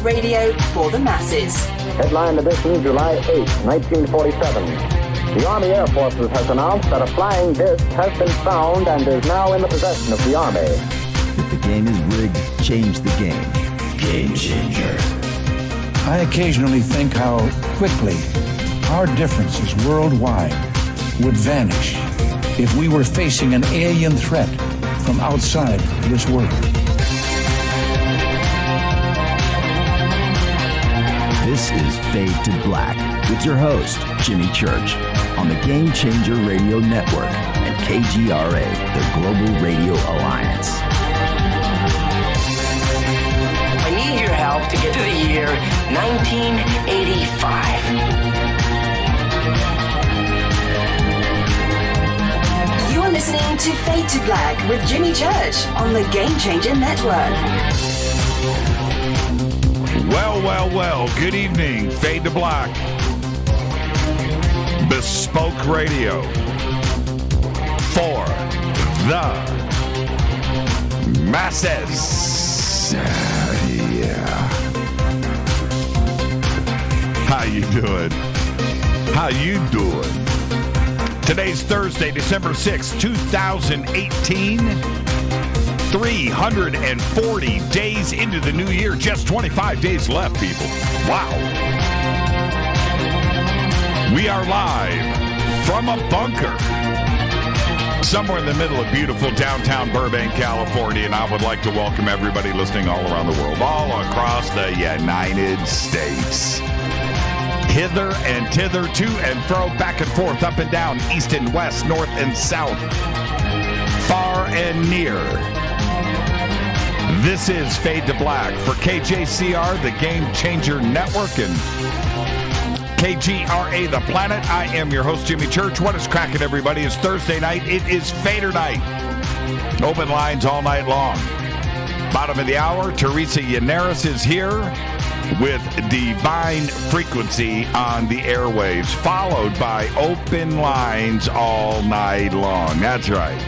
radio for the masses. Headline edition, July 8, 1947. The Army Air Forces has announced that a flying disc has been found and is now in the possession of the Army. If the game is rigged, change the game. Game changer. I occasionally think how quickly our differences worldwide would vanish if we were facing an alien threat from outside this world. This is Fade to Black with your host, Jimmy Church, on the Game Changer Radio Network and KGRA, the Global Radio Alliance. I need your help to get to the year 1985. You are listening to Fade to Black with Jimmy Church on the Game Changer Network. Well. Good evening. Fade to Black. Bespoke Radio for the masses. Yeah. How you doing? How you doing? Today's Thursday, December 6th, 2018. 340 days into the new year. Just 25 days left, people. Wow. We are live from a bunker somewhere in the middle of beautiful downtown Burbank, California, and I would like to welcome everybody listening all around the world, all across the United States. Hither and thither, to and fro, back and forth, up and down, east and west, north and south, far and near. This is Fade to Black for KJCR, the Game Changer Network, and KGRA, the Planet. I am your host, Jimmy Church. What is cracking, everybody? It's Thursday night. It is FADERNIGHT. Open lines all night long. Bottom of the hour, Teresa Yanneris is here with Divine Frequency on the airwaves, followed by open lines all night long. That's right.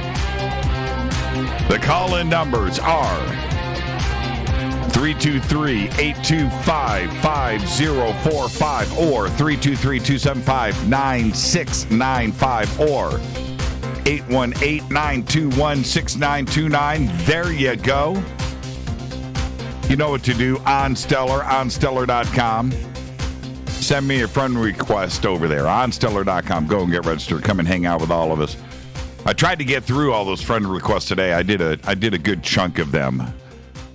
The call-in numbers are 323-825-5045 or 323-275-9695 or 818-921-6929. There you go. You know what to do on Stellar.com. Send me a friend request over there on Stellar.com. Go and get registered. Come and hang out with all of us. I tried to get through all those friend requests today. I did a good chunk of them.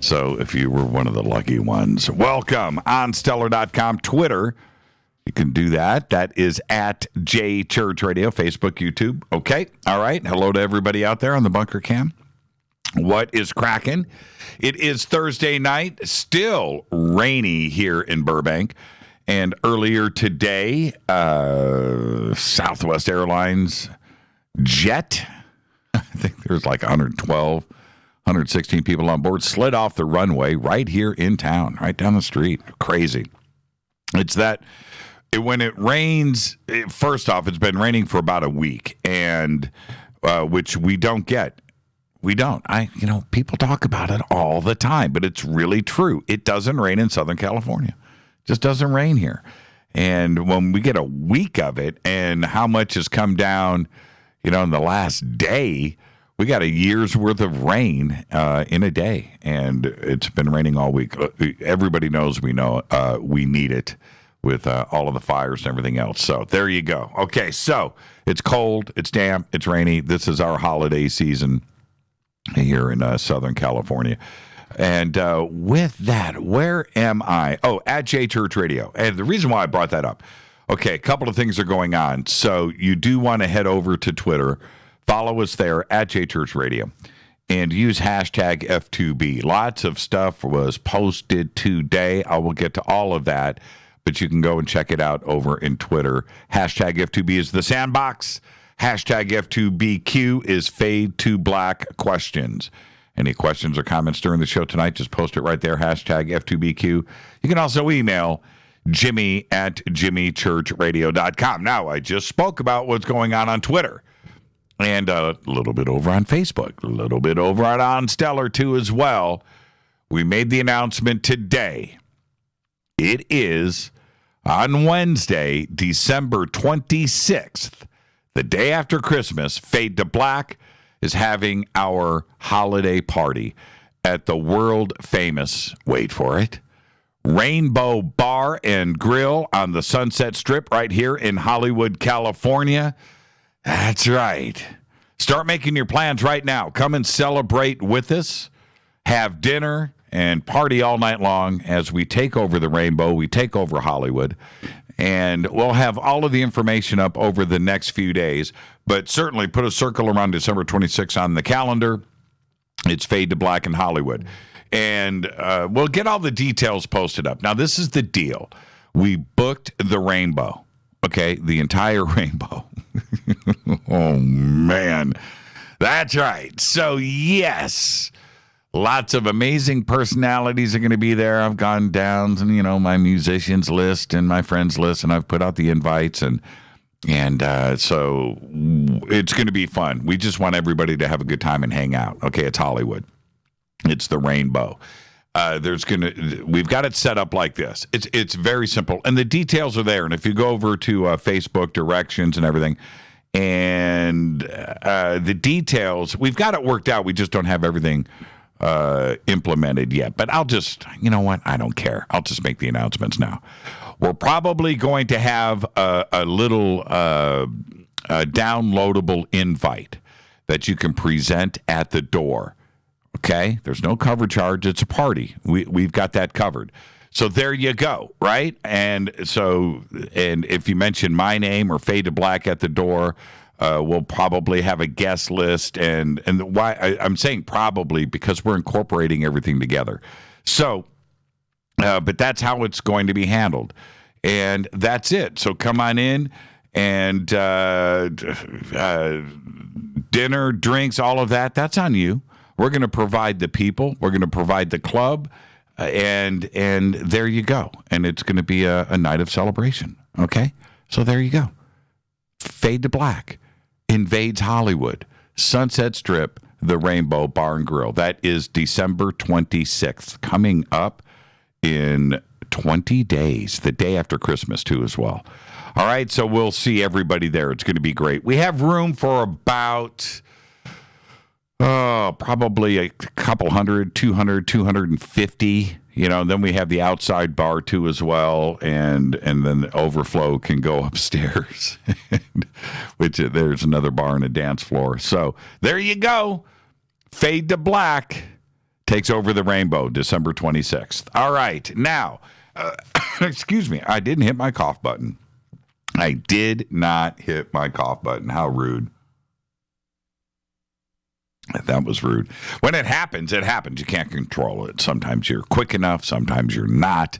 So if you were one of the lucky ones, welcome on Stellar.com. Twitter, you can do that. That is at JChurchRadio, Facebook, YouTube. Okay. All right. Hello to everybody out there on the bunker cam. What is cracking? It is Thursday night, still rainy here in Burbank. And earlier today, Southwest Airlines jet, I think there's like 112, 116 people on board, slid off the runway right here in town, right down the street. Crazy. It's that when it rains, first off, it's been raining for about a week, and which we don't get. We don't. People talk about it all the time, but it's really true. It doesn't rain in Southern California. It just doesn't rain here. And when we get a week of it and how much has come down, in the last day, we got a year's worth of rain in a day, and it's been raining all week. Everybody knows we need it with all of the fires and everything else. So there you go. Okay, so it's cold, it's damp, it's rainy. This is our holiday season here in Southern California. And with that, where am I? Oh, at J Church Radio. And the reason why I brought that up, okay, a couple of things are going on. So you do want to head over to Twitter, follow us there at J Church Radio, and use hashtag F2B. Lots of stuff was posted today. I will get to all of that, but you can go and check it out over in Twitter. Hashtag F2B is the sandbox. Hashtag F2BQ is Fade to Black questions. Any questions or comments during the show tonight, just post it right there, hashtag F2BQ. You can also email Jimmy at jimmychurchradio.com. Now, I just spoke about what's going on Twitter, and a little bit over on Facebook, a little bit over on Stellar, too, as well. We made the announcement today It is on Wednesday, December 26th, the day after Christmas. Fade to Black is having our holiday party at the world famous, wait for it, Rainbow Bar and Grill on the Sunset Strip right here in Hollywood, California. That's right. Start making your plans right now. Come and celebrate with us. Have dinner and party all night long as we take over the Rainbow. We take over Hollywood. And we'll have all of the information up over the next few days. But certainly put a circle around December 26th on the calendar. It's Fade to Black in Hollywood. And we'll get all the details posted up. Now, this is the deal. We booked the Rainbow, okay? The entire Rainbow. Oh, man. That's right. So, yes, lots of amazing personalities are going to be there. I've gone down, my musicians list and my friends list, and I've put out the invites. And so it's going to be fun. We just want everybody to have a good time and hang out. Okay, it's Hollywood. It's the Rainbow. We've got it set up like this. It's very simple, and the details are there. And if you go over to Facebook directions and everything, and the details, we've got it worked out. We just don't have everything implemented yet. But I'll just, you know what? I don't care. I'll just make the announcements now. We're probably going to have a little downloadable invite that you can present at the door. Okay, there's no cover charge. It's a party. We've got that covered. So there you go, right? And if you mention my name or Fade to Black at the door, we'll probably have a guest list. And why I'm saying probably because we're incorporating everything together. So, but that's how it's going to be handled, and that's it. So come on in and dinner, drinks, all of that. That's on you. We're going to provide the people. We're going to provide the club, and there you go. And it's going to be a night of celebration. Okay, so there you go. Fade to Black invades Hollywood, Sunset Strip, the Rainbow Bar and Grill. That is December 26th, coming up in 20 days, the day after Christmas too, as well. All right, so we'll see everybody there. It's going to be great. We have room for about probably a couple hundred, 200, 250, then we have the outside bar too as well, and then the overflow can go upstairs, which there's another bar and a dance floor. So there you go. Fade to Black takes over the Rainbow December 26th. All right. Now, excuse me, I didn't hit my cough button. I did not hit my cough button. How rude. That was rude. When it happens, it happens. You can't control it. Sometimes you're quick enough. Sometimes you're not.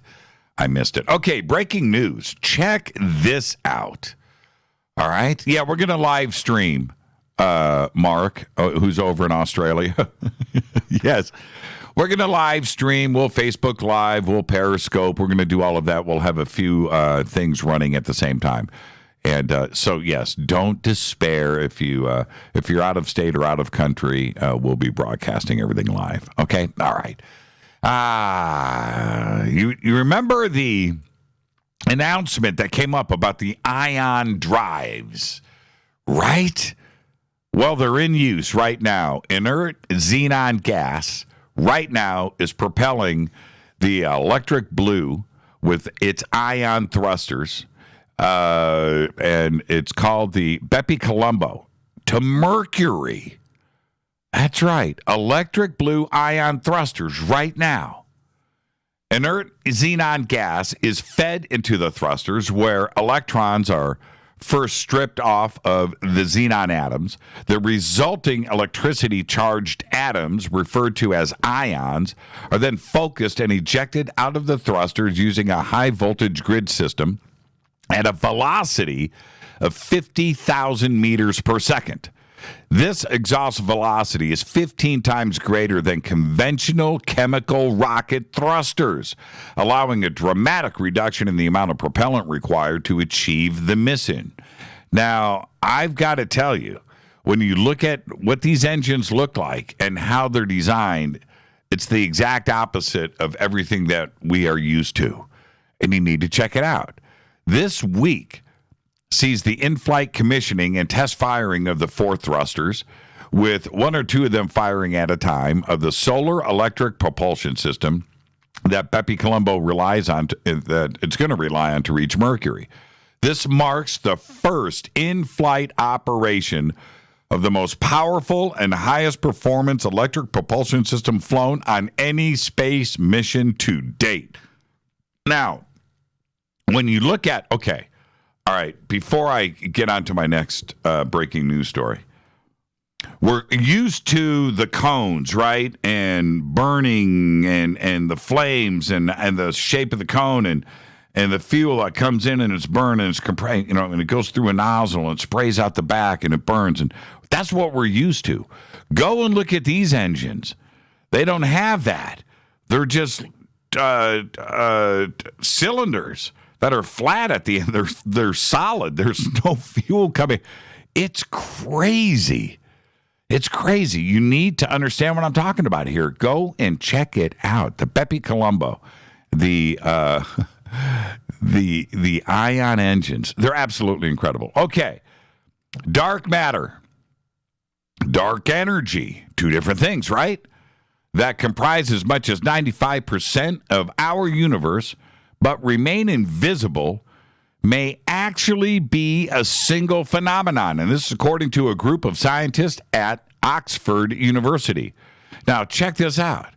I missed it. Okay, breaking news. Check this out. All right. Yeah, we're going to live stream Mark, who's over in Australia. Yes. We're going to live stream. We'll Facebook Live. We'll Periscope. We're going to do all of that. We'll have a few things running at the same time. And so, yes, don't despair if you're out of state or out of country. We'll be broadcasting everything live. Okay? All right. You remember the announcement that came up about the ion drives, right? Well, they're in use right now. Inert xenon gas right now is propelling the electric blue with its ion thrusters. And it's called the Bepi Colombo to Mercury. That's right. Electric blue ion thrusters right now. Inert xenon gas is fed into the thrusters where electrons are first stripped off of the xenon atoms. The resulting electricity-charged atoms, referred to as ions, are then focused and ejected out of the thrusters using a high-voltage grid system at a velocity of 50,000 meters per second. This exhaust velocity is 15 times greater than conventional chemical rocket thrusters, allowing a dramatic reduction in the amount of propellant required to achieve the mission. Now, I've got to tell you, when you look at what these engines look like and how they're designed, it's the exact opposite of everything that we are used to. and you need to check it out. This week sees the in-flight commissioning and test firing of the 4 thrusters, with 1 or 2 of them firing at a time, of the solar electric propulsion system that Bepi Colombo relies on, that it's going to rely on to reach Mercury. This marks the first in-flight operation of the most powerful and highest performance electric propulsion system flown on any space mission to date. Now, when you look at, okay, all right, before I get on to my next breaking news story, we're used to the cones, right? And burning and the flames and the shape of the cone and the fuel that comes in and it's burned and it's compressed, and it goes through a nozzle and sprays out the back and it burns. And that's what we're used to. Go and look at these engines. They don't have that. They're just cylinders that are flat at the end. They're solid. There's no fuel coming. It's crazy. It's crazy. You need to understand what I'm talking about here. Go and check it out. The Bepi Colombo, the ion engines. They're absolutely incredible. Okay. Dark matter. Dark energy. 2 different things, right? That comprise as much as 95% of our universe, but remain invisible, may actually be a single phenomenon. And this is according to a group of scientists at Oxford University. Now, check this out.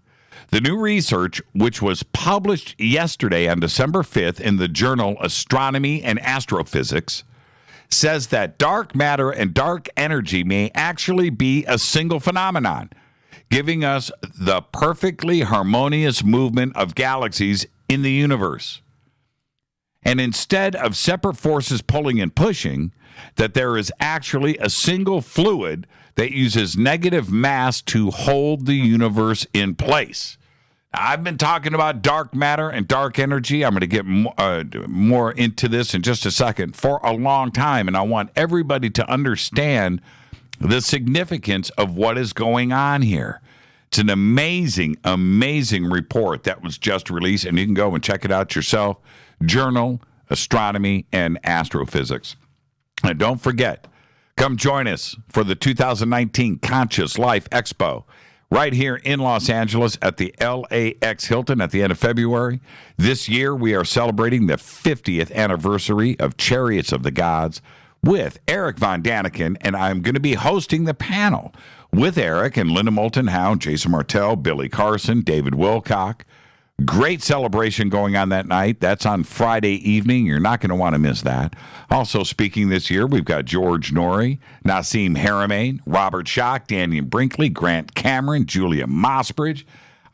The new research, which was published yesterday on December 5th in the journal Astronomy and Astrophysics, says that dark matter and dark energy may actually be a single phenomenon, giving us the perfectly harmonious movement of galaxies in the universe. And instead of separate forces pulling and pushing, that there is actually a single fluid that uses negative mass to hold the universe in place. Now, I've been talking about dark matter and dark energy. I'm going to get more into this in just a second for a long time, and I want everybody to understand the significance of what is going on here. It's an amazing, amazing report that was just released, and you can go and check it out yourself. Journal, Astronomy, and Astrophysics. And don't forget, come join us for the 2019 Conscious Life Expo right here in Los Angeles at the LAX Hilton at the end of February. This year, we are celebrating the 50th anniversary of Chariots of the Gods with Eric Von Daniken, and I'm going to be hosting the panel with Eric and Linda Moulton Howe, Jason Martell, Billy Carson, David Wilcock. Great celebration going on that night. That's on Friday evening. You're not going to want to miss that. Also speaking this year, we've got George Norrie, Nassim Haramein, Robert Schock, Daniel Brinkley, Grant Cameron, Julia Mossbridge,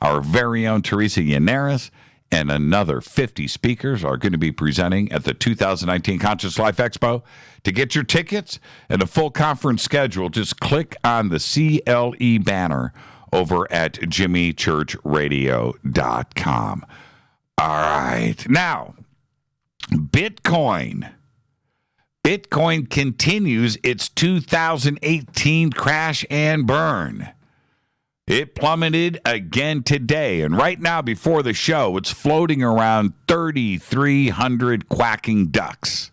our very own Teresa Yannaris, and another 50 speakers are going to be presenting at the 2019 Conscious Life Expo. To get your tickets and a full conference schedule, just click on the CLE banner over at jimmychurchradio.com. All right. Now, Bitcoin. Bitcoin continues its 2018 crash and burn. It plummeted again today, and right now before the show, it's floating around 3,300 quacking ducks.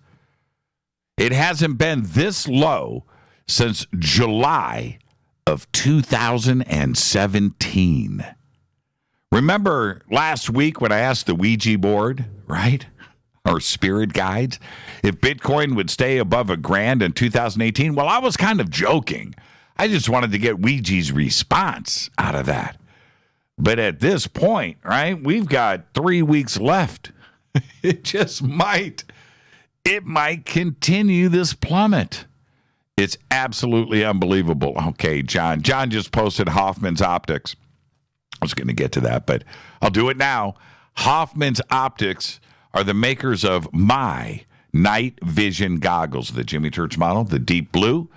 It hasn't been this low since July of 2017. Remember last week when I asked the Ouija board, right, or spirit guides, if Bitcoin would stay above $1,000 in 2018? Well, I was kind of joking. I just wanted to get Ouija's response out of that. But at this point, right, we've got 3 weeks left. It might continue this plummet. It's absolutely unbelievable. Okay, John just posted Hoffman's Optics. I was going to get to that, but I'll do it now. Hoffman's Optics are the makers of my night vision goggles, the Jimmy Church model, the deep blue.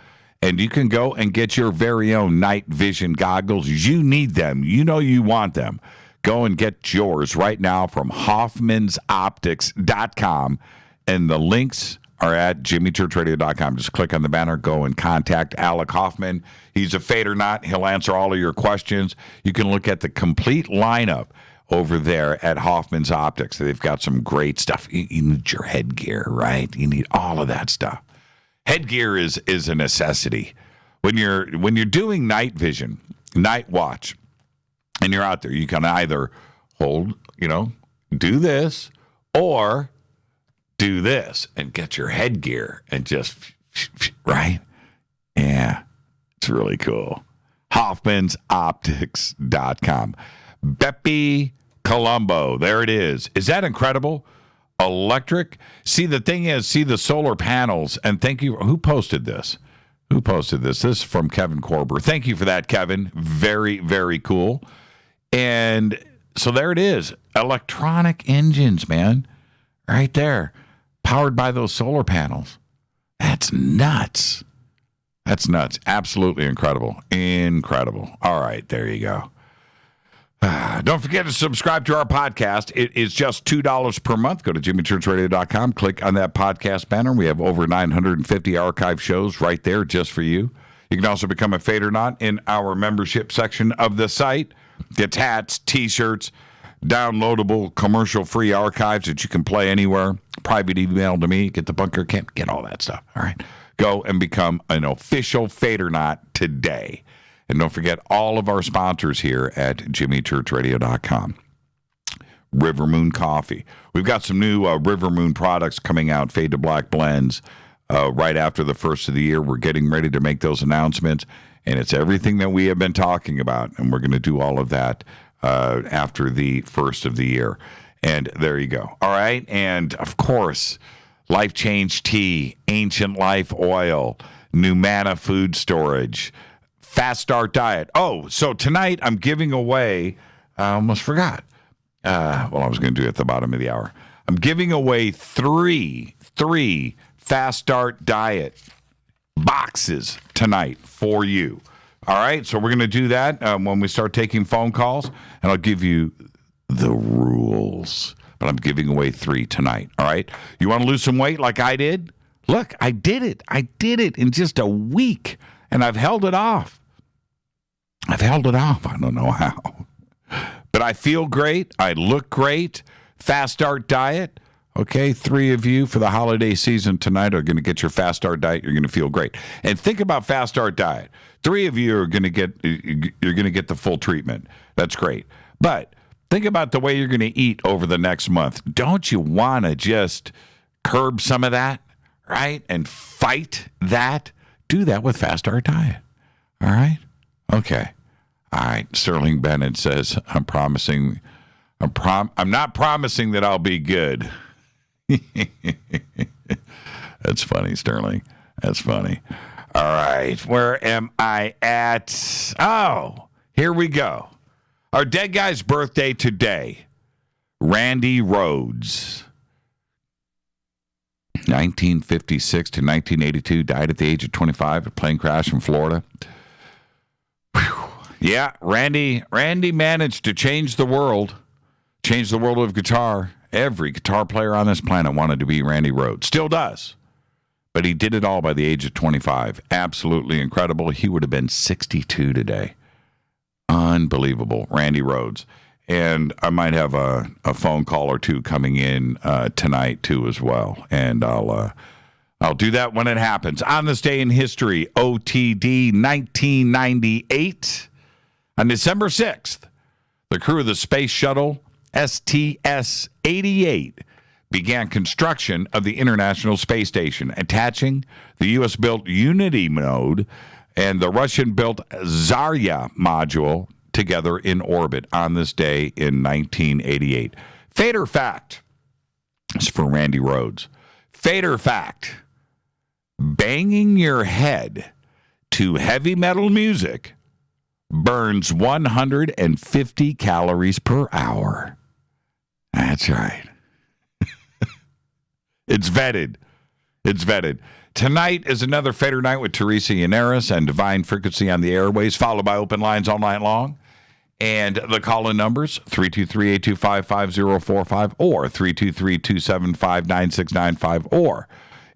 And you can go and get your very own night vision goggles. You need them. You know you want them. Go and get yours right now from hoffmansoptics.com. And the links are at jimmychurchradio.com. Just click on the banner. Go and contact Alec Hoffman. He's a FADERNIGHT. He'll answer all of your questions. You can look at the complete lineup over there at Hoffman's Optics. They've got some great stuff. You need your headgear, right? You need all of that stuff. Headgear is a necessity. When you're doing night vision, night watch, and you're out there, you can either hold, do this or do this and get your headgear and just, right? Yeah, it's really cool. Hoffman'sOptics.com. Beppe Colombo, there it is. Is that incredible? Electric. See, the thing is, the solar panels, and thank you. Who posted this? This is from Kevin Korber. Thank you for that, Kevin. Very, very cool. And so there it is. Electronic engines, man. Right there. Powered by those solar panels. That's nuts. Absolutely incredible. All right, there you go. Don't forget to subscribe to our podcast. It is just $2 per month. Go to jimmychurchradio.com. Click on that podcast banner. We have over 950 archive shows right there just for you. You can also become a Fadernaut in our membership section of the site. Get hats, T-shirts, downloadable commercial-free archives that you can play anywhere. Private email to me. Get the bunker camp. Get all that stuff. All right. Go and become an official Fadernaut today. And don't forget all of our sponsors here at jimmychurchradio.com. River Moon Coffee. We've got some new River Moon products coming out, Fade to Black blends, right after the first of the year. We're getting ready to make those announcements, and it's everything that we have been talking about, and we're going to do all of that after the first of the year. And there you go. All right, and of course, Life Change Tea, Ancient Life Oil, Numana Food Storage, Fast Start Diet. Oh, so tonight I'm giving away, I almost forgot. I was going to do it at the bottom of the hour. I'm giving away three Fast Start Diet boxes tonight for you. All right, so we're going to do that when we start taking phone calls, and I'll give you the rules. But I'm giving away 3 tonight, all right? You want to lose some weight like I did? Look, I did it. I did it in just a week, and I've held it off. I don't know how. But I feel great. I look great. Fast Start Diet. Okay, 3 of you for the holiday season tonight are going to get your Fast Start Diet. You're going to feel great. And think about Fast Start Diet. 3 of you are going to get the full treatment. That's great. But think about the way you're going to eat over the next month. Don't you want to just curb some of that, right? And fight that? Do that with Fast Start Diet. All right? Okay. All right. Sterling Bennett says, I'm not promising that I'll be good. That's funny, Sterling. That's funny. All right. Where am I at? Oh, here we go. Our dead guy's birthday today. Randy Rhodes. 1956 to 1982. Died at the age of 25. A plane crash in Florida. Whew. Yeah, Randy managed to change the world. Change the world of guitar. Every guitar player on this planet wanted to be Randy Rhodes. Still does. But he did it all by the age of 25. Absolutely incredible. He would have been 62 today. Unbelievable. Randy Rhodes. And I might have a phone call or two coming in tonight, too, as well. And I'll do that when it happens. On this day in history, OTD 1998. On December 6th, the crew of the space shuttle STS-88 began construction of the International Space Station, attaching the U.S.-built Unity node and the Russian-built Zarya module together in orbit on this day in 1988. Fader fact is for Randy Rhodes. Fader fact: banging your head to heavy metal music burns 150 calories per hour. That's right. It's vetted. Tonight is another Fader Night with Teresa Yannaris and Divine Frequency on the airways, followed by open lines all night long. And the call-in numbers, 323-825-5045 or 323-275-9695 or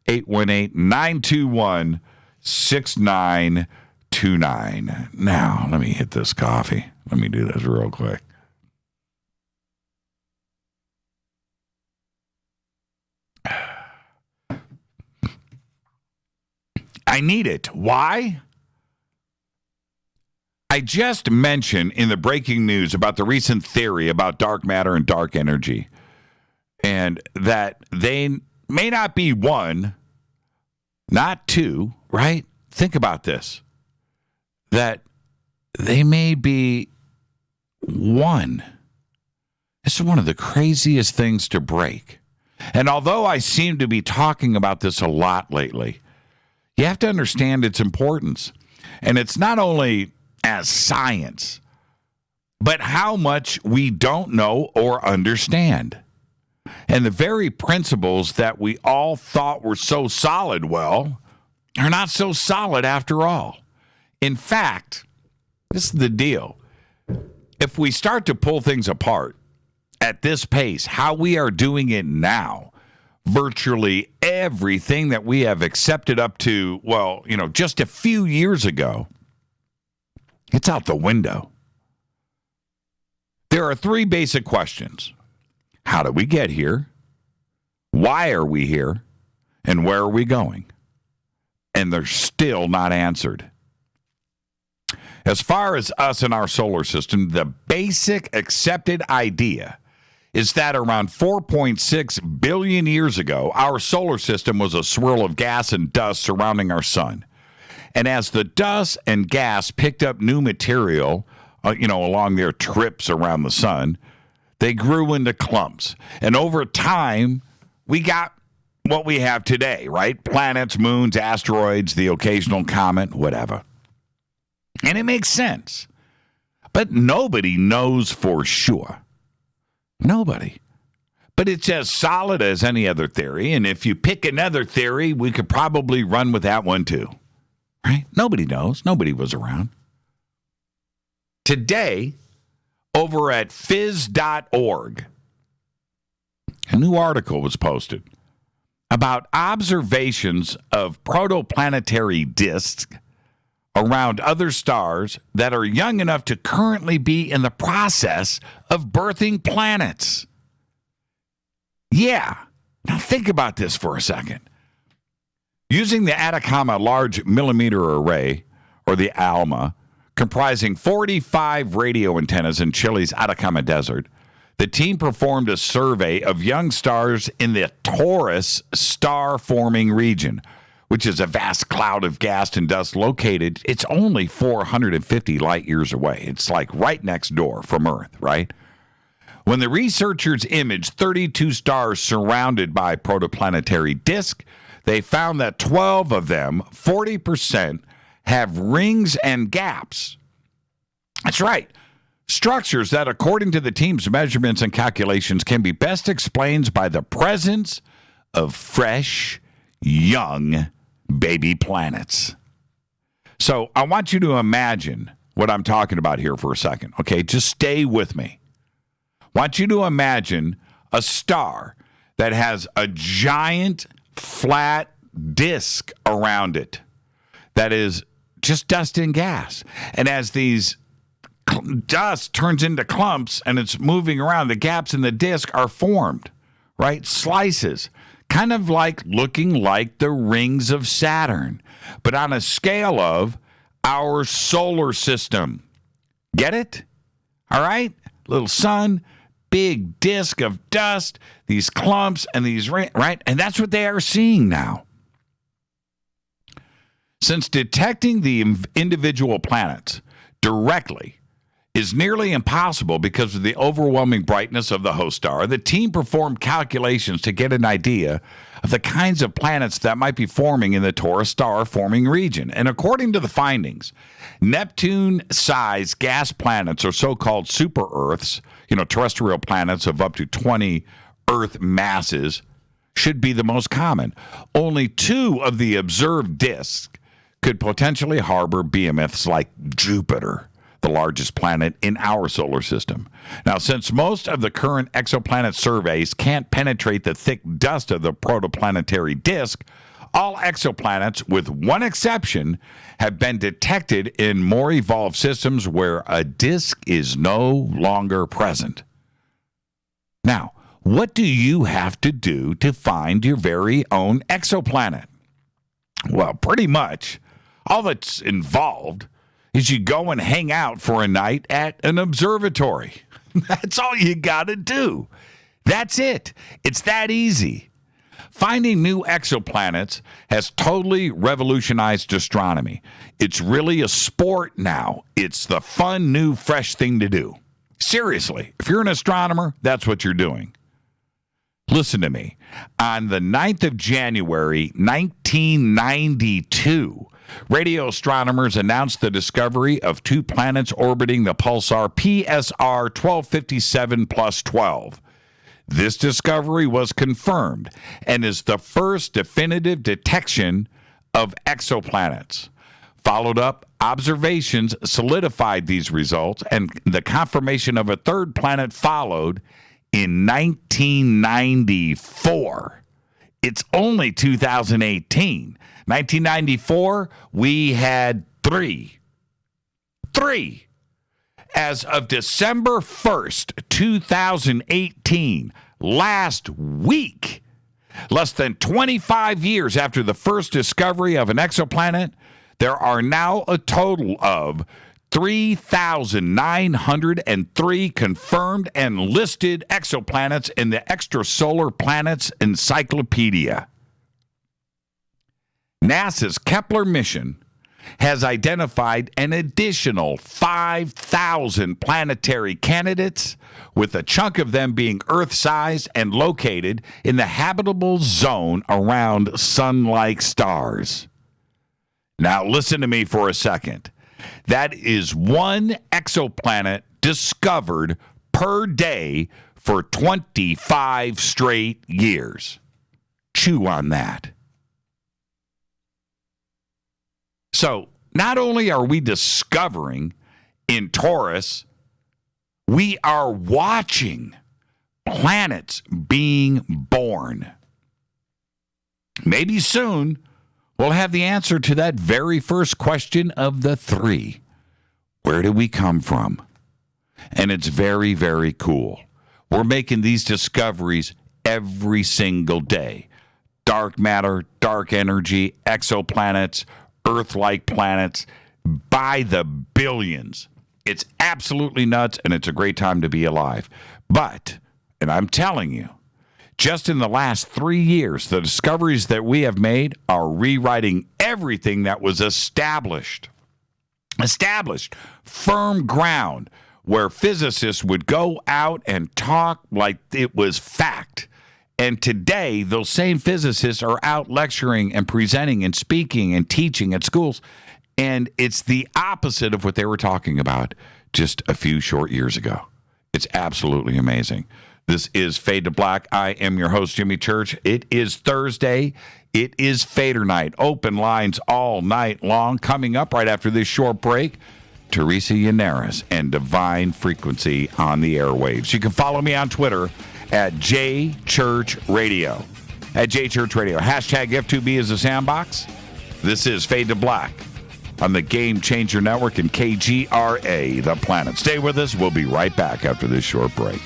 818-921-6929. Now, let me hit this coffee. Let me do this real quick. I need it. Why? I just mentioned in the breaking news about the recent theory about dark matter and dark energy, and that they may not be one, not two, right? Think about this. That they may be one. This is one of the craziest things to break. And although I seem to be talking about this a lot lately, you have to understand its importance. And it's not only as science, but how much we don't know or understand. And the very principles that we all thought were so solid, well, are not so solid after all. In fact, this is the deal. If we start to pull things apart at this pace, how we are doing it now, virtually everything that we have accepted up to, well, just a few years ago, it's out the window. There are three basic questions. How did we get here? Why are we here? And where are we going? And they're still not answered. As far as us and our solar system, the basic accepted idea is that around 4.6 billion years ago, our solar system was a swirl of gas and dust surrounding our sun. And as the dust and gas picked up new material, along their trips around the sun, they grew into clumps. And over time, we got what we have today, right? Planets, moons, asteroids, the occasional comet, whatever. And it makes sense. But nobody knows for sure. Nobody. But it's as solid as any other theory. And if you pick another theory, we could probably run with that one too. Right? Nobody knows. Nobody was around. Today, over at phys.org, a new article was posted about observations of protoplanetary disks around other stars that are young enough to currently be in the process of birthing planets. Yeah. Now think about this for a second. Using the Atacama Large Millimeter Array, or the ALMA, comprising 45 radio antennas in Chile's Atacama Desert, the team performed a survey of young stars in the Taurus star-forming region, which is a vast cloud of gas and dust located. It's only 450 light years away. It's like right next door from Earth, right? When the researchers imaged 32 stars surrounded by protoplanetary disk, they found that 12 of them, 40%, have rings and gaps. That's right. Structures that, according to the team's measurements and calculations, can be best explained by the presence of fresh, young baby planets. So I want you to imagine what I'm talking about here for a second, okay? Just stay with me. I want you to imagine a star that has a giant flat disk around it that is just dust and gas. And as these dust turns into clumps and it's moving around, the gaps in the disk are formed, right? Slices, kind of like looking like the rings of Saturn, but on a scale of our solar system. Get it? All right? Little sun, big disk of dust, these clumps and these, right? And that's what they are seeing now. Since detecting the individual planets directly is nearly impossible because of the overwhelming brightness of the host star, the team performed calculations to get an idea of the kinds of planets that might be forming in the Taurus star-forming region. And according to the findings, Neptune-sized gas planets, or so-called super-Earths, terrestrial planets of up to 20 Earth masses, should be the most common. Only 2 of the observed disks could potentially harbor behemoths like Jupiter, the largest planet in our solar system. Now, since most of the current exoplanet surveys can't penetrate the thick dust of the protoplanetary disk, all exoplanets, with one exception, have been detected in more evolved systems where a disk is no longer present. Now, what do you have to do to find your very own exoplanet? Well, pretty much all that's involved is you go and hang out for a night at an observatory. That's all you got to do. That's it. It's that easy. Finding new exoplanets has totally revolutionized astronomy. It's really a sport now. It's the fun, new, fresh thing to do. Seriously, if you're an astronomer, that's what you're doing. Listen to me. On the 9th of January, 1992, radio astronomers announced the discovery of two planets orbiting the pulsar PSR 1257 plus 12. This discovery was confirmed and is the first definitive detection of exoplanets. Followed up observations solidified these results, and the confirmation of a third planet followed in 1994. It's only 2018. 1994, we had three. As of December 1st, 2018, last week, less than 25 years after the first discovery of an exoplanet, there are now a total of 3,903 confirmed and listed exoplanets in the Extrasolar Planets Encyclopedia. NASA's Kepler mission has identified an additional 5,000 planetary candidates, with a chunk of them being Earth-sized and located in the habitable zone around sun-like stars. Now listen to me for a second. That is one exoplanet discovered per day for 25 straight years. Chew on that. So, not only are we discovering in Taurus, we are watching planets being born. Maybe soon we'll have the answer to that very first question of the three. Where do we come from? And it's very, very cool. We're making these discoveries every single day. Dark matter, dark energy, exoplanets, Earth-like planets, by the billions. It's absolutely nuts, and it's a great time to be alive. But, and I'm telling you, just in the last 3 years, the discoveries that we have made are rewriting everything that was established. Firm ground, where physicists would go out and talk like it was fact. And today, those same physicists are out lecturing and presenting and speaking and teaching at schools. And it's the opposite of what they were talking about just a few short years ago. It's absolutely amazing. This is Fade to Black. I am your host, Jimmy Church. It is Thursday. It is FADERNIGHT. Open lines all night long. Coming up right after this short break, Teresa Yannaris and Divine Frequency on the airwaves. You can follow me on Twitter at JChurchRadio. At JChurchRadio. Hashtag F2B is the sandbox. This is Fade to Black on the Game Changer Network and KGRA, The Planet. Stay with us. We'll be right back after this short break.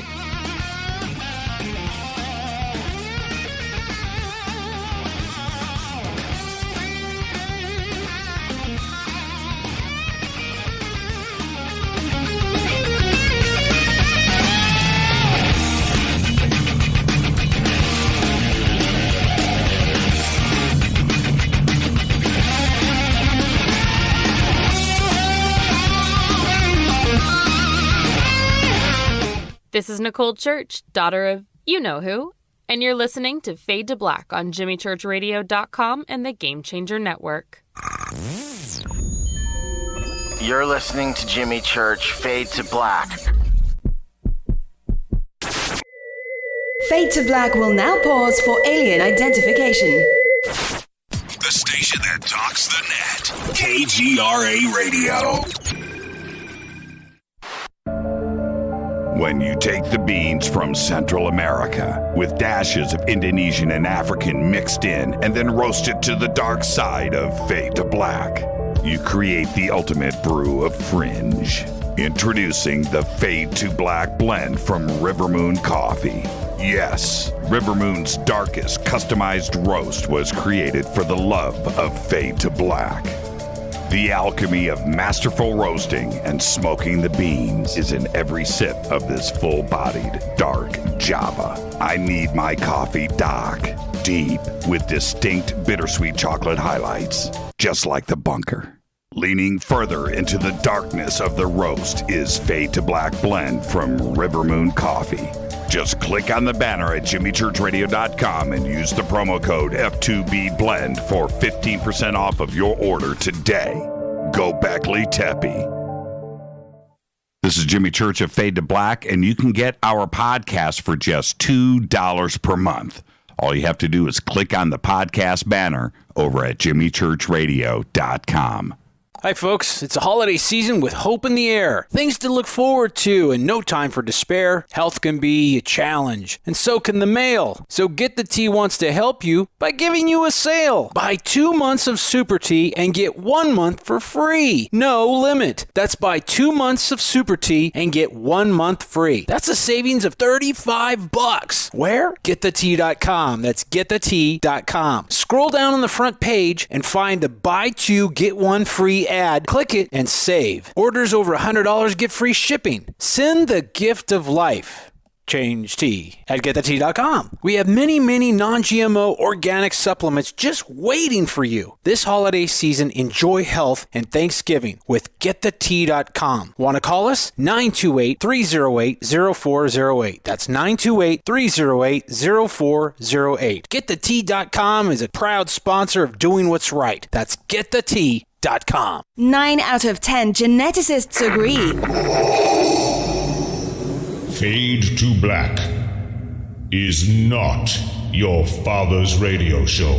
This is Nicole Church, daughter of you-know-who, and you're listening to Fade to Black on JimmyChurchRadio.com and the Game Changer Network. You're listening to Jimmy Church, Fade to Black. Fade to Black will now pause for alien identification. The station that talks the net. KGRA Radio. When you take the beans from Central America with dashes of Indonesian and African mixed in and then roast it to the dark side of Fade to Black, you create the ultimate brew of fringe. Introducing the Fade to Black blend from Rivermoon Coffee. Yes, Rivermoon's darkest customized roast was created for the love of Fade to Black. The alchemy of masterful roasting and smoking the beans is in every sip of this full-bodied, dark Java. I need my coffee dark, deep, with distinct bittersweet chocolate highlights, just like the bunker. Leaning further into the darkness of the roast is Fade to Black blend from Rivermoon Coffee. Just click on the banner at jimmychurchradio.com and use the promo code F2BBLEND for 15% off of your order today. Go Beckley Teppy. This is Jimmy Church of Fade to Black, and you can get our podcast for just $2 per month. All you have to do is click on the podcast banner over at jimmychurchradio.com. Hi, folks. It's a holiday season with hope in the air. Things to look forward to and no time for despair. Health can be a challenge, and so can the mail. So Get the Tea wants to help you by giving you a sale. Buy 2 months of Super Tea and get 1 month for free. No limit. That's buy 2 months of Super Tea and get 1 month free. That's a savings of $35. Where? GetTheTea.com. That's GetTheTea.com. Scroll down on the front page and find the buy 2, get 1 free ad. Click it and save. Orders over $100 get free shipping. Send the gift of life. Change tea at GetTheTea.com. We have many non-GMO organic supplements just waiting for you. This holiday season, enjoy health and Thanksgiving with GetTheTea.com. Want to call us? 928-308-0408. That's 928-308-0408. GetTheTea.com is a proud sponsor of doing what's right. That's GetTheTea.com. 9 out of 10 geneticists agree. Fade to Black is not your father's radio show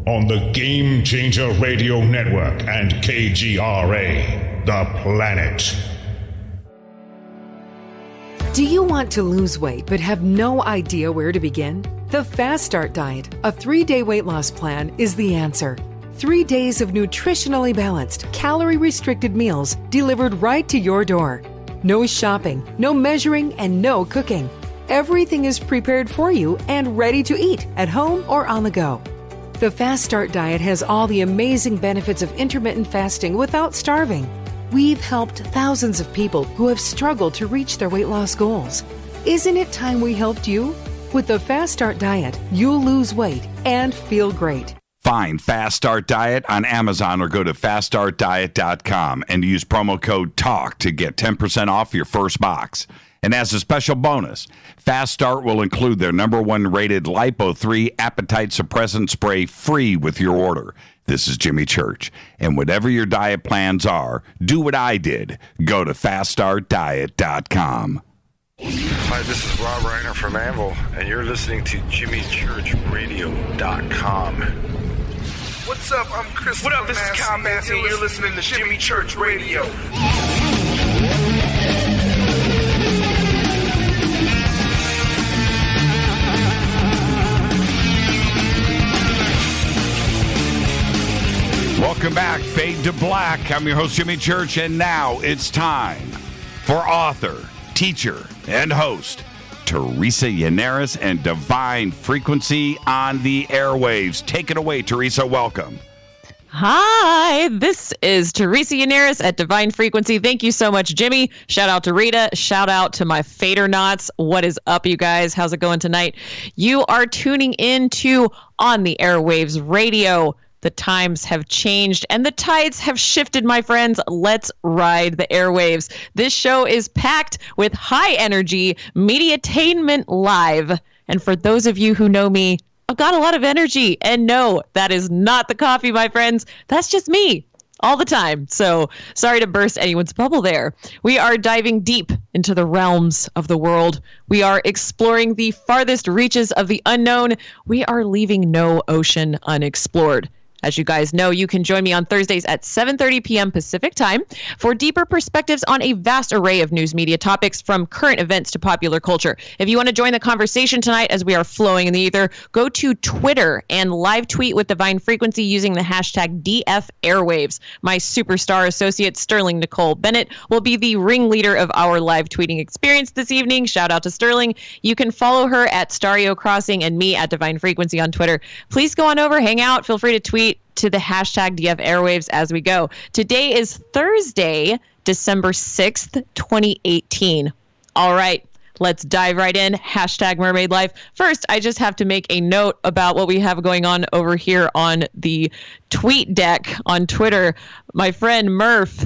on the Game Changer Radio Network and KGRA, The Planet. Do you want to lose weight but have no idea where to begin? The Fast Start Diet, a 3-day weight loss plan, is the answer. 3 days of nutritionally balanced, calorie-restricted meals delivered right to your door. No shopping, no measuring, and no cooking. Everything is prepared for you and ready to eat at home or on the go. The Fast Start Diet has all the amazing benefits of intermittent fasting without starving. We've helped thousands of people who have struggled to reach their weight loss goals. Isn't it time we helped you? With the Fast Start Diet, you'll lose weight and feel great. Find Fast Start Diet on Amazon or go to faststartdiet.com and use promo code TALK to get 10% off your first box. And as a special bonus, Fast Start will include their #1 rated Lipo3 appetite suppressant spray free with your order. This is Jimmy Church. And whatever your diet plans are, do what I did. Go to faststartdiet.com. Hi, this is Rob Reiner from Anvil, and you're listening to JimmyChurchRadio.com. What's up? I'm Chris. What up? This is Kyle Massey, and you're listening to Jimmy Church Radio. Welcome back, Fade to Black. I'm your host, Jimmy Church, and now it's time for author, teacher, and host Teresa Yannaris and Divine Frequency on the airwaves. Take it away, Teresa. Welcome. Hi, this is Teresa Yannaris at Divine Frequency. Thank you so much, Jimmy. Shout out to Rita. Shout out to my FADERNIGHts. What is up, you guys? How's it going tonight? You are tuning in to On the Airwaves Radio. The times have changed and the tides have shifted, my friends. Let's ride the airwaves. This show is packed with high energy mediatainment live. And for those of you who know me, I've got a lot of energy. And no, that is not the coffee, my friends. That's just me all the time. So sorry to burst anyone's bubble there. We are diving deep into the realms of the world. We are exploring the farthest reaches of the unknown. We are leaving no ocean unexplored. As you guys know, you can join me on Thursdays at 7:30 p.m. Pacific time for deeper perspectives on a vast array of news media topics from current events to popular culture. If you want to join the conversation tonight as we are flowing in the ether, go to Twitter and live tweet with Divine Frequency using the hashtag DF Airwaves. My superstar associate Sterling Nicole Bennett will be the ringleader of our live tweeting experience this evening. Shout out to Sterling. You can follow her at Stario Crossing and me at Divine Frequency on Twitter. Please go on over, hang out, feel free to tweet to the hashtag DF Airwaves as we go. Today is Thursday, December 6th, 2018. All right, let's dive right in. Hashtag Mermaid Life. First, I just have to make a note about what we have going on over here on the tweet deck on Twitter. My friend Murph,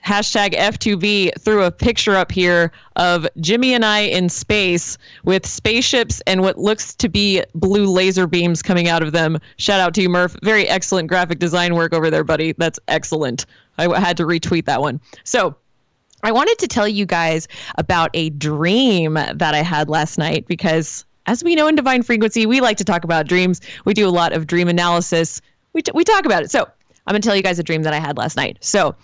hashtag F2B, threw a picture up here of Jimmy and I in space with spaceships and what looks to be blue laser beams coming out of them. Shout out to you, Murph. Very excellent graphic design work over there, buddy. That's excellent. I had to retweet that one. So I wanted to tell you guys about a dream that I had last night because, as we know in Divine Frequency, we like to talk about dreams. We do a lot of dream analysis. We talk about it. So I'm going to tell you guys a dream that I had last night. So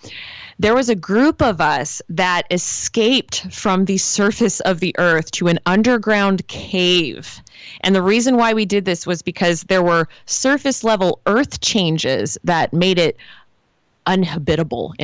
there was a group of us that escaped from the surface of the earth to an underground cave. And the reason why we did this was because there were surface level earth changes that made it inhabitable.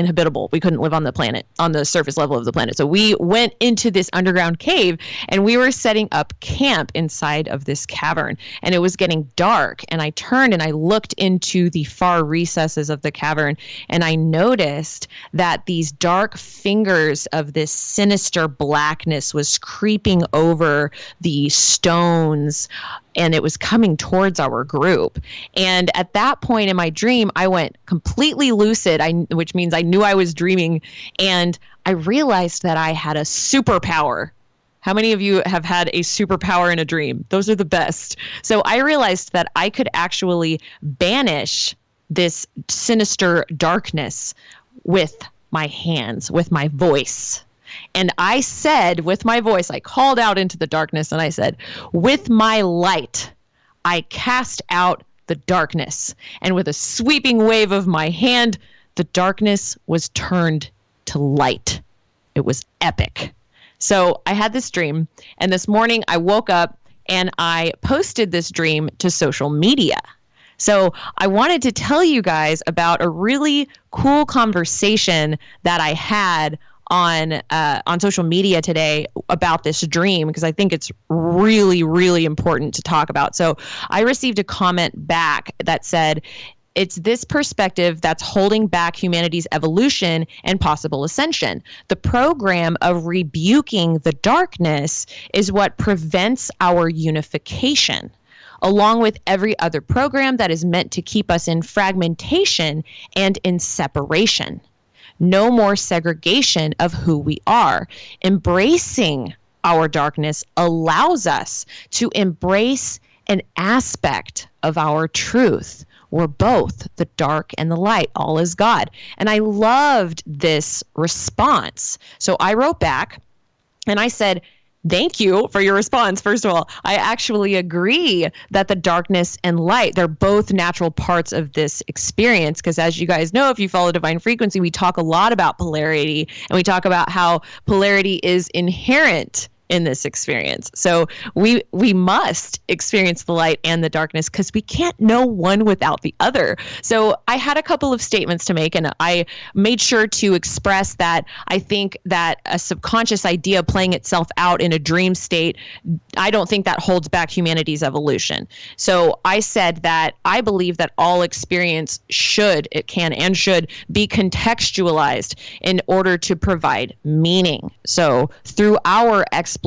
We couldn't live on the planet, on the surface level of the planet. So we went into this underground cave and we were setting up camp inside of this cavern. And it was getting dark. And I turned and I looked into the far recesses of the cavern. And I noticed that these dark fingers of this sinister blackness was creeping over the stones, and it was coming towards our group. And at that point in my dream, I went completely lucid, which means I knew I was dreaming, and I realized that I had a superpower. How many of you have had a superpower in a dream? Those are the best. So I realized that I could actually banish this sinister darkness with my hands, with my voice. And I said with my voice, I called out into the darkness and I said, with my light, I cast out the darkness. And with a sweeping wave of my hand, the darkness was turned to light. It was epic. So I had this dream, and this morning I woke up and I posted this dream to social media. So I wanted to tell you guys about a really cool conversation that I had on social media today about this dream, because I think it's really, really important to talk about. So I received a comment back that said, it's this perspective that's holding back humanity's evolution and possible ascension. The program of rebuking the darkness is what prevents our unification, along with every other program that is meant to keep us in fragmentation and in separation. No more segregation of who we are. Embracing our darkness allows us to embrace an aspect of our truth. We're both the dark and the light. All is God. And I loved this response. So I wrote back and I said, thank you for your response. First of all, I actually agree that the darkness and light, they're both natural parts of this experience. Because as you guys know, if you follow Divine Frequency, we talk a lot about polarity, and we talk about how polarity is inherent in this experience. So we must experience the light and the darkness because we can't know one without the other. So I had a couple of statements to make, and I made sure to express that I think that a subconscious idea playing itself out in a dream state, I don't think that holds back humanity's evolution. So I said that I believe that all experience should be contextualized in order to provide meaning. So through our exploration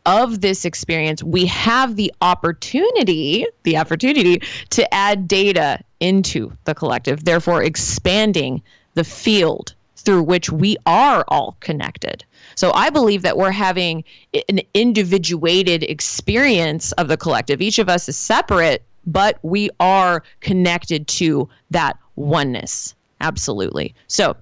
of this experience, we have the opportunity to add data into the collective, therefore expanding the field through which we are all connected. So I believe that we're having an individuated experience of the collective. Each of us is separate, but we are connected to that oneness. Absolutely. So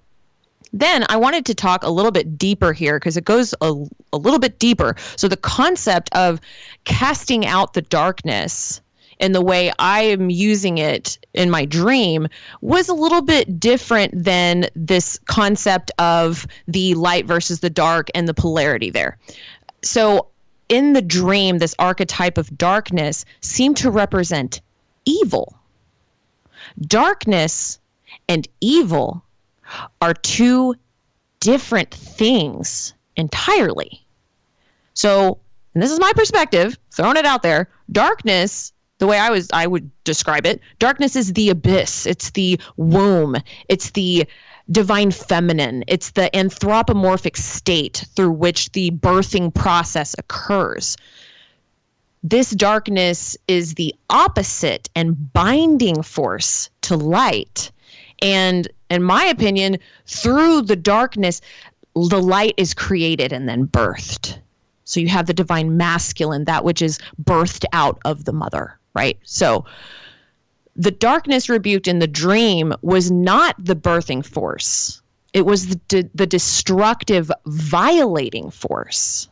then I wanted to talk a little bit deeper here because it goes a little bit deeper. So the concept of casting out the darkness and the way I am using it in my dream was a little bit different than this concept of the light versus the dark and the polarity there. So in the dream, this archetype of darkness seemed to represent evil. Darkness and evil are two different things entirely. So, and this is my perspective, throwing it out there, darkness, the way I would describe it, darkness is the abyss. It's the womb. It's the divine feminine. It's the anthropomorphic state through which the birthing process occurs. This darkness is the opposite and binding force to light. And in my opinion, through the darkness, the light is created and then birthed. So you have the divine masculine, that which is birthed out of the mother, right? So the darkness rebuked in the dream was not the birthing force. It was the destructive, violating force.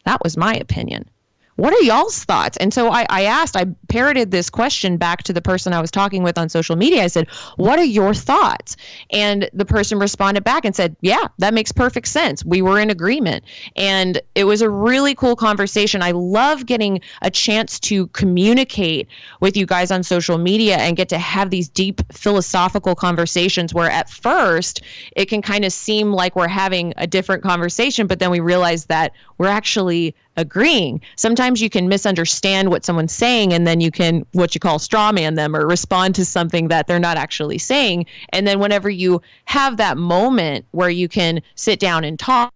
That was my opinion. What are y'all's thoughts? And so I parroted this question back to the person I was talking with on social media. I said, what are your thoughts? And the person responded back and said, yeah, that makes perfect sense. We were in agreement. And it was a really cool conversation. I love getting a chance to communicate with you guys on social media and get to have these deep philosophical conversations where at first it can kind of seem like we're having a different conversation, but then we realize that we're actually agreeing. Sometimes you can misunderstand what someone's saying, and then you can, what you call, straw man them or respond to something that they're not actually saying. And then whenever you have that moment where you can sit down and talk,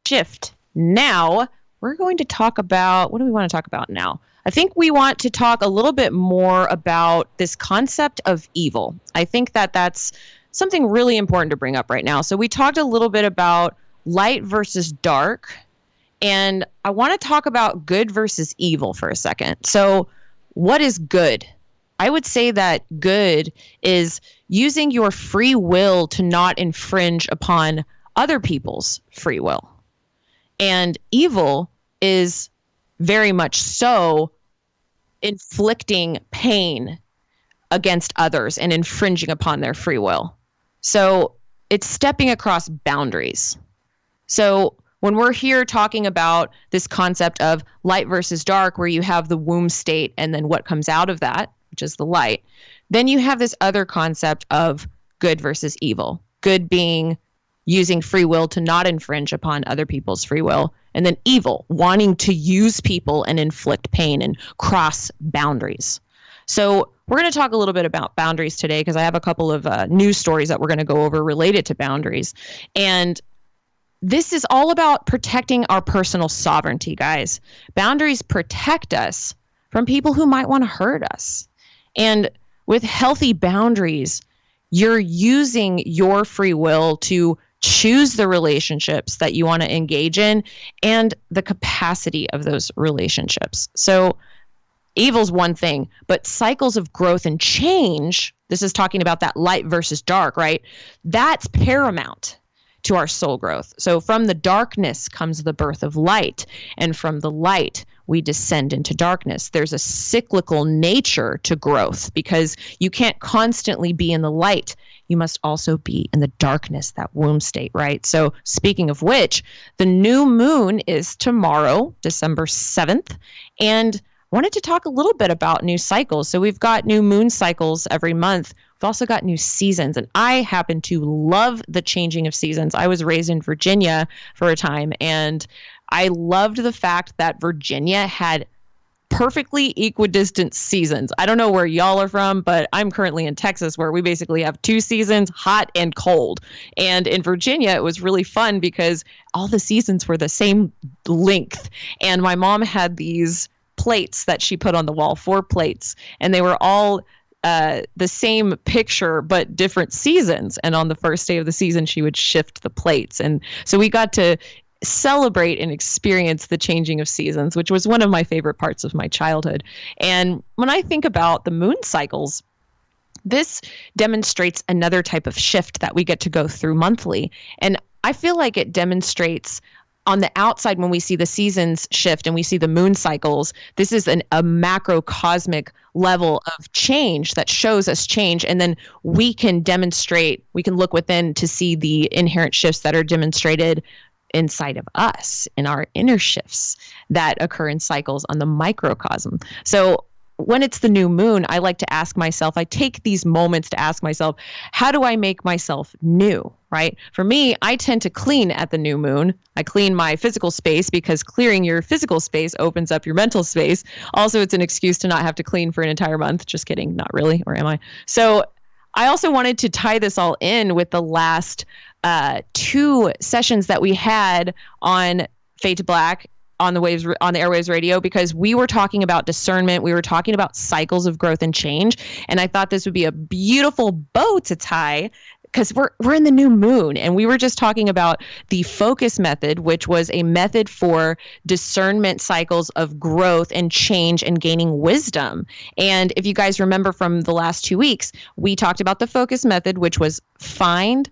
shift. Now we're going to talk about, what do we want to talk about now? I think we want to talk a little bit more about this concept of evil. I think that that's something really important to bring up right now. So we talked a little bit about light versus dark, and I want to talk about good versus evil for a second. So what is good? I would say that good is using your free will to not infringe upon other people's free will. And evil is very much so inflicting pain against others and infringing upon their free will. So it's stepping across boundaries. So when we're here talking about this concept of light versus dark, where you have the womb state and then what comes out of that, which is the light, then you have this other concept of good versus evil. Good being using free will to not infringe upon other people's free will, and then evil, wanting to use people and inflict pain and cross boundaries. So we're going to talk a little bit about boundaries today because I have a couple of news stories that we're going to go over related to boundaries. And this is all about protecting our personal sovereignty, guys. Boundaries protect us from people who might want to hurt us. And with healthy boundaries, you're using your free will to choose the relationships that you want to engage in and the capacity of those relationships. So evil's one thing, but cycles of growth and change, this is talking about that light versus dark, right? That's paramount to our soul growth. So from the darkness comes the birth of light, and from the light we descend into darkness. There's a cyclical nature to growth because you can't constantly be in the light. You must also be in the darkness, that womb state, right? So speaking of which, the new moon is tomorrow, December 7th, and I wanted to talk a little bit about new cycles. So we've got new moon cycles every month. We've also got new seasons, and I happen to love the changing of seasons. I was raised in Virginia for a time, and I loved the fact that Virginia had perfectly equidistant seasons. I don't know where y'all are from, but I'm currently in Texas where we basically have two seasons, hot and cold. And in Virginia, it was really fun because all the seasons were the same length. And my mom had these plates that she put on the wall, 4 plates, and they were all the same picture but different seasons. And on the first day of the season, she would shift the plates. And so we got to celebrate and experience the changing of seasons, which was one of my favorite parts of my childhood. And when I think about the moon cycles, this demonstrates another type of shift that we get to go through monthly. And I feel like it demonstrates on the outside when we see the seasons shift and we see the moon cycles, this is a macrocosmic level of change that shows us change. And then we can look within to see the inherent shifts that are demonstrated inside of us, in our inner shifts that occur in cycles on the microcosm. So when it's the new moon, I like to ask myself, I take these moments to ask myself, how do I make myself new, right? For me, I tend to clean at the new moon. I clean my physical space because clearing your physical space opens up your mental space. Also, it's an excuse to not have to clean for an entire month. Just kidding. Not really. Or am I? So I also wanted to tie this all in with the last 2 sessions that we had on Fade to Black on the Airwaves Radio, because we were talking about discernment. We were talking about cycles of growth and change. And I thought this would be a beautiful bow to tie, because we're in the new moon, and we were just talking about the focus method, which was a method for discernment cycles of growth and change and gaining wisdom. And if you guys remember from the last 2 weeks, we talked about the focus method, which was find,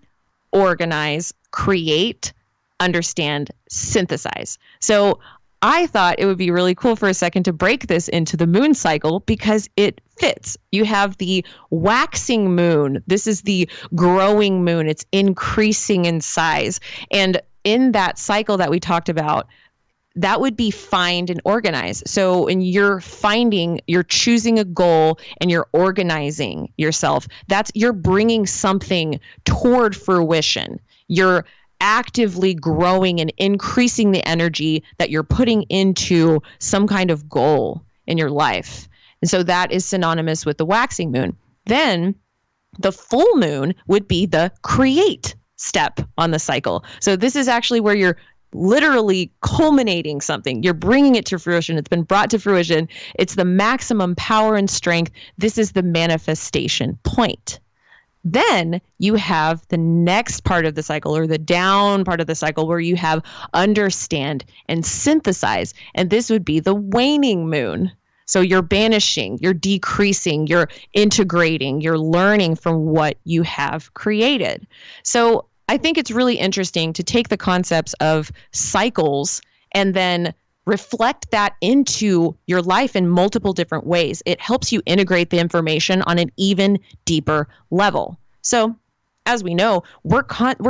organize, create, understand, synthesize. So I thought it would be really cool for a second to break this into the moon cycle, because it fits. You have the waxing moon. This is the growing moon. It's increasing in size. And in that cycle that we talked about, that would be find and organize. So when you're choosing a goal and you're organizing yourself, you're bringing something toward fruition. You're actively growing and increasing the energy that you're putting into some kind of goal in your life. And so that is synonymous with the waxing moon. Then the full moon would be the create step on the cycle. So this is actually where you're literally culminating something. You're bringing it to fruition. It's been brought to fruition. It's the maximum power and strength. This is the manifestation point. Then you have the next part of the cycle, or the down part of the cycle, where you have understand and synthesize. And this would be the waning moon. So you're banishing, you're decreasing, you're integrating, you're learning from what you have created. So I think it's really interesting to take the concepts of cycles and then reflect that into your life in multiple different ways. It helps you integrate the information on an even deeper level. So, as we know, we're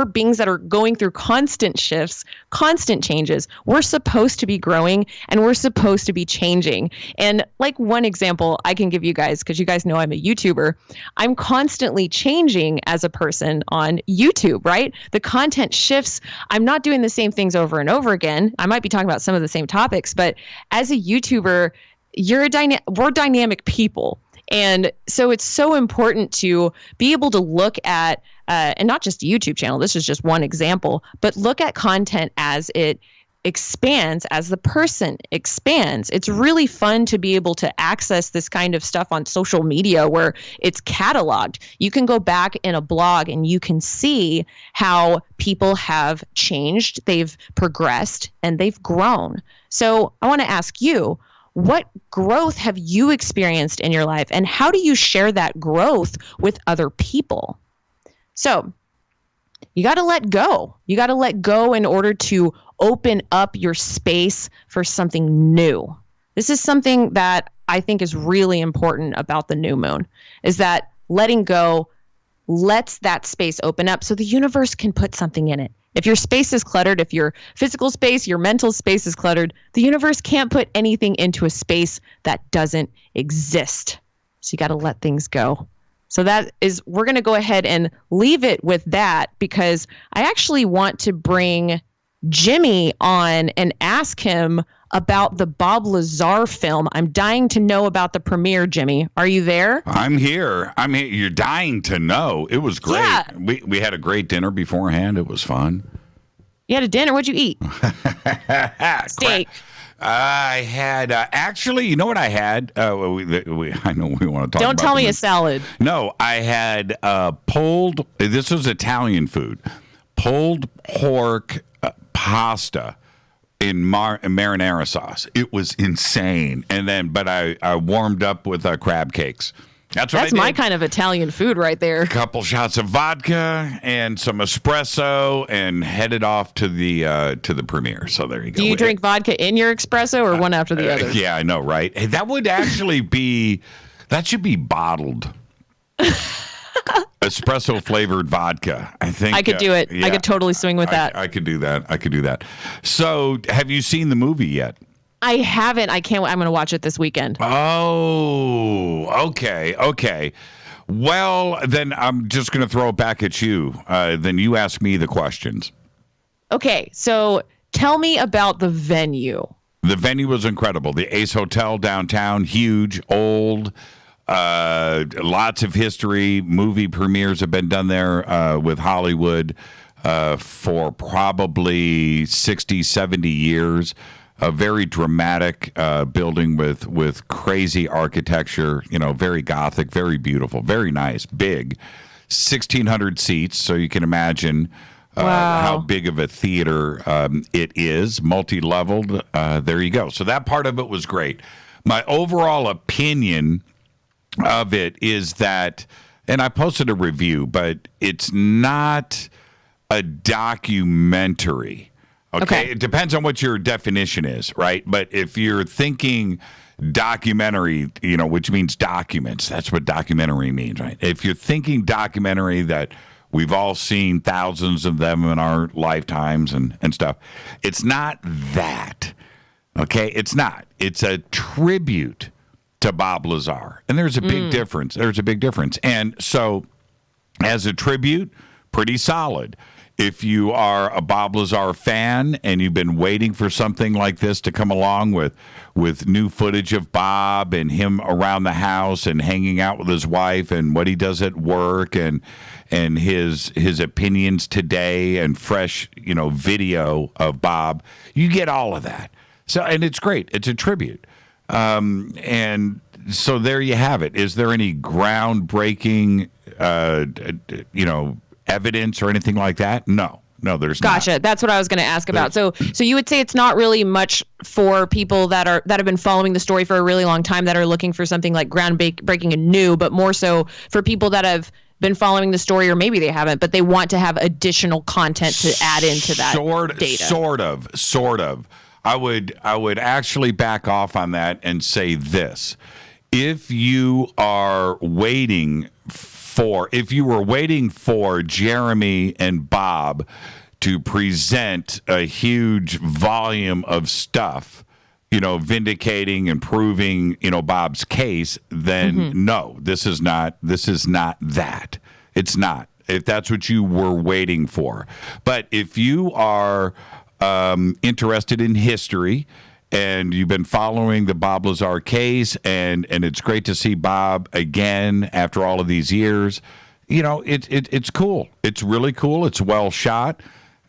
beings that are going through constant shifts, constant changes. We're supposed to be growing, and we're supposed to be changing. And like one example I can give you guys, because you guys know I'm a YouTuber, I'm constantly changing as a person on YouTube, right? The content shifts. I'm not doing the same things over and over again. I might be talking about some of the same topics, but as a YouTuber, we're dynamic people. And so it's so important to be able to look at, and not just a YouTube channel, this is just one example, but look at content as it expands, as the person expands. It's really fun to be able to access this kind of stuff on social media where it's cataloged. You can go back in a blog and you can see how people have changed, they've progressed, and they've grown. So I want to ask you, what growth have you experienced in your life, and how do you share that growth with other people? So you got to let go. You got to let go in order to open up your space for something new. This is something that I think is really important about the new moon, is that letting go lets that space open up so the universe can put something in it. If your space is cluttered, if your physical space, your mental space is cluttered, the universe can't put anything into a space that doesn't exist. So you got to let things go. So we're going to go ahead and leave it with that, because I actually want to bring Jimmy on and ask him about the Bob Lazar film. I'm dying to know about the premiere, Jimmy. Are you there? I'm here. You're dying to know. It was great. Yeah. We had a great dinner beforehand. It was fun. You had a dinner? What'd you eat? Steak. I had, actually, you know what I had? I know we want to talk about. Don't tell me a salad. No, I had this was Italian food, pulled pork pasta in marinara sauce. It was insane. And then, but I warmed up with crab cakes. That's my kind of Italian food right there. A couple shots of vodka and some espresso, and headed off to the premiere. So there you go. Do you drink vodka in your espresso or one after the other? Yeah, I know, right? Hey, that would actually that should be bottled. Espresso flavored vodka. I think I could do it. Yeah, I could totally swing with that. I could do that. So, have you seen the movie yet? I haven't. I can't. I'm going to watch it this weekend. Oh, okay. Well, then I'm just going to throw it back at you. Then you ask me the questions. Okay, so tell me about the venue. The venue was incredible. The Ace Hotel downtown, huge, old, lots of history. Movie premieres have been done there with Hollywood for probably 60, 70 years. A very dramatic building with crazy architecture, very Gothic, very beautiful, very nice, big, 1,600 seats. So you can imagine how big of a theater it is, multi-leveled. There you go. So that part of it was great. My overall opinion of it is that, and I posted a review, but it's not a documentary. Okay. It depends on what your definition is, right? But if you're thinking documentary, which means documents, that's what documentary means, right? If you're thinking documentary that we've all seen thousands of them in our lifetimes and stuff, it's not that. Okay? It's not. It's a tribute to Bob Lazar. And there's a big difference. And so as a tribute, pretty solid. If you are a Bob Lazar fan and you've been waiting for something like this to come along with new footage of Bob and him around the house and hanging out with his wife and what he does at work and his opinions today and fresh, video of Bob, you get all of that. So, and it's great. It's a tribute. And so there you have it. Is there any groundbreaking, evidence or anything like that? No, there's not. Gotcha. That's what I was going to ask about. So you would say it's not really much for people that have been following the story for a really long time, that are looking for something like groundbreaking and new, but more so for people that have been following the story, or maybe they haven't, but they want to have additional content to add into that data. Sort of. I would actually back off on that and say this. If you were waiting for Jeremy and Bob to present a huge volume of stuff, vindicating and proving, Bob's case, then no, this is not that. It's not. If that's what you were waiting for. But if you are interested in history and you've been following the Bob Lazar case, and it's great to see Bob again after all of these years. It's cool. It's really cool. It's well shot.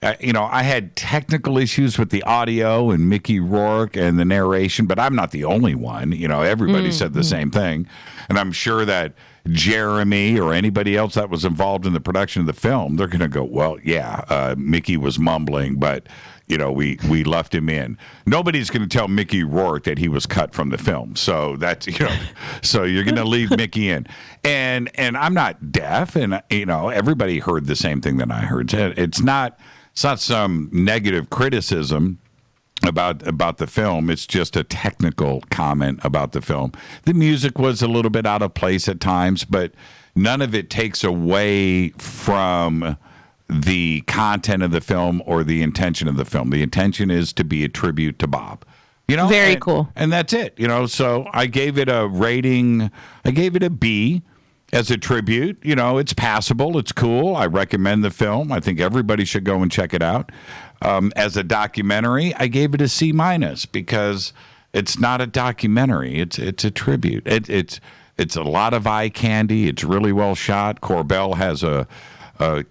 I had technical issues with the audio and Mickey Rourke and the narration, but I'm not the only one. Everybody said the same thing. And I'm sure that Jeremy or anybody else that was involved in the production of the film, they're going to go, well, yeah, Mickey was mumbling, but we left him in. Nobody's going to tell Mickey Rourke that he was cut from the film. So that's, so you're going to leave Mickey in. And I'm not deaf, and everybody heard the same thing that I heard. It's not some negative criticism about the film. It's just a technical comment about the film. The music was a little bit out of place at times, but none of it takes away from the content of the film or the intention of the film. The intention is to be a tribute to Bob. Very cool. And that's it. So I gave it a rating. I gave it a B as a tribute. It's passable. It's cool. I recommend the film. I think everybody should go and check it out. As a documentary, I gave it a C- because it's not a documentary. It's a tribute. It's a lot of eye candy. It's really well shot. Corbell has a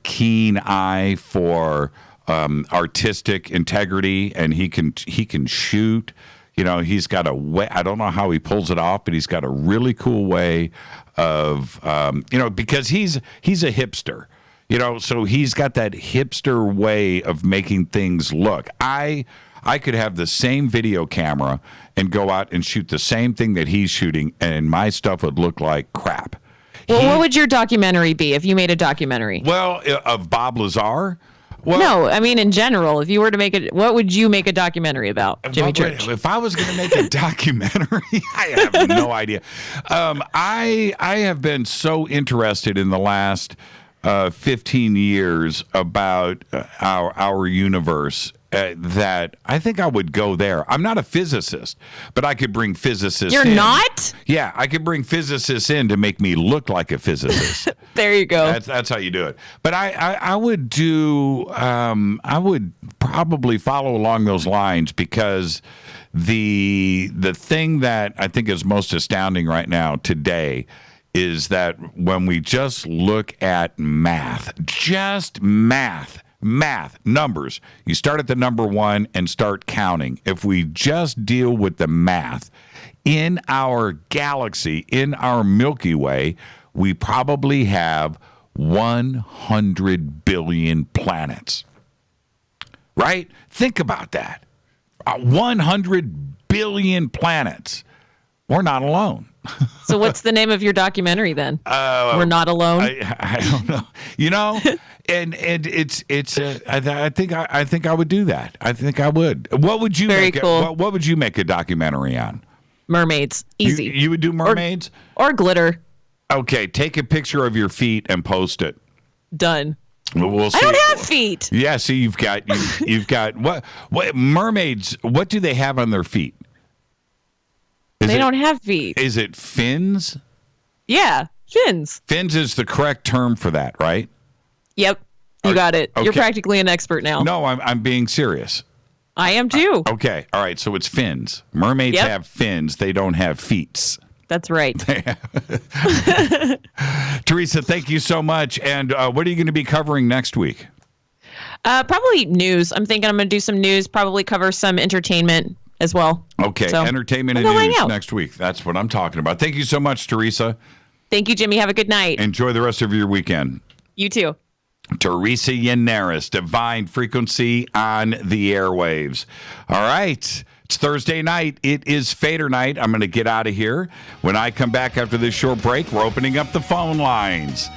keen eye for artistic integrity, and he can shoot. He's got a way. I don't know how he pulls it off, but he's got a really cool way of because he's a hipster. So he's got that hipster way of making things look. I I could have the same video camera and go out and shoot the same thing that he's shooting, and my stuff would look like crap. Well, what would your documentary be if you made a documentary? Well, of Bob Lazar? Well, no, I mean in general. If you were to make it, what would you make a documentary about, Jimmy Church? If I was going to make a documentary, I have no idea. I have been so interested in the last 15 years about our universe that I think I would go there. I'm not a physicist, but I could bring physicists You're in. not? Yeah, I could bring physicists in to make me look like a physicist. There you go. That's how you do it. But I would do, I would probably follow along those lines, because the thing that I think is most astounding right now today is that when we just look at math, numbers, you start at the number 1 and start counting. If we just deal with the math in our galaxy, in our Milky Way, we probably have 100 billion planets. Right? Think about that. 100 billion planets. We're not alone. So what's the name of your documentary then? We're Not Alone. I don't know. You know, and it's I think I would do that. I think I would. What would you Very make? cool. What would you make a documentary on? Mermaids. Easy. You would do mermaids or glitter. Okay, take a picture of your feet and post it. Done. We'll see. I don't have feet. Yeah, see, you've got what mermaids? What do they have on their feet? They don't have feet. Is it fins? Yeah, fins. Fins is the correct term for that, right? Yep, you got it. Okay. You're practically an expert now. No, I'm being serious. I am too. Okay, all right. So it's fins. Mermaids have fins. They don't have feet. That's right. Teresa, thank you so much. And what are you going to be covering next week? Probably news. I'm thinking I'm going to do some news. Probably cover some entertainment as well. Okay, so, entertainment and news next week. That's what I'm talking about. Thank you so much, Teresa. Thank you, Jimmy. Have a good night. Enjoy the rest of your weekend. You too. Teresa Yannaris, Divine Frequency on the airwaves. All right. It's Thursday night. It is Fader night. I'm going to get out of here. When I come back after this short break, we're opening up the phone lines.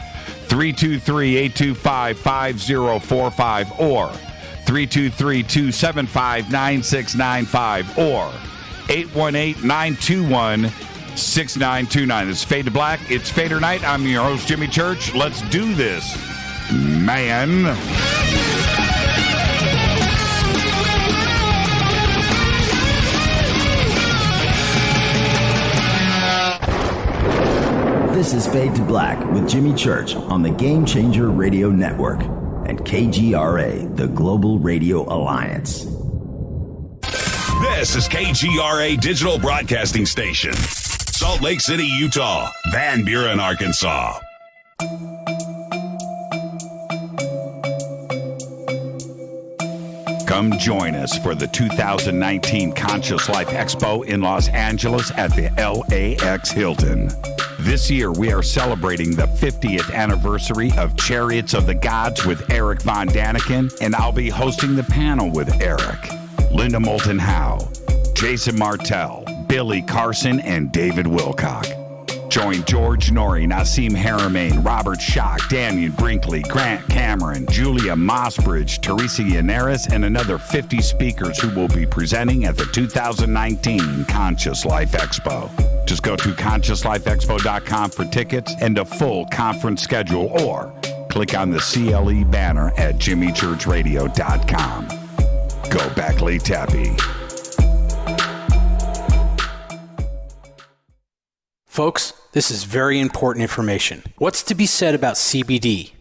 323-825-5045 or 323-275-9695 or 818-921-6929. It's Fade to Black. It's Fader night. I'm your host, Jimmy Church. Let's do this, man. This is Fade to Black with Jimmy Church on the Game Changer Radio Network and KGRA, the Global Radio Alliance. This is KGRA Digital Broadcasting Station, Salt Lake City, Utah, Van Buren, Arkansas. Come join us for the 2019 Conscious Life Expo in Los Angeles at the LAX Hilton. This year, we are celebrating the 50th anniversary of Chariots of the Gods with Eric Von Daniken, and I'll be hosting the panel with Eric, Linda Moulton Howe, Jason Martell, Billy Carson, and David Wilcock. Join George Norrie, Nassim Haramain, Robert Schock, Damian Brinkley, Grant Cameron, Julia Mossbridge, Teresa Yannaris, and another 50 speakers who will be presenting at the 2019 Conscious Life Expo. Just go to ConsciousLifeExpo.com for tickets and a full conference schedule, or click on the CLE banner at JimmyChurchRadio.com. Go back, Lee Tappy. Folks, this is very important information. What's to be said about CBD?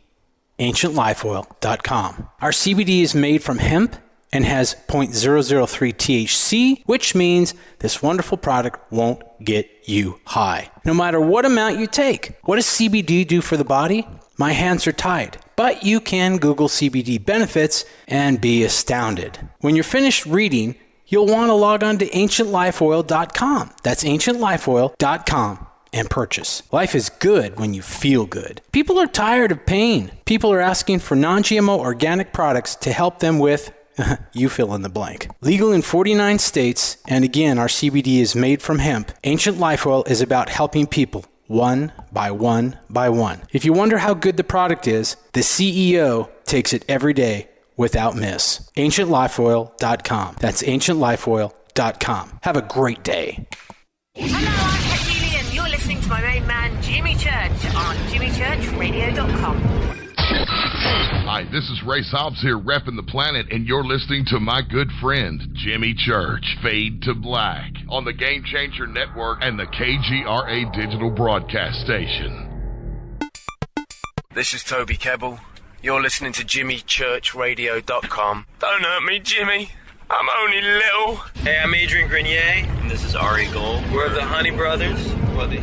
AncientLifeOil.com. Our CBD is made from hemp and has 0.003 THC, which means this wonderful product won't get you high, no matter what amount you take. What does CBD do for the body? My hands are tied, but you can Google CBD benefits and be astounded. When you're finished reading, you'll want to log on to AncientLifeOil.com. That's AncientLifeOil.com and purchase. Life is good when you feel good. People are tired of pain. People are asking for non-GMO organic products to help them with, You fill in the blank. Legal in 49 states, and again, our CBD is made from hemp. Ancient Life Oil is about helping people one by one by one. If you wonder how good the product is, the CEO takes it every day without miss. AncientLifeOil.com. That's AncientLifeOil.com. Have a great day. Hello, I'm Katie and you're listening to my main man, Jimmy Church, on JimmyChurchRadio.com. Hi, this is Ray Hobbs here, repping the planet, and you're listening to my good friend, Jimmy Church, Fade to Black, on the Game Changer Network and the KGRA digital broadcast station. This is Toby Kebbell. You're listening to JimmyChurchRadio.com. Don't hurt me, Jimmy. I'm only little. Hey, I'm Adrian Grenier. And this is Ari Gold. We're the Honey Brothers. We're of the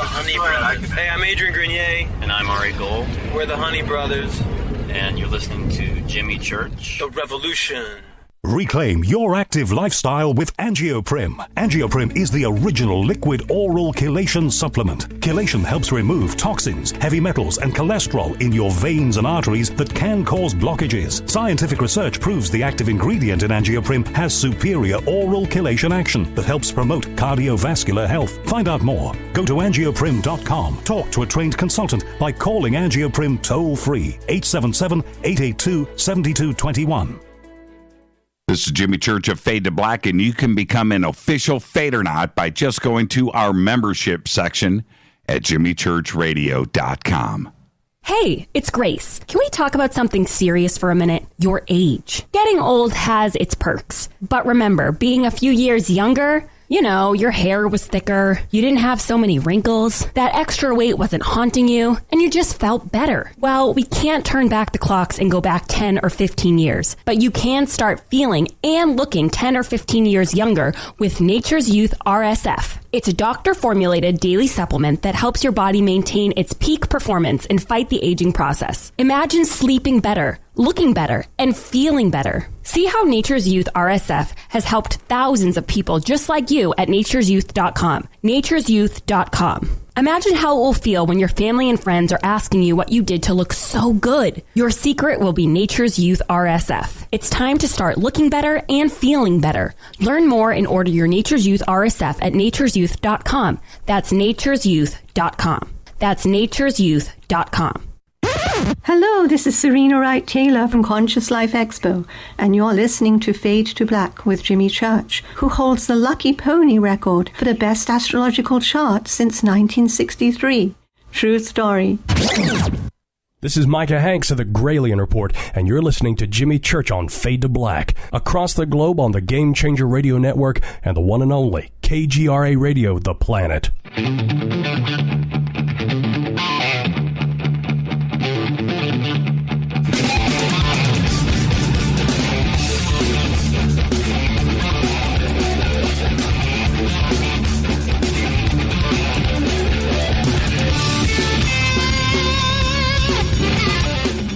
Honey Brothers. Hey, I'm Adrian Grenier. And I'm Ari Gold. We're the Honey Brothers. And you're listening to Jimmy Church. The Revolution. Reclaim your active lifestyle with Angioprim. Angioprim is the original liquid oral chelation supplement. Chelation helps remove toxins, heavy metals, and cholesterol in your veins and arteries that can cause blockages. Scientific research proves the active ingredient in Angioprim has superior oral chelation action that helps promote cardiovascular health. Find out more. Go to angioprim.com. Talk to a trained consultant by calling Angioprim toll-free 877-882-7221. This is Jimmy Church of Fade to Black, and you can become an official FADERNIGHT by just going to our membership section at jimmychurchradio.com. Hey, it's Grace. Can we talk about something serious for a minute? Your age. Getting old has its perks. But remember, being a few years younger, you know, your hair was thicker, you didn't have so many wrinkles, that extra weight wasn't haunting you, and you just felt better. Well, we can't turn back the clocks and go back 10 or 15 years, but you can start feeling and looking 10 or 15 years younger with Nature's Youth RSF. It's a doctor-formulated daily supplement that helps your body maintain its peak performance and fight the aging process. Imagine sleeping better, looking better, and feeling better. See how Nature's Youth RSF has helped thousands of people just like you at nature'syouth.com. nature'syouth.com. Imagine how it will feel when your family and friends are asking you what you did to look so good. Your secret will be Nature's Youth RSF. It's time to start looking better and feeling better. Learn more and order your Nature's Youth RSF at nature'syouth.com. That's nature'syouth.com. That's nature'syouth.com. Hello, this is Serena Wright Taylor from Conscious Life Expo, and you're listening to Fade to Black with Jimmy Church, who holds the Lucky Pony record for the best astrological chart since 1963. True story. This is Micah Hanks of the Gralien Report, and you're listening to Jimmy Church on Fade to Black, across the globe on the Game Changer Radio Network and the one and only KGRA Radio, The Planet.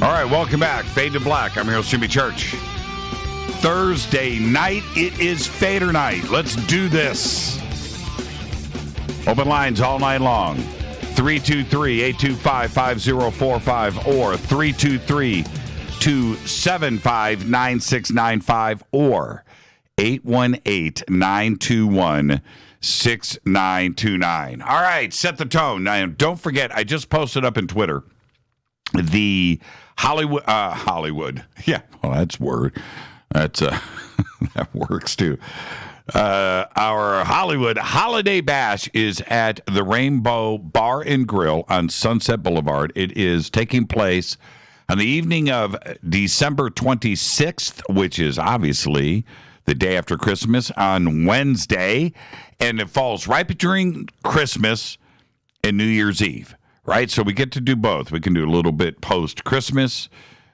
All right, welcome back. Fade to Black. I'm your host, Jimmy Church. Thursday night, it is Fader night. Let's do this. Open lines all night long. 323-825-5045 or 323-275-9695 or 818-921-6929. All right, set the tone. Now, don't forget, I just posted up in Twitter the Hollywood. Yeah, well, that's word. That's that works too. Our Hollywood Holiday Bash is at the Rainbow Bar and Grill on Sunset Boulevard. It is taking place on the evening of December 26th, which is obviously the day after Christmas, on Wednesday, and it falls right between Christmas and New Year's Eve. Right, so we get to do both. We can do a little bit post-Christmas.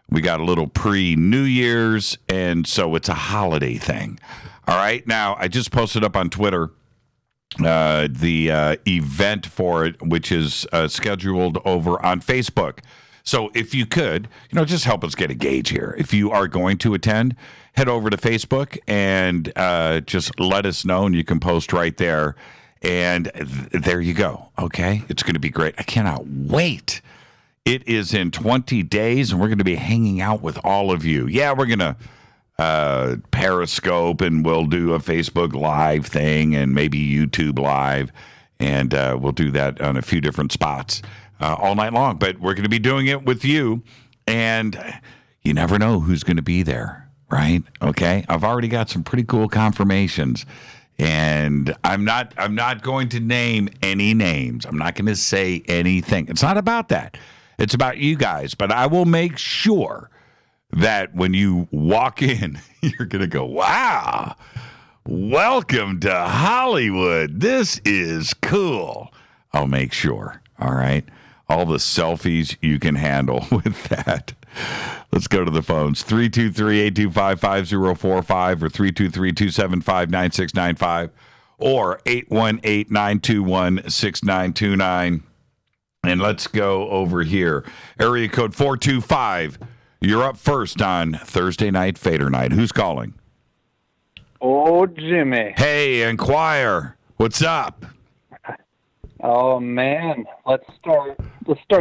We got a little pre-New Year's, and so it's a holiday thing. All right, now, I just posted up on Twitter the event for it, which is scheduled over on Facebook. So if you could, just help us get a gauge here. If you are going to attend, head over to Facebook and just let us know, and you can post right there. And there you go. Okay. It's going to be great. I cannot wait. It is in 20 days, and we're going to be hanging out with all of you. Yeah, we're going to Periscope, and we'll do a Facebook Live thing and maybe YouTube Live, and we'll do that on a few different spots all night long. But we're going to be doing it with you, and you never know who's going to be there, right? Okay, I've already got some pretty cool confirmations. And I'm not going to name any names. I'm not going to say anything. It's not about that. It's about you guys. But I will make sure that when you walk in, you're going to go, wow, welcome to Hollywood. This is cool. I'll make sure. All right. All the selfies you can handle with that. Let's go to the phones. 323-825-5045 or 323-275-9695 or 818-921-6929. And let's go over here. Area code 425. You're up first on Thursday night, Fader Night. Who's calling? Oh, Jimmy. Hey, Inquire. What's up? Oh, man. Let's start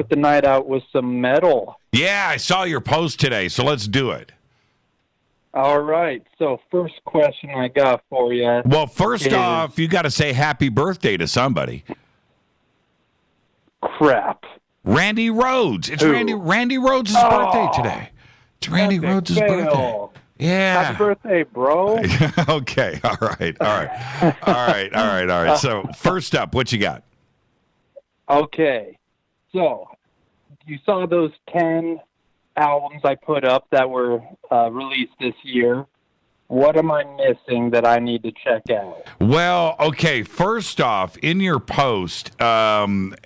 the night out with some metal. Yeah, I saw your post today, so let's do it. All right. So first question I got for you. Well, first off, you got to say happy birthday to somebody. Crap. Randy Rhodes. It's Randy Rhodes' birthday today. It's Randy Rhodes' birthday. Yeah. Happy birthday, bro. Okay. All right. So first up, what you got? Okay. So you saw those 10 albums I put up that were released this year. What am I missing that I need to check out? Well, okay, first off, in your post, and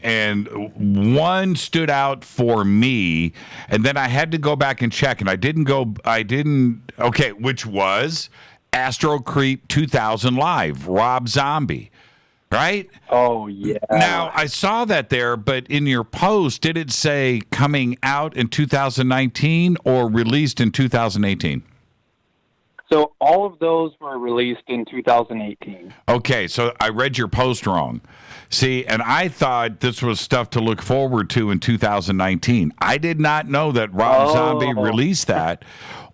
one stood out for me, and then I had to go back and check, and which was Astro Creep 2000 Live, Rob Zombie, right? Oh, yeah. Now, I saw that there, but in your post, did it say coming out in 2019 or released in 2018? So all of those were released in 2018. Okay, so I read your post wrong. See, and I thought this was stuff to look forward to in 2019. I did not know that Rob Zombie released that,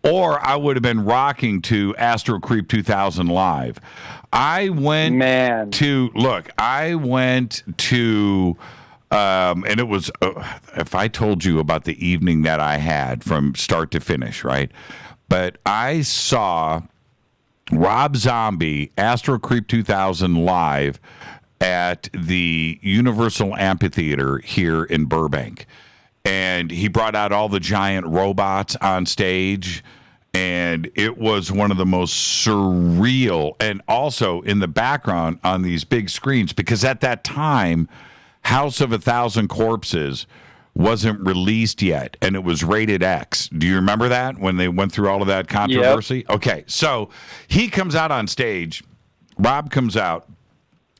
or I would have been rocking to Astro Creep 2000 Live. I went to, and it was, if I told you about the evening that I had from start to finish, right? But I saw Rob Zombie, Astro Creep 2000 Live at the Universal Amphitheater here in Burbank. And he brought out all the giant robots on stage. And it was one of the most surreal, and also in the background on these big screens, because at that time, House of a Thousand Corpses wasn't released yet, and it was rated X. Do you remember that when they went through all of that controversy? Yep. Okay, so he comes out on stage, Rob comes out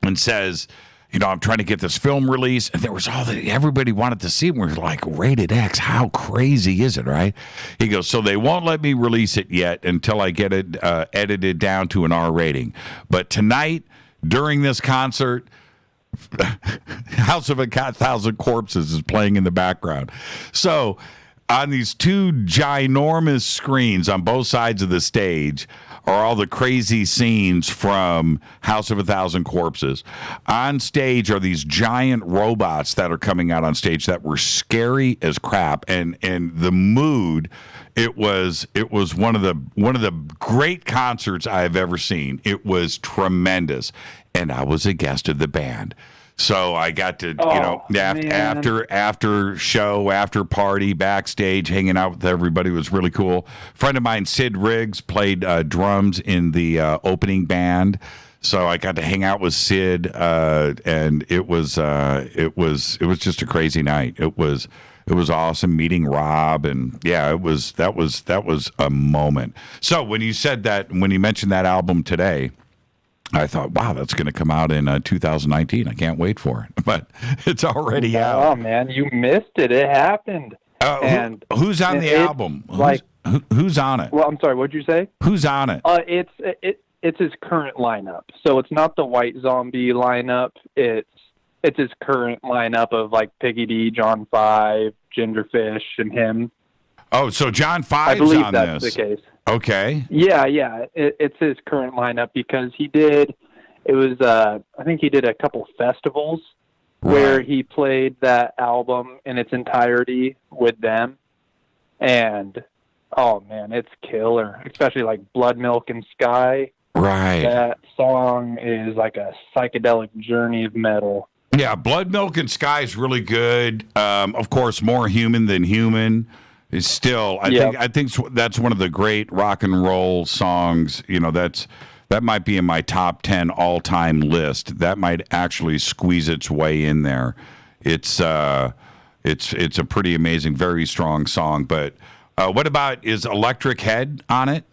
and says, I'm trying to get this film released, and there was everybody wanted to see it. We're like, rated X, how crazy is it, right? He goes, so they won't let me release it yet until I get it edited down to an R rating. But tonight, during this concert, House of a Thousand Corpses is playing in the background. So on these two ginormous screens on both sides of the stage are all the crazy scenes from House of a Thousand Corpses. On stage are these giant robots that are coming out on stage that were scary as crap, and the mood, it was one of the great concerts I have ever seen. It was tremendous. And I was a guest of the band. So I got to, after show, after party, backstage, hanging out with everybody was really cool. A friend of mine, Sid Riggs, played drums in the opening band. So I got to hang out with Sid, and it was just a crazy night. It was awesome meeting Rob, and yeah, that was a moment. So when you mentioned that album today, I thought, wow, that's going to come out in 2019. I can't wait for it. But it's already out. Oh, man, you missed it. It happened. Who's on the album? Who's on it? Well, I'm sorry, what'd you say? Who's on it? It's his current lineup. So it's not the White Zombie lineup. It's it's his current lineup of like Piggy D, John 5, Gingerfish, and him. Oh, so John 5's I believe on that's this. the case. Okay. Yeah. It's his current lineup because he did. It was I think he did a couple festivals where he played that album in its entirety with them, and oh man, it's killer. Especially like Blood Milk and Sky. Right. That song is like a psychedelic journey of metal. Yeah, Blood Milk and Sky is really good. Of course, More Human Than Human is still. I think that's one of the great rock and roll songs. You know, that might be in my top 10 all-time list. That might actually squeeze its way in there. It's a pretty amazing, very strong song. But what about, is Electric Head on it?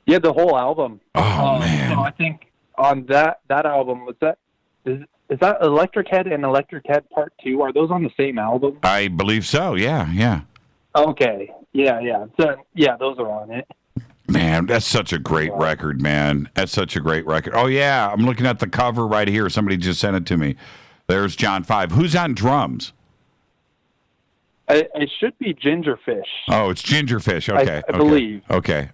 Yeah, the whole album. Oh man! So I think on that album is that Electric Head and Electric Head Part 2? Are those on the same album? I believe so. Yeah. Okay. Yeah. So yeah, those are on it. Man, that's such a great record, man. That's such a great record. Oh yeah, I'm looking at the cover right here. Somebody just sent it to me. There's John 5. Who's on drums? It should be Gingerfish. Oh, it's Gingerfish. Okay, I believe. Okay.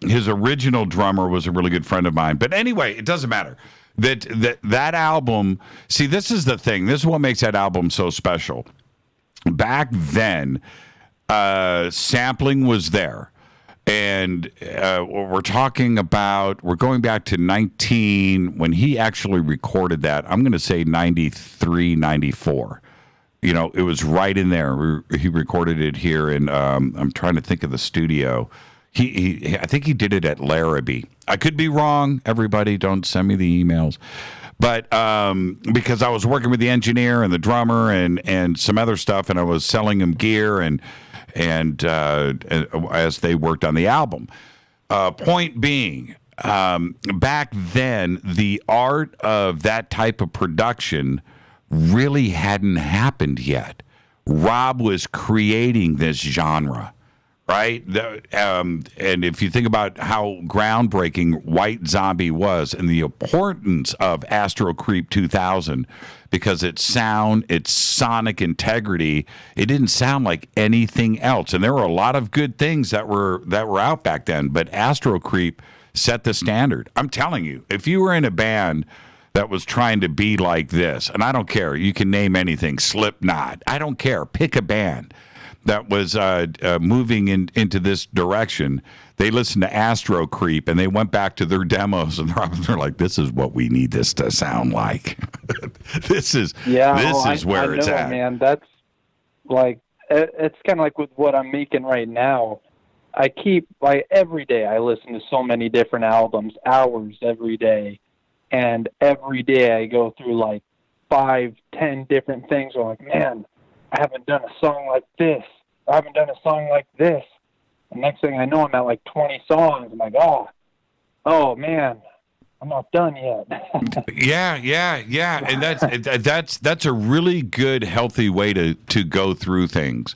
His original drummer was a really good friend of mine. But anyway, it doesn't matter. That album, see, this is the thing. This is what makes that album so special. Back then, sampling was there. And we're going back to when he actually recorded that. I'm going to say 93, 94. You know, it was right in there. He recorded it here, and I'm trying to think of the studio. I think he did it at Larrabee. I could be wrong. Everybody, don't send me the emails. But because I was working with the engineer and the drummer and some other stuff, and I was selling them gear and as they worked on the album. Point being, back then, the art of that type of production really hadn't happened yet. Rob was creating this genre. Right? And if you think about how groundbreaking White Zombie was and the importance of Astro Creep 2000, because its sound, its sonic integrity, it didn't sound like anything else. And there were a lot of good things that were out back then, but Astro Creep set the standard. I'm telling you, if you were in a band that was trying to be like this, and I don't care, you can name anything, Slipknot, I don't care, pick a band that was moving into this direction. They listened to Astro Creep, and they went back to their demos, and they're like, "This is what we need this to sound like. This is where it's at." Man, that's like, it's kind of like with what I'm making right now. I keep, like, every day I listen to so many different albums, hours every day, and every day I go through like 5-10 different things. I'm like, man, I haven't done a song like this. I haven't done a song like this. And next thing I know, I'm at like 20 songs. I'm like, oh man, I'm not done yet. Yeah. And that's a really good, healthy way to go through things.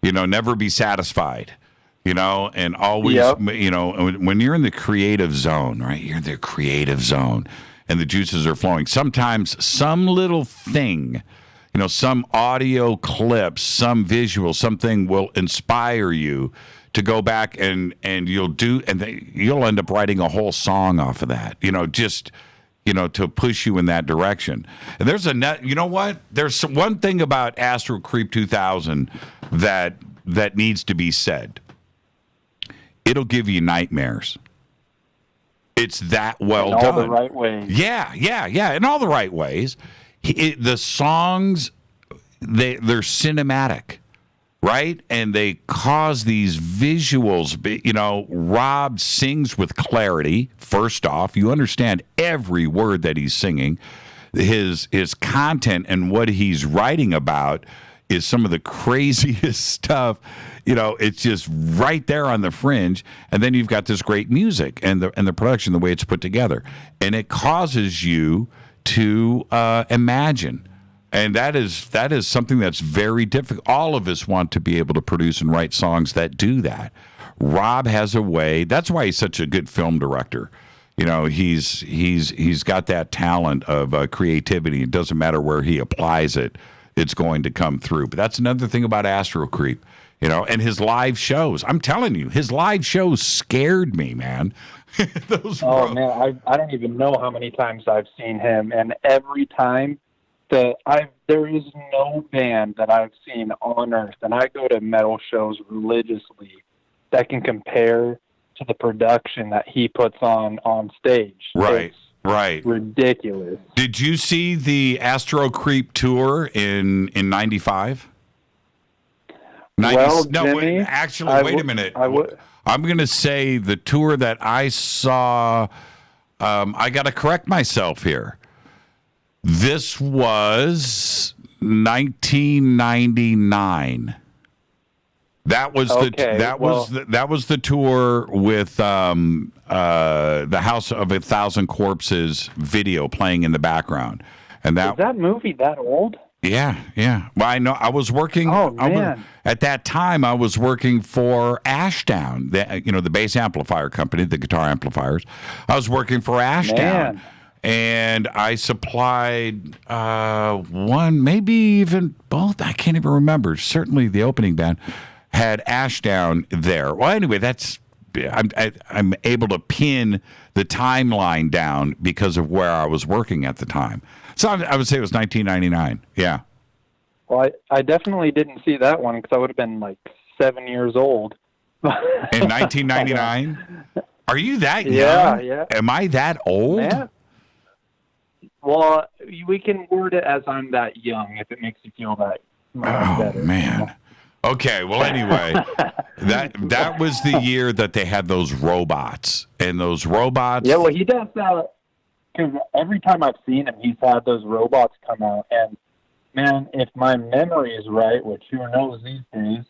You know, never be satisfied. You know, and always, you know, when you're in the creative zone, right? You're in the creative zone, and the juices are flowing. Sometimes some little thing, you know, some audio clip, some visual, something will inspire you to go back and you'll end up writing a whole song off of that, you know, just, you know, to push you in that direction. And you know what? There's one thing about Astro Creep 2000 that needs to be said. It'll give you nightmares. It's that well done. In all the right ways. Yeah. In all the right ways. The songs, they're cinematic, right? And they cause these visuals. You know, Rob sings with clarity. First off, you understand every word that he's singing. His content and what he's writing about is some of the craziest stuff. You know, it's just right there on the fringe. And then you've got this great music and the production, the way it's put together. And it causes you to imagine. And that is something that's very difficult. All of us want to be able to produce and write songs that do that. Rob has a way. That's why he's such a good film director. You know, he's got that talent of creativity. It doesn't matter where he applies it, it's going to come through. But that's another thing about Astro Creep, you know, and his live shows. I'm telling you, his live shows scared me, man. Man, I don't even know how many times I've seen him, and every time there is no band that I've seen on earth, and I go to metal shows religiously, that can compare to the production that he puts on stage. Right. It's right. ridiculous. Did you see the Astro Creep tour in 95? Well, no, Jimmy, wait a minute. I'm going to say the tour that I saw, I got to correct myself here. This was 1999. That was that was the tour with the House of 1,000 Corpses video playing in the background, and is that movie that old? Yeah. Well, I know. I was working. At that time, I was working for Ashdown, the bass amplifier company, the guitar amplifiers. I was working for Ashdown, and I supplied one, maybe even both. I can't even remember. Certainly, the opening band had Ashdown there. Well, anyway, I'm able to pin the timeline down because of where I was working at the time. So I would say it was 1999. Yeah. Well, I definitely didn't see that one because I would have been like 7 years old. In 1999? Are you that young? Yeah. Am I that old? Yeah. Well, we can word it as I'm that young if it makes you feel that better. Oh, man. Okay, well, anyway, that was the year that they had those robots. And those robots... Yeah, well, he does that. Because every time I've seen him, he's had those robots come out. And, man, if my memory is right, which who knows these days,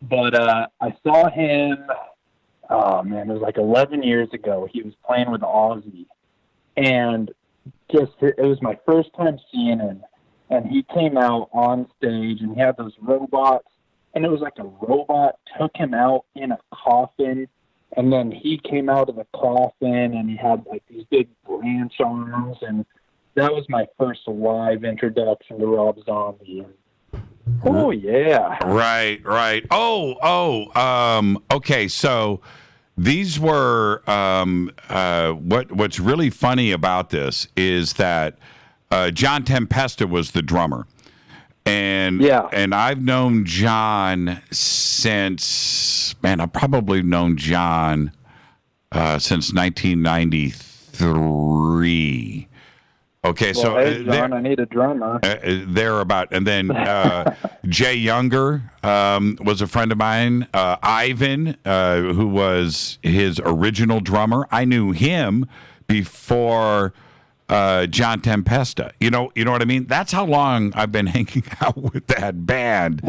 but I saw him, it was like 11 years ago. He was playing with Ozzy. And it was my first time seeing him. And he came out on stage, and he had those robots. And it was like a robot took him out in a coffin. And then he came out of the coffin, and he had like these big branch arms, and that was my first live introduction to Rob Zombie. Oh yeah, right. Okay, so these were what's really funny about this is that John Tempesta was the drummer. And I've known John since, I've probably known John since 1993. Okay, well, hey, John, I need a drummer. Thereabout. And then Jay Younger was a friend of mine. Ivan, who was his original drummer. I knew him before... John Tempesta. You know what I mean? That's how long I've been hanging out with that band.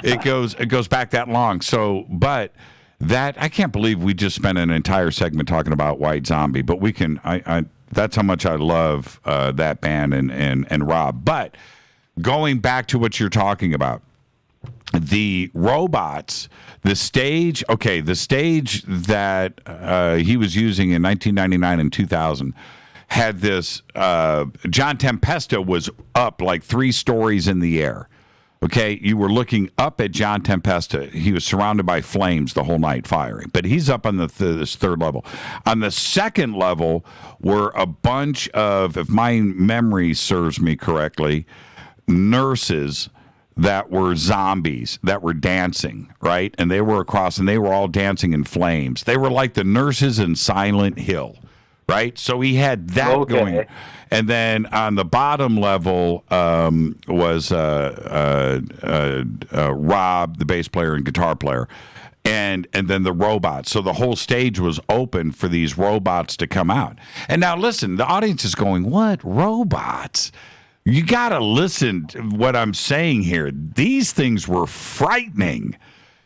It goes back that long. So, but that I can't believe we just spent an entire segment talking about White Zombie. But we can. That's how much I love that band and Rob. But going back to what you're talking about, the robots, the stage that he was using in 1999 and 2000. Had this, John Tempesta was up like 3 stories in the air. Okay, you were looking up at John Tempesta. He was surrounded by flames the whole night firing, but he's up on this third level. On the second level were a bunch of, if my memory serves me correctly, nurses that were zombies that were dancing, right? And they were across, and they were all dancing in flames. They were like the nurses in Silent Hill. Right, so he had that going, and then on the bottom level was Rob, the bass player and guitar player, and then the robots. So the whole stage was open for these robots to come out. And now listen, the audience is going, "What robots?" You got to listen to what I'm saying here. These things were frightening.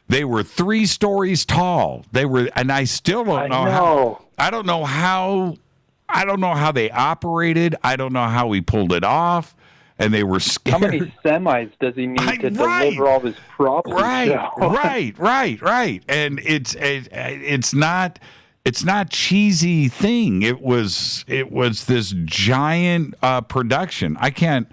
They were 3 stories tall. They were, and I still don't know how. I don't know how they operated. I don't know how he pulled it off, and they were scared. How many semis does he need to deliver all this property? Right. And it's not It's not cheesy thing. It was this giant production. I can't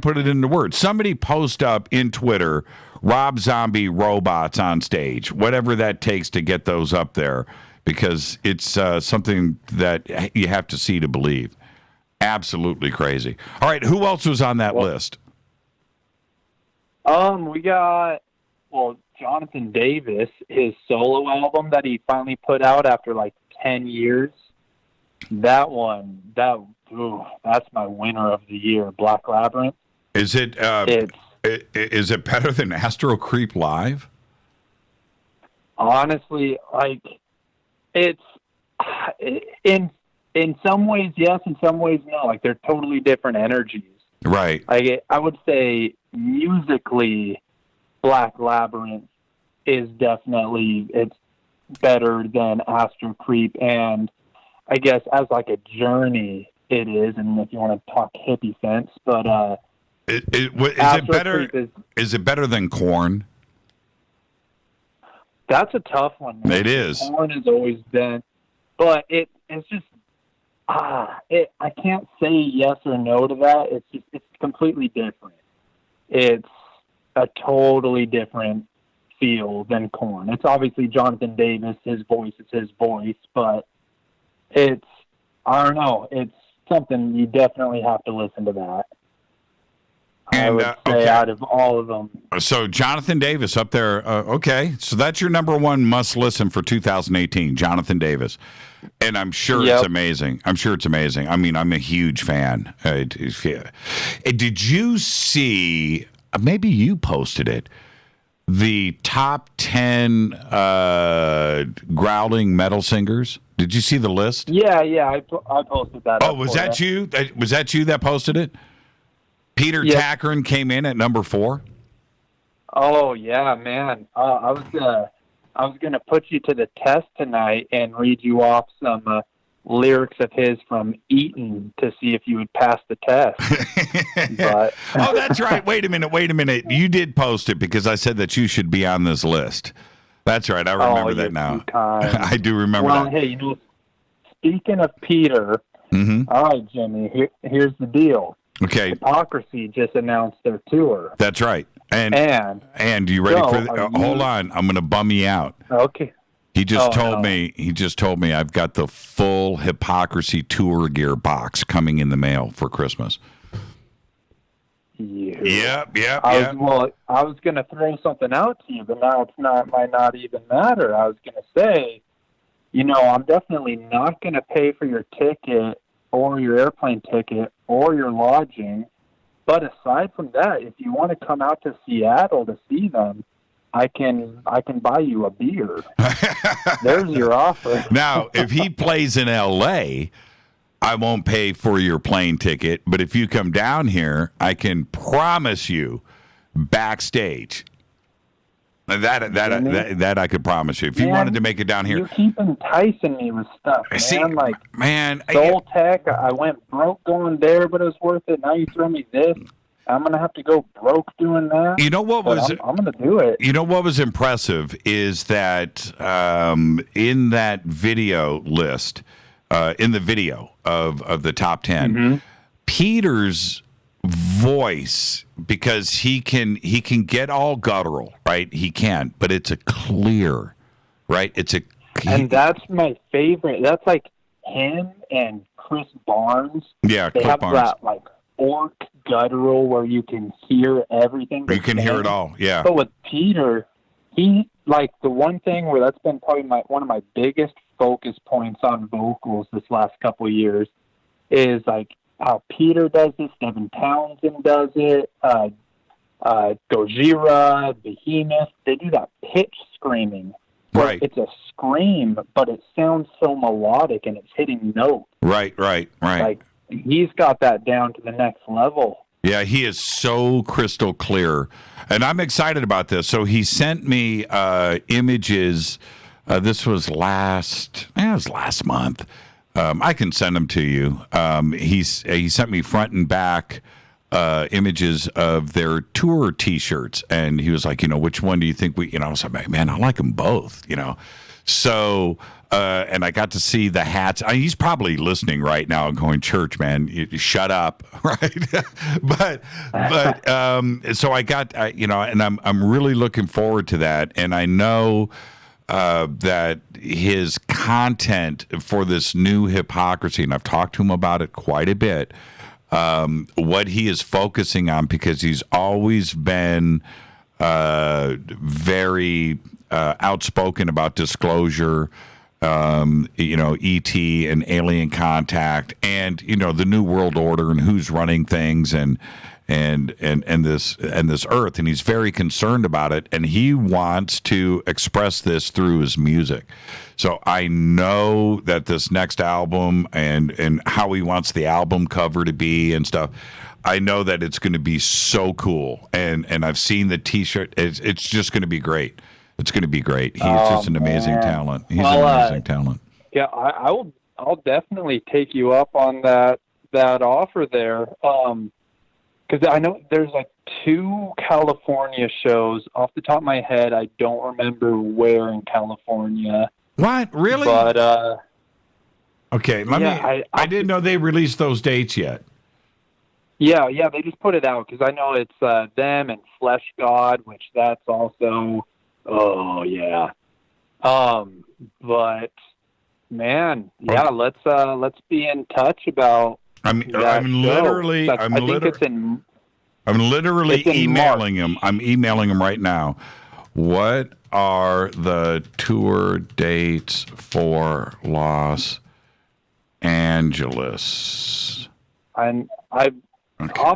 put it into words. Somebody post up in Twitter, Rob Zombie robots on stage, whatever that takes to get those up there, because it's something that you have to see to believe. Absolutely crazy. All right, who else was on that list? We got, Jonathan Davis, his solo album that he finally put out after like 10 years. That one, that's my winner of the year, Black Labyrinth. Is it is it better than Astro Creep Live? Honestly, like, it's in some ways yes, in some ways no. Like, they're totally different energies. Right. I would say musically, Black Labyrinth is definitely, it's better than Astro Creep, and I guess as like a journey it is, and if you want to talk hippie sense, but is it better? Is it better than Korn? That's a tough one, man. It is. Korn has always been, but it's just I can't say yes or no to that. It's completely different. It's a totally different feel than Korn. It's obviously Jonathan Davis, his voice is his voice, but I don't know, it's something you definitely have to listen to that. And, I would say out of all of them. So Jonathan Davis up there, okay. So that's your number one must listen for 2018, Jonathan Davis. And I'm sure it's amazing. I'm sure it's amazing. I mean, I'm a huge fan. Did you see, maybe you posted it, the top 10 growling metal singers? Did you see the list? Yeah, I posted that. Oh, was that you? Was that you that posted it? Peter Tackern came in at number 4. Oh yeah, man. I was gonna put you to the test tonight and read you off some lyrics of his from Eaton to see if you would pass the test. But oh, that's right. Wait a minute. You did post it because I said that you should be on this list. That's right. I remember that now. I do remember that. Well, hey, speaking of Peter, all right, Jimmy, here's the deal. Okay. Hypocrisy just announced their tour. That's right. And you ready for hold on, I'm going to bum you out. Okay. He just told me I've got the full Hypocrisy tour gear box coming in the mail for Christmas. Yep. I was going to throw something out to you, but now might not even matter. I was going to say, I'm definitely not going to pay for your ticket or your airplane ticket or your lodging. But aside from that, if you want to come out to Seattle to see them, I can buy you a beer. There's your offer. Now, if he plays in L.A., I won't pay for your plane ticket. But if you come down here, I can promise you backstage. That I could promise you. If you wanted to make it down here. You keep enticing me with stuff, man. Soul Tech, I went broke going there, but it was worth it. Now you throw me this. I'm going to have to go broke doing that. You know what was... I'm going to do it. You know what was impressive is that in that video list, in the video of the top 10, Peter's voice, because he can get all guttural, right? He can, but it's a clear, right? And that's my favorite. That's like him and Chris Barnes. Yeah, they Chris have Barnes. That like orc guttural where you can hear everything. You can hear it all. Yeah. But with Peter, he like the one thing where that's been probably one of my biggest focus points on vocals this last couple of years is like how Peter does this, Devin Townsend does it, Gojira, Behemoth, they do that pitch screaming. Right. It's a scream, but it sounds so melodic and it's hitting notes. Right. Like, he's got that down to the next level. Yeah, he is so crystal clear. And I'm excited about this. So he sent me images. This was last month. I can send them to you. He sent me front and back images of their tour T-shirts, and he was like, which one do you think we? I was like, man, I like them both. So. And I got to see the hats. He's probably listening right now and going, "Church, man, you shut up," right? but so I got, and I'm really looking forward to that. And I know that his content for this new hypocrisy, and I've talked to him about it quite a bit. What he is focusing on, because he's always been very outspoken about disclosure. ET and alien contact, and the New World Order and who's running things, and this Earth, and he's very concerned about it, and he wants to express this through his music. So I know that this next album and how he wants the album cover to be and stuff, I know that it's going to be so cool, and I've seen the T-shirt. It's just going to be great. It's going to be great. He's just an amazing talent. He's an amazing talent. Yeah, I'll definitely take you up on that offer there. Because I know there's like 2 California shows. Off the top of my head, I don't remember where in California. What? Really? But okay, I didn't know they released those dates yet. Yeah, they just put it out because I know it's them and Flesh God, which that's also. Oh yeah, but man, yeah, let's be in touch about. I'm literally emailing him. I'm emailing him right now. What are the tour dates for Los Angeles? Off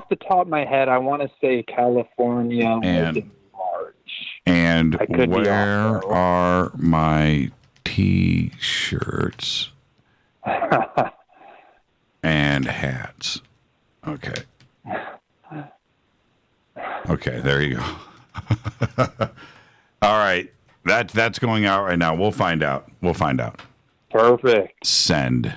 the top of my head, I want to say California. And where are my T-shirts and hats? Okay. Okay, there you go. All right. That's going out right now. We'll find out. Perfect. Send.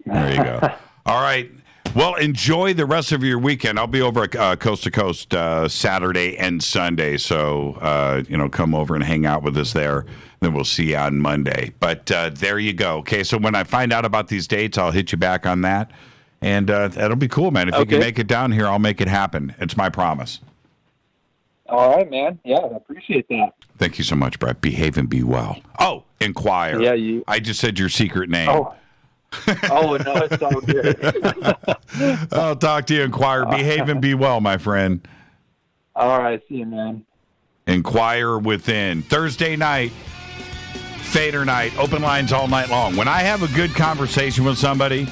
There you go. All right. Well, enjoy the rest of your weekend. I'll be over at Coast to Coast Saturday and Sunday, so come over and hang out with us there. Then we'll see you on Monday. But there you go. Okay, so when I find out about these dates, I'll hit you back on that, and that'll be cool, man. If you can make it down here, I'll make it happen. It's my promise. All right, man. Yeah, I appreciate that. Thank you so much, Brett. Behave and be well. Oh, Inquire. Yeah, I just said your secret name. Oh, no, it's all good. I'll talk to you, Inquire. Behave and be well, my friend. All right, see you, man. Inquire Within. Thursday night, Fader Night, open lines all night long. When I have a good conversation with somebody,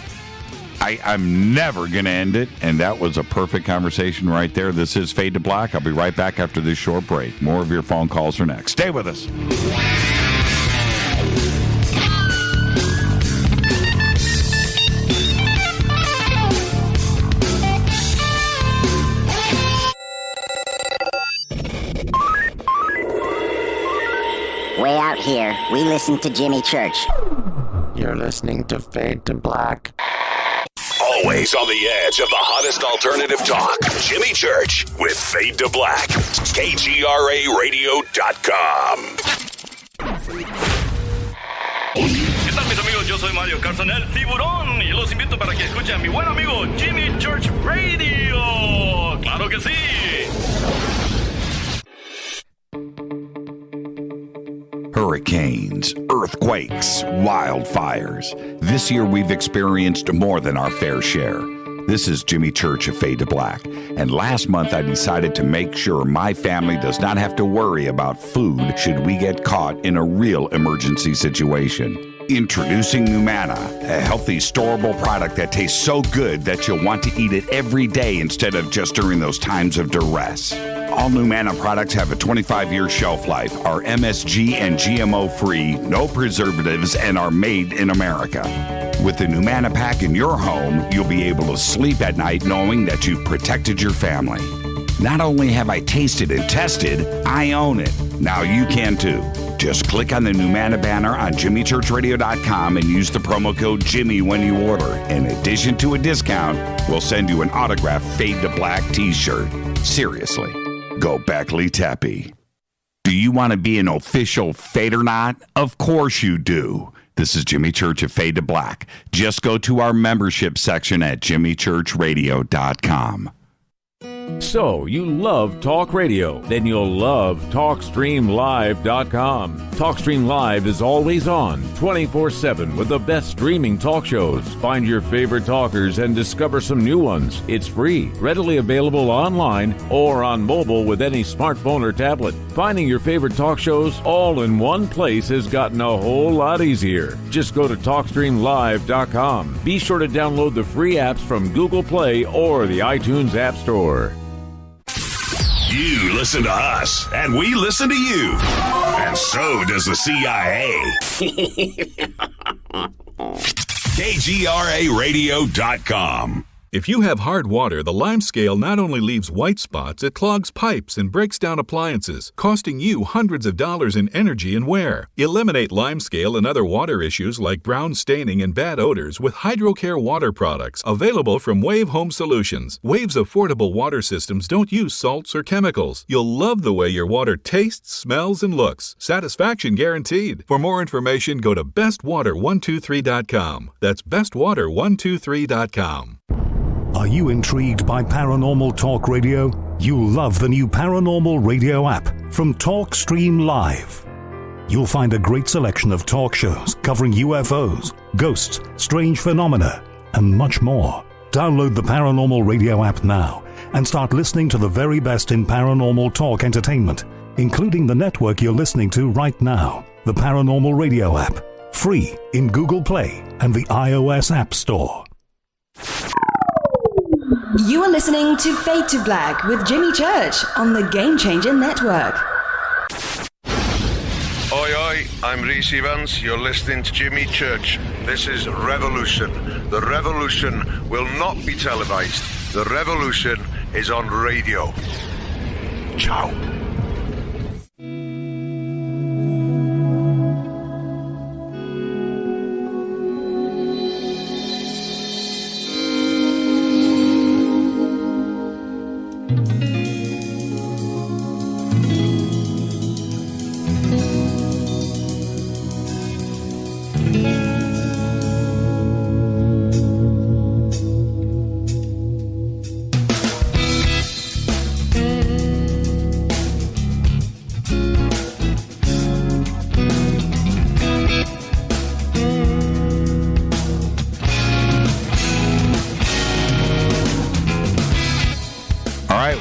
I'm never going to end it, and that was a perfect conversation right there. This is Fade to Black. I'll be right back after this short break. More of your phone calls are next. Stay with us. Way out here, we listen to Jimmy Church. You're listening to Fade to Black. Always on the edge of the hottest alternative talk. Jimmy Church with Fade to Black. KGRARadio.com. ¿Qué tal, mis amigos? Yo soy Mario Carson, el tiburón, y los invito para que escuchen a mi buen amigo Jimmy Church Radio. ¡Claro que sí! Hurricanes, earthquakes, wildfires. This year we've experienced more than our fair share. This is Jimmy Church of Fade to Black, and last month I decided to make sure my family does not have to worry about food should we get caught in a real emergency situation. Introducing Numana, a healthy, storable product that tastes so good that you'll want to eat it every day instead of just during those times of duress. All Numana products have a 25-year shelf life, are MSG and GMO-free, no preservatives, and are made in America. With the Numana pack in your home, you'll be able to sleep at night knowing that you've protected your family. Not only have I tasted and tested, I own it. Now you can too. Just click on the Numanna banner on jimmychurchradio.com and use the promo code Jimmy when you order. In addition to a discount, we'll send you an autographed Fade to Black t-shirt. Seriously, go Beckley Tappy. Do you want to be an official Fadernight? Of course you do. This is Jimmy Church of Fade to Black. Just go to our membership section at jimmychurchradio.com. So, you love talk radio? Then you'll love TalkStreamLive.com. TalkStream Live is always on, 24/7 with the best streaming talk shows. Find your favorite talkers and discover some new ones. It's free, readily available online or on mobile with any smartphone or tablet. Finding your favorite talk shows all in one place has gotten a whole lot easier. Just go to TalkStreamLive.com. Be sure to download the free apps from Google Play or the iTunes App Store. You listen to us, and we listen to you. And so does the CIA. KGRARadio.com. If you have hard water, the lime scale not only leaves white spots, it clogs pipes and breaks down appliances, costing you hundreds of dollars in energy and wear. Eliminate lime scale and other water issues like brown staining and bad odors with HydroCare water products, available from Wave Home Solutions. Wave's affordable water systems don't use salts or chemicals. You'll love the way your water tastes, smells, and looks. Satisfaction guaranteed. For more information, go to bestwater123.com. That's bestwater123.com. Are you intrigued by paranormal talk radio? You'll love the new paranormal radio app from TalkStream Live. You'll find a great selection of talk shows covering UFOs, ghosts, strange phenomena, and much more. Download the paranormal radio app now and start listening to the very best in paranormal talk entertainment, including the network you're listening to right now, the Paranormal Radio app, free in Google Play and the iOS App Store. You are listening to Fade to Black with Jimmy Church on the Game Changer Network. Oi, oi, I'm Reese Evans. You're listening to Jimmy Church. This is Revolution. The revolution will not be televised. The revolution is on radio. Ciao.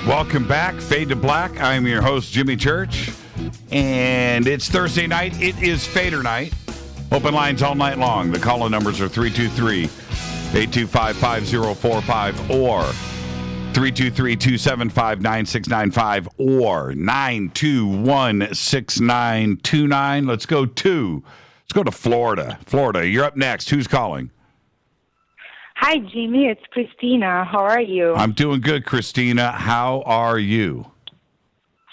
Welcome back, Fade to Black. I'm your host, Jimmy Church, and it's Thursday night. It is Fader Night. Open lines all night long. The call-in numbers are 323-825-5045 or 323-275-9695 or 921-6929. Let's go to Florida. Florida, you're up next. Who's calling? Hi, Jimmy. It's Christina. How are you? I'm doing good, Christina. How are you?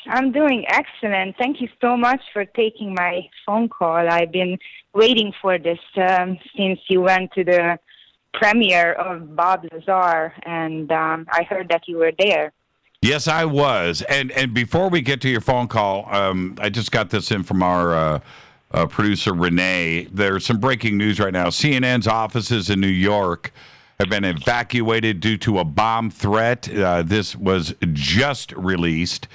I'm doing excellent. Thank you so much for taking my phone call. I've been waiting for this since you went to the premiere of Bob Lazar, and I heard that you were there. Yes, I was. And before we get to your phone call, I just got this in from our producer, Renee. There's some breaking news right now. CNN's offices in New York have been evacuated due to a bomb threat. This was just released.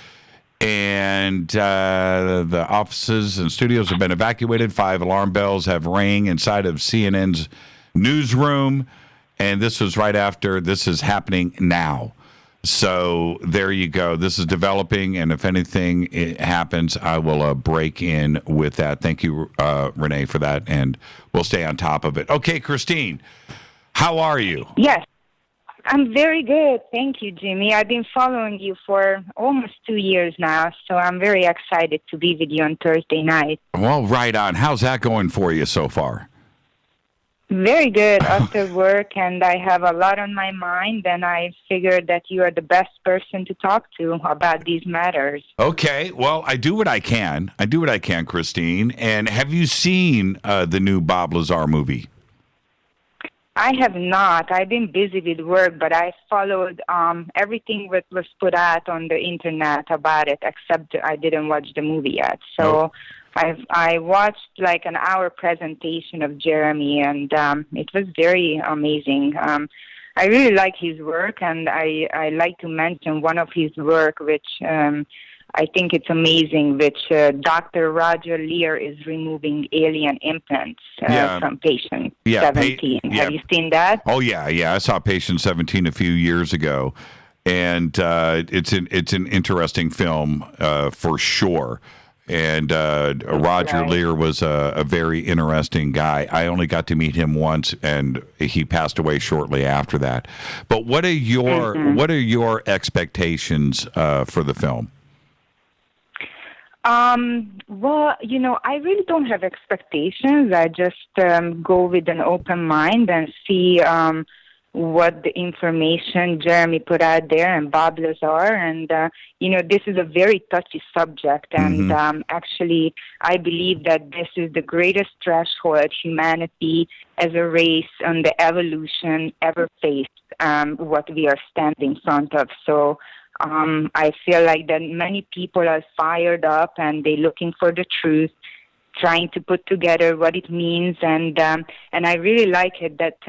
And the offices and studios have been evacuated. 5 alarm bells have rang inside of CNN's newsroom. And this was right after. This is happening now. So there you go. This is developing, and if anything happens, I will break in with that. Thank you, Renee, for that, and we'll stay on top of it. Okay, Christine, how are you? Yes, I'm very good. Thank you, Jimmy. I've been following you for almost 2 years now, so I'm very excited to be with you on Thursday night. Well, right on. How's that going for you so far? Very good after work, and I have a lot on my mind, and I figured that you are the best person to talk to about these matters. Okay, well, I do what I can. Christine. And have you seen the new Bob Lazar movie? I have not. I've been busy with work, but I followed everything that was put out on the internet about it, except I didn't watch the movie yet. So I watched like an hour presentation of Jeremy, and it was very amazing. I really like his work, and I like to mention one of his work, which I think it's amazing, which Dr. Roger Lear is removing alien implants from patient 17. Have you seen that? Oh, yeah. I saw Patient 17 a few years ago, and it's an interesting film for sure. And Roger Lear was a very interesting guy. I only got to meet him once, and he passed away shortly after that. But what are your expectations for the film? Well, I really don't have expectations. I just go with an open mind and see what the information Jeremy put out there and Bob Lazar. And, this is a very touchy subject. And actually, I believe that this is the greatest threshold humanity as a race on the evolution ever faced, what we are standing in front of. So, I feel like that many people are fired up and they're looking for the truth, trying to put together what it means, and I really like it that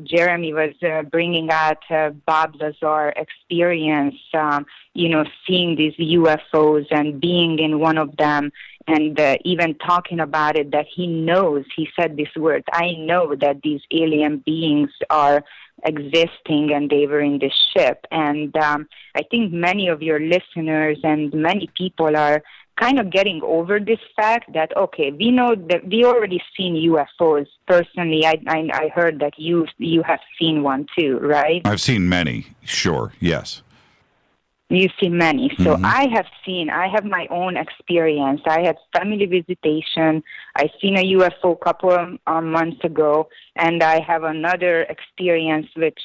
Jeremy was bringing out Bob Lazar experience, seeing these UFOs and being in one of them, and even talking about it, that he said this word, I know that these alien beings are existing and they were in this ship. And I think many of your listeners and many people are kind of getting over this fact that, okay, we know that we already seen UFOs. Personally, I heard that you have seen one too, right? I've seen many, sure, yes. You've seen many. So I have my own experience. I had family visitation. I seen a UFO a couple of months ago, and I have another experience which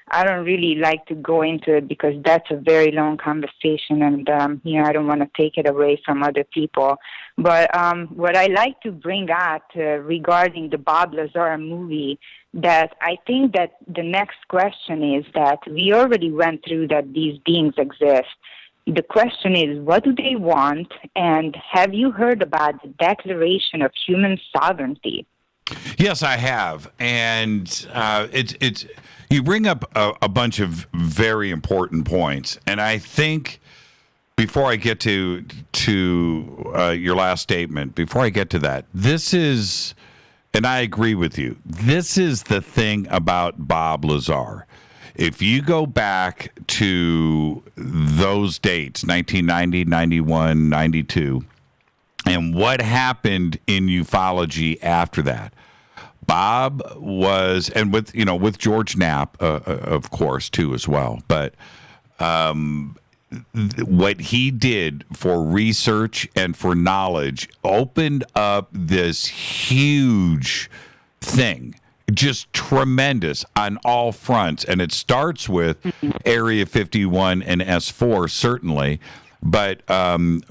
I don't really like to go into it because that's a very long conversation, and I don't want to take it away from other people. But what I like to bring out regarding the Bob Lazar movie, that I think that the next question is that we already went through that these beings exist. The question is, what do they want? And have you heard about the Declaration of Human Sovereignty? Yes, I have, and it's you bring up a bunch of very important points, and I think before I get to your last statement, before I get to that, this is, and I agree with you, this is the thing about Bob Lazar. If you go back to those dates, 1990, 91, 92, and what happened in ufology after that, Bob was, and with George Knapp, of course, too, as well. But what he did for research and for knowledge opened up this huge thing, just tremendous on all fronts. And it starts with Area 51 and S4, certainly, but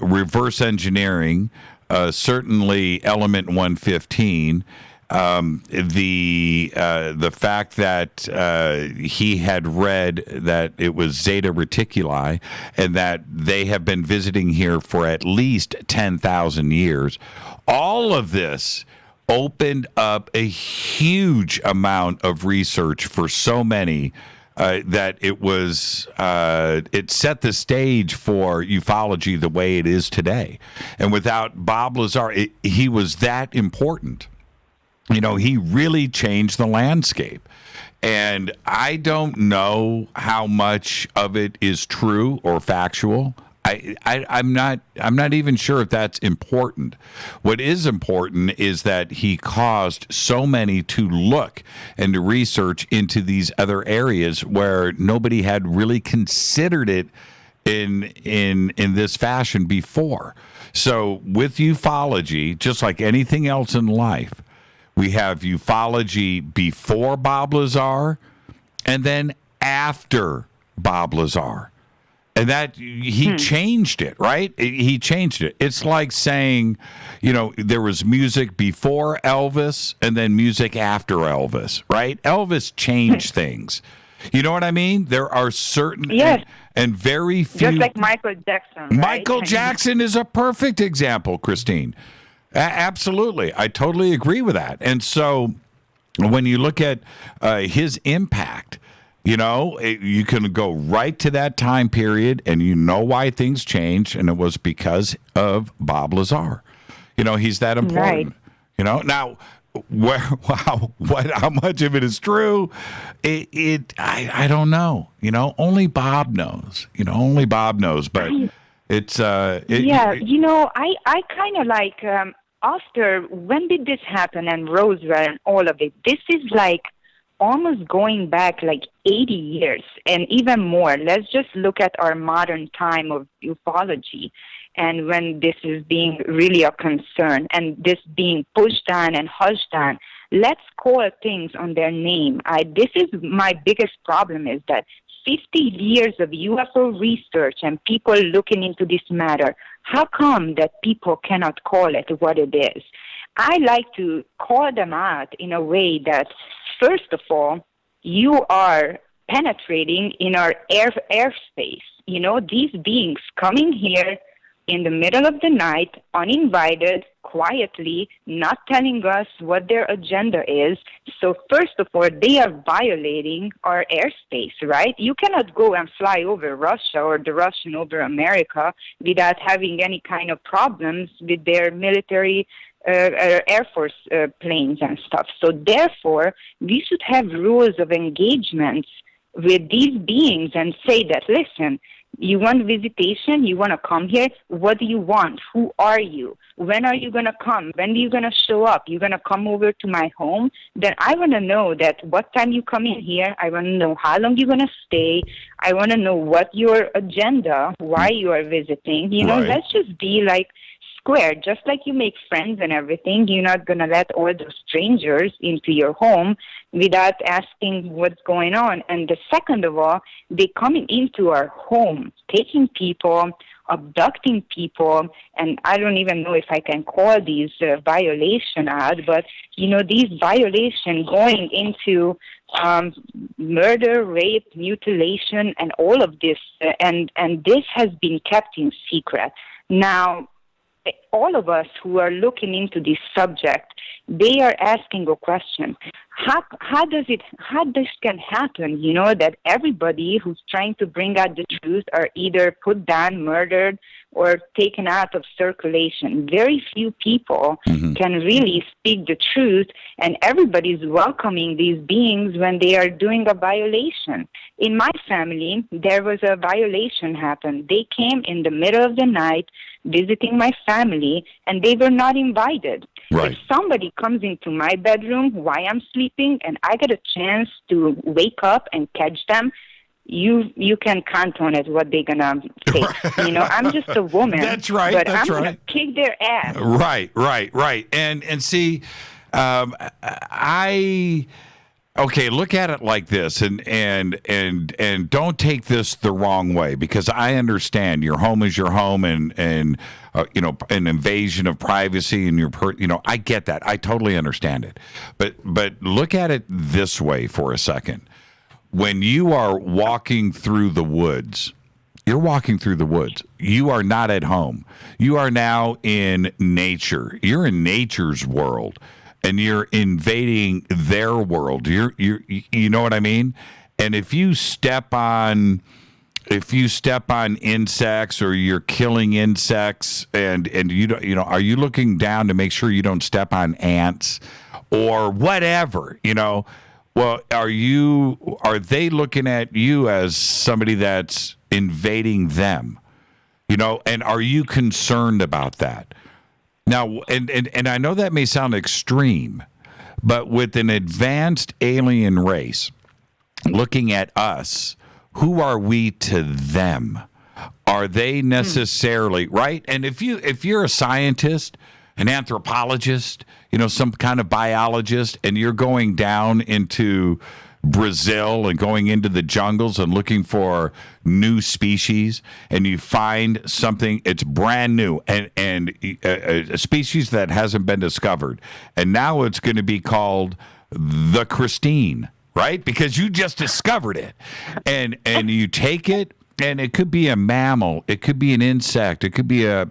reverse engineering, certainly Element 115. The fact that he had read that it was Zeta Reticuli and that they have been visiting here for at least 10,000 years, all of this opened up a huge amount of research for so many that it was it set the stage for ufology the way it is today. And without Bob Lazar, he was that important. He really changed the landscape. And I don't know how much of it is true or factual. I'm not even sure if that's important. What is important is that he caused so many to look and to research into these other areas where nobody had really considered it in this fashion before. So with ufology, just like anything else in life, We have ufology before Bob Lazar and then after Bob Lazar. And that he changed it, right? He changed it. It's like saying, there was music before Elvis and then music after Elvis, right? Elvis changed things. You know what I mean? There are certain and very few. Just like Michael Jackson. Right? Michael Jackson is a perfect example, Christine. Absolutely. I totally agree with that. And so when you look at his impact, you can go right to that time period, and you know why things changed, and it was because of Bob Lazar. He's that important. Right. Now, how much of it is true? I don't know. Only Bob knows. Only Bob knows. But it's I kind of like after when did this happen and Roswell and all of it. This is like almost going back like 80 years and even more. Let's just look at our modern time of ufology and when this is being really a concern and this being pushed on and hushed on. Let's call things on their name. This is my biggest problem is that 50 years of UFO research and people looking into this matter, how come that people cannot call it what it is? I like to call them out in a way that, first of all, you are penetrating in our airspace. These beings coming here in the middle of the night, uninvited, quietly, not telling us what their agenda is. So first of all, they are violating our airspace, right? You cannot go and fly over Russia or the Russian over America without having any kind of problems with their military Air Force planes and stuff. So therefore, we should have rules of engagements with these beings and say that, listen, you want visitation? You want to come here? What do you want? Who are you? When are you going to come? When are you going to show up? You're going to come over to my home? Then I want to know that what time you come in here. I want to know how long you're going to stay. I want to know what your agenda, why you are visiting. Right. Let's just be like square. Just like you make friends and everything, you're not going to let all those strangers into your home without asking what's going on. And the second of all, they coming into our home, taking people, abducting people, and I don't even know if I can call these violation out, but, these violations going into murder, rape, mutilation, and all of this, and this has been kept in secret. Now, all of us who are looking into this subject, they are asking a question. How this can happen, that everybody who's trying to bring out the truth are either put down, murdered, or taken out of circulation. Very few people can really speak the truth, and everybody's welcoming these beings when they are doing a violation. In my family, there was a violation happen. They came in the middle of the night visiting my family, and they were not invited. Right. If somebody comes into my bedroom while I'm sleeping and I get a chance to wake up and catch them, you can count on it what they're gonna say. I'm just a woman. That's right. But that's I'm right. gonna kick their ass. Right. And see, okay, look at it like this, and don't take this the wrong way, because I understand your home is your home, and an invasion of privacy, and I get that. I totally understand it. But look at it this way for a second. When you are walking through the woods, you're walking through the woods. You are not at home. You are now in nature. You're in nature's world. And you're invading their world. You know what I mean? And if you step on insects, or you're killing insects, and are you looking down to make sure you don't step on ants or whatever? Well, are they looking at you as somebody that's invading them? And are you concerned about that? Now, and I know that may sound extreme, but with an advanced alien race looking at us, who are we to them? Are they necessarily right? And if you're a scientist, an anthropologist, some kind of biologist, and you're going down into Brazil and going into the jungles and looking for new species, and you find something, it's brand new and a species that hasn't been discovered, and now it's going to be called the Christine, right? Because you just discovered it, and you take it, and it could be a mammal, it could be an insect, it could be a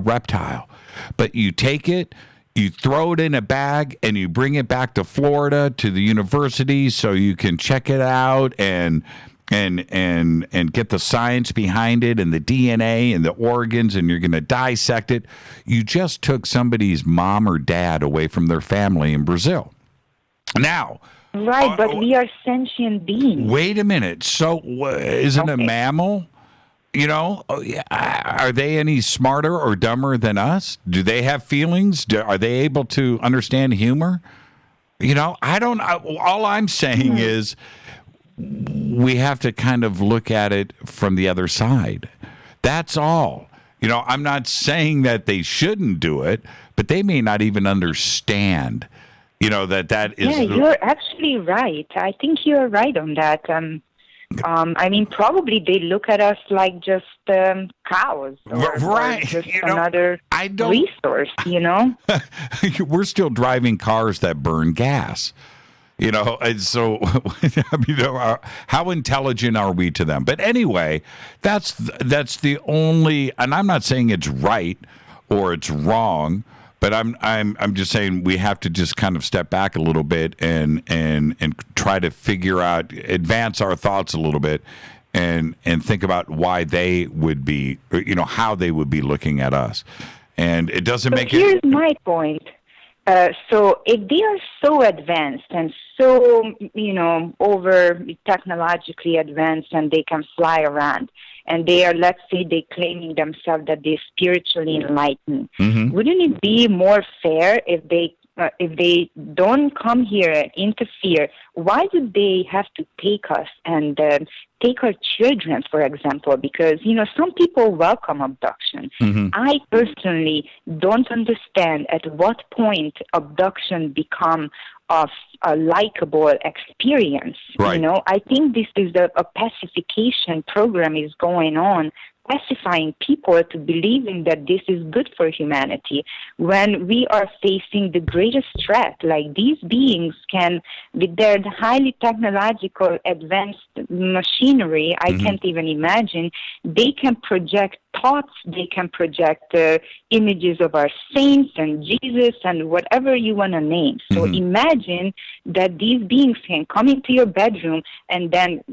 reptile, but you take it, you throw it in a bag, and you bring it back to Florida to the university so you can check it out and get the science behind it and the DNA and the organs, and you're going to dissect it. You just took somebody's mom or dad away from their family in Brazil. Now, right, but we are sentient beings. Wait a minute. So, isn't a mammal? Are they any smarter or dumber than us? Do they have feelings? Are they able to understand humor? I don't. All I'm saying is we have to kind of look at it from the other side. That's all. I'm not saying that they shouldn't do it, but they may not even understand. That is. Yeah, you're actually right. I think you're right on that. Probably they look at us like just cows, or just another resource. We're still driving cars that burn gas. And so how intelligent are we to them? But anyway, that's the only. And I'm not saying it's right or it's wrong. But I'm just saying we have to just kind of step back a little bit and try to figure out, advance our thoughts a little bit, and think about why they would be, how they would be looking at us. And it doesn't make it. Here's my point. So if they are so advanced and so, over technologically advanced, and they can fly around, and they are, let's say, they claiming themselves that they're spiritually enlightened, wouldn't it be more fair if they don't come here and interfere? Why do they have to take us and take our children, for example? Because, some people welcome abduction. I personally don't understand at what point abduction become of a likable experience. Right. I think this is a pacification program is going on, pacifying people to believing that this is good for humanity, when we are facing the greatest threat. Like, these beings can, with their highly technological advanced machinery, I can't even imagine, they can project thoughts, they can project images of our saints and Jesus and whatever you want to name. So imagine that these beings can come into your bedroom, and then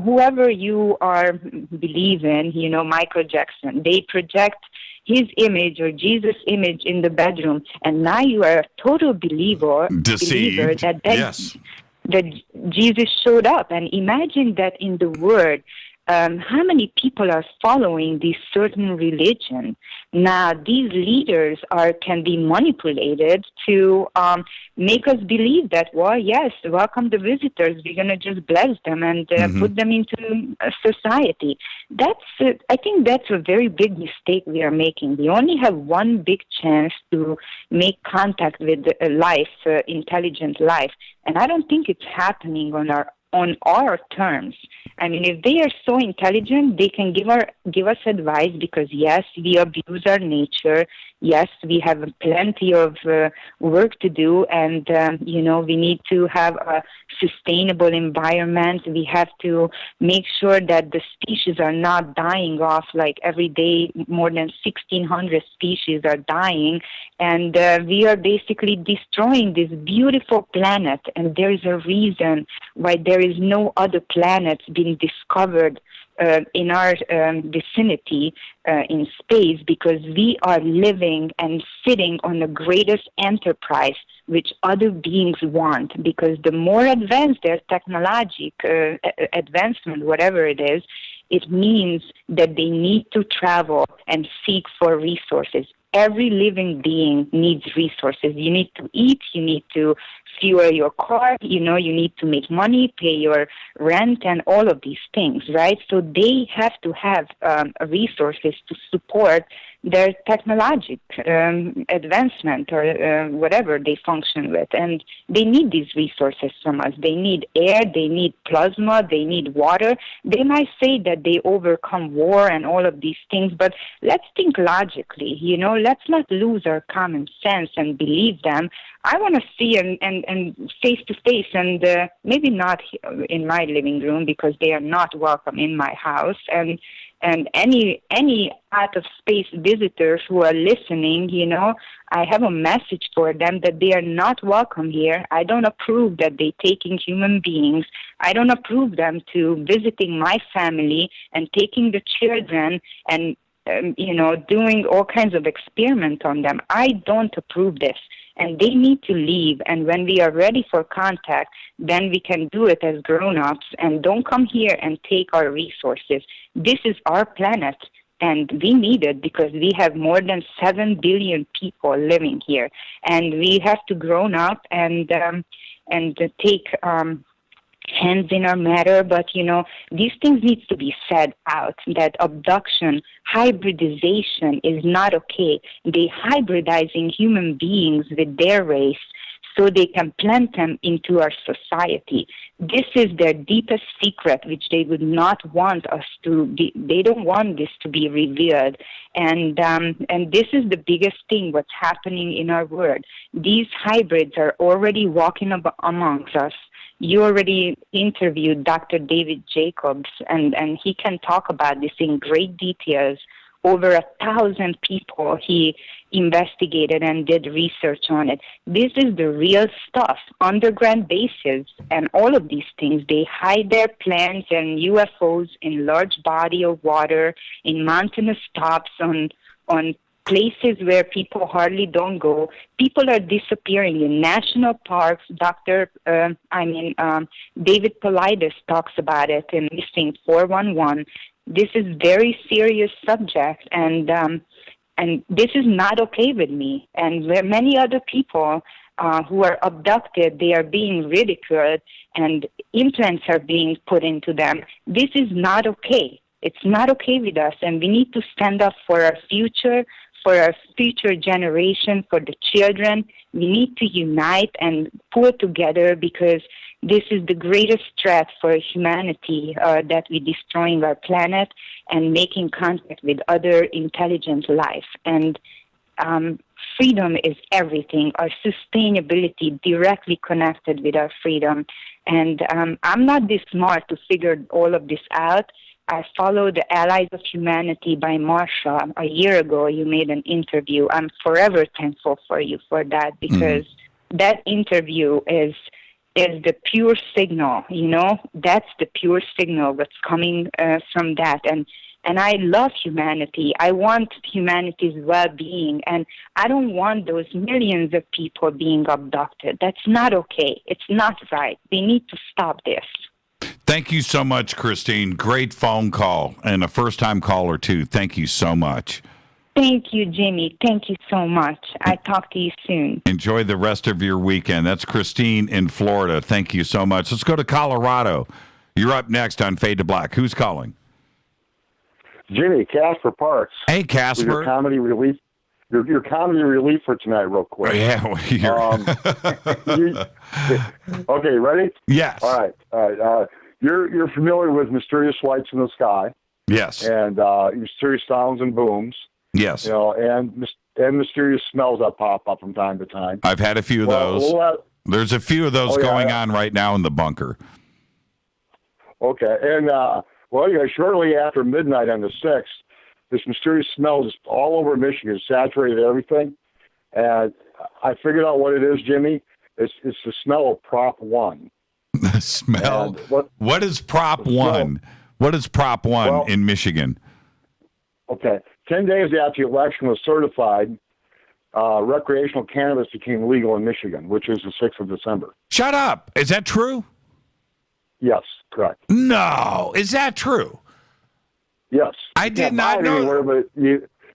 whoever you are believing, Michael Jackson, they project his image or Jesus' image in the bedroom, and now you are a total believer that yes, that Jesus showed up. And imagine that in the Word, how many people are following this certain religion? Now, these leaders can be manipulated to make us believe that, well, yes, welcome the visitors. We're going to just bless them and put them into society. I think that's a very big mistake we are making. We only have one big chance to make contact with life, intelligent life, and I don't think it's happening on our terms. I mean, if they are so intelligent, they can give us advice, because yes, we abuse our nature. Yes, we have plenty of work to do, and we need to have a sustainable environment. We have to make sure that the species are not dying off. Like, every day, more than 1,600 species are dying, and we are basically destroying this beautiful planet. And there is a reason why there is no other planets being discovered in our vicinity in space, because we are living and sitting on the greatest enterprise which other beings want. Because the more advanced their technologic advancement, whatever it is, it means that they need to travel and seek for resources. every living being needs resources. You need to eat, you need to fuel your car, you need to make money, pay your rent, and all of these things, right? So they have to have resources to support their technological advancement or whatever they function with. And they need these resources from us. They need air, they need plasma, they need water. They might say that they overcome war and all of these things, but let's think logically, let's not lose our common sense and believe them. I want to see and face to face, and maybe not in my living room because they are not welcome in my house. And any out of space visitors who are listening, I have a message for them that they are not welcome here. I don't approve that they taking human beings. I don't approve them to visiting my family and taking the children and doing all kinds of experiment on them. I don't approve this. And they need to leave. And when we are ready for contact, then we can do it as grown-ups. And don't come here and take our resources. This is our planet, and we need it because we have more than 7 billion people living here. And we have to grown up and take hands in our matter. But, these things need to be said out, that abduction, hybridization is not okay. They hybridizing human beings with their race so they can plant them into our society. This is their deepest secret, which they would not want us to be. They don't want this to be revealed. And this is the biggest thing what's happening in our world. These hybrids are already walking amongst us. You already interviewed Dr. David Jacobs, and he can talk about this in great details. Over 1,000 people he investigated and did research on it. This is the real stuff. Underground bases and all of these things, they hide their planes and UFOs in large body of water, in mountainous tops, on places where people hardly don't go. People are disappearing in national parks. David Paulides talks about it in Missing 411. This is very serious subject, and this is not okay with me. And there are many other people who are abducted. They are being ridiculed, and implants are being put into them. This is not okay. It's not okay with us, and we need to stand up for our future generation, for the children. We need to unite and pull together because this is the greatest threat for humanity, that we're destroying our planet and making contact with other intelligent life. And freedom is everything. Our sustainability directly connected with our freedom. And I'm not this smart to figure all of this out. I followed The Allies of Humanity by Marsha a year ago. You made an interview. I'm forever thankful for you for that because that interview is the pure signal, That's the pure signal that's coming from that. And I love humanity. I want humanity's well-being, and I don't want those millions of people being abducted. That's not okay. It's not right. We need to stop this. Thank you so much, Christine. Great phone call and a first-time caller, too. Thank you so much. Thank you, Jimmy. Thank you so much. I'll talk to you soon. Enjoy the rest of your weekend. That's Christine in Florida. Thank you so much. Let's go to Colorado. You're up next on Fade to Black. Who's calling? Jimmy, Casper Parks. Hey, Casper. Your comedy relief. Your comedy relief for tonight, real quick. Yeah. Okay, ready? Yes. All right. You're familiar with mysterious lights in the sky. Yes. And mysterious sounds and booms. Yes. And mysterious smells that pop up from time to time. I've had a few of those. There's a few of those going on right now in the bunker. Okay. And, shortly after midnight on the 6th, this mysterious smell is all over Michigan, saturated everything. And I figured out what it is, Jimmy. It's the smell of Prop 1. The smell? What is Prop 1? What is Prop 1 in Michigan? Okay. 10 days after the election was certified, recreational cannabis became legal in Michigan, which is the 6th of December. Shut up. Is that true? Yes, correct. No. Is that true? Yes. I did not know. But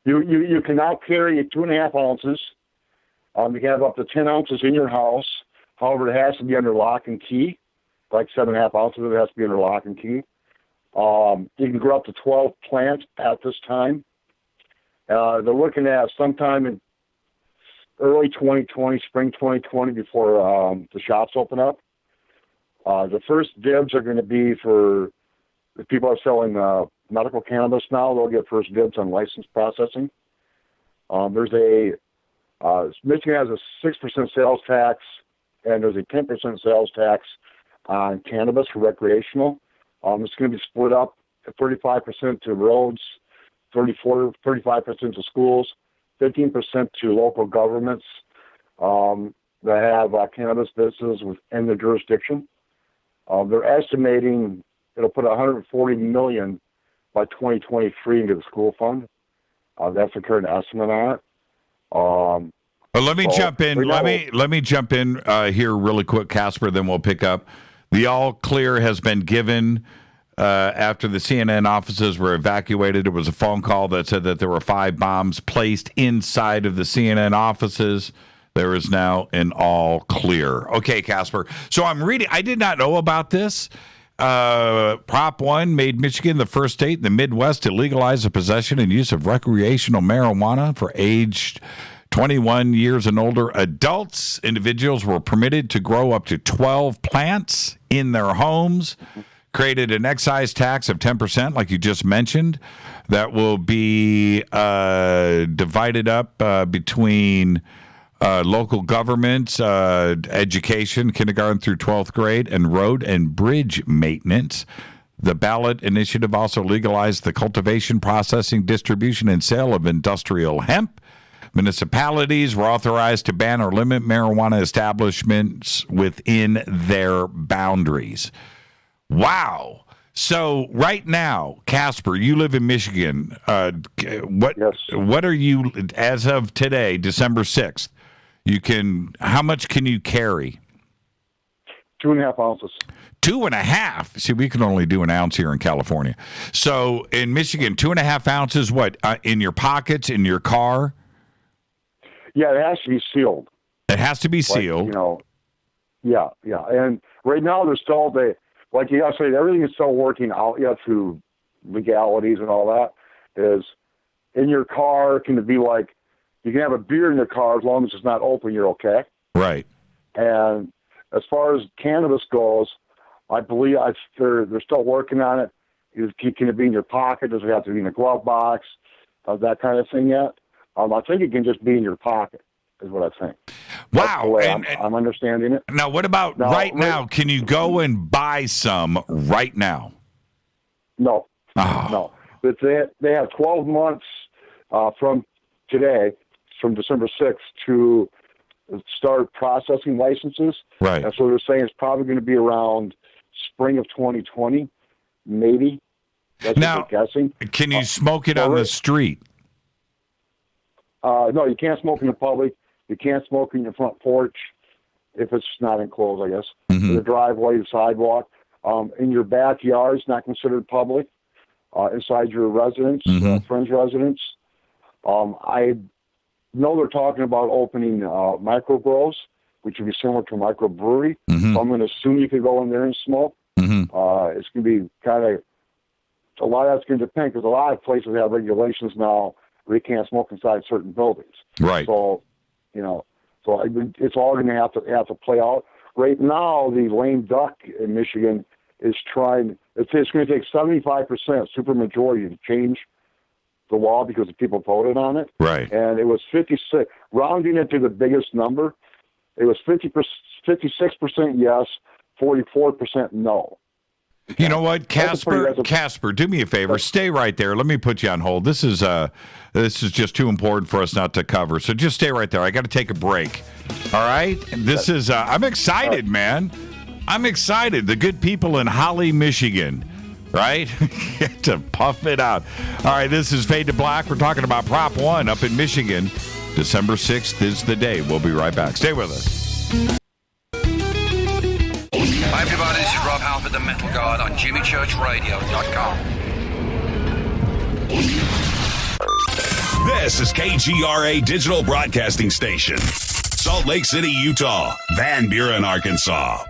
You cannot carry 2.5 ounces. You can have up to 10 ounces in your house. However, it has to be under lock and key. Like 7.5 ounces, it has to be under lock and key. You can grow up to 12 plants at this time. They're looking at sometime in early 2020, spring 2020, before the shops open up. The first dibs are going to be for the people who are selling medical cannabis now. They'll get first dibs on license processing. Michigan has a 6% sales tax, and there's a 10% sales tax on cannabis for recreational. It's going to be split up at 35% to roads, 35% to schools, 15% to local governments that have cannabis businesses within the jurisdiction. They're estimating it'll put $140 million by 2023 into the school fund. That's the current estimate on it. But let me jump in. Let me jump in here really quick, Casper. Then we'll pick up. The all clear has been given after the CNN offices were evacuated. It was a phone call that said that there were 5 bombs placed inside of the CNN offices. There is now an all clear. Okay, Casper. So I'm reading. I did not know about this. Prop 1 made Michigan the first state in the Midwest to legalize the possession and use of recreational marijuana for aged 21 years and older adults. Individuals were permitted to grow up to 12 plants in their homes. Created an excise tax of 10%, like you just mentioned, that will be divided up between local governments, education, kindergarten through 12th grade, and road and bridge maintenance. The ballot initiative also legalized the cultivation, processing, distribution, and sale of industrial hemp. Municipalities were authorized to ban or limit marijuana establishments within their boundaries. Wow. So right now, Casper, you live in Michigan. What are you, as of today, December 6th, how much can you carry? 2.5 ounces. 2.5? See, we can only do an ounce here in California. So in Michigan, 2.5 ounces, what, in your pockets, in your car? Yeah, it has to be sealed. It has to be sealed. Yeah. And right now, they're still, like you guys say, everything is still working out yet through legalities and all that. Is in your car, can it be like, you can have a beer in your car as long as it's not open, you're okay. Right. And as far as cannabis goes, I believe they're still working on it. Can it be in your pocket? Does it have to be in a glove box? That kind of thing yet? I think it can just be in your pocket, is what I think. Wow. I'm understanding it. Now, what about right now? Can you go and buy some right now? No. Oh. No. But they have 12 months from today, from December 6th, to start processing licenses. Right. And so they're saying it's probably going to be around spring of 2020, maybe. That's what they're guessing. Can you smoke it on the street? No, you can't smoke in the public. You can't smoke in your front porch if it's not enclosed, I guess. Mm-hmm. The driveway, the sidewalk. In your backyard, it's not considered public. Inside your residence, friend's residence. I know they're talking about opening micro grows, which would be similar to a microbrewery. Mm-hmm. So I'm going to assume you could go in there and smoke. Mm-hmm. It's going to be kind of, a lot of that's going to depend, because a lot of places have regulations now where you can't smoke inside certain buildings. Right. So, it's all going to have to play out. Right now, the lame duck in Michigan is trying. It's going to take 75% supermajority to change the law because the people voted on it. Right. And it was 56. Rounding it to the biggest number, it was 56% yes, 44% no. You know what, Casper, do me a favor. Stay right there. Let me put you on hold. This is just too important for us not to cover. So just stay right there. I got to take a break. All right? This is I'm excited, man. I'm excited. The good people in Holly, Michigan, right? Get to puff it out. All right, this is Fade to Black. We're talking about Prop 1 up in Michigan. December 6th is the day. We'll be right back. Stay with us. Hi everybody, this is Rob Halford, the Metal Guard on JimmyChurchRadio.com. This is KGRA Digital Broadcasting Station, Salt Lake City, Utah, Van Buren, Arkansas.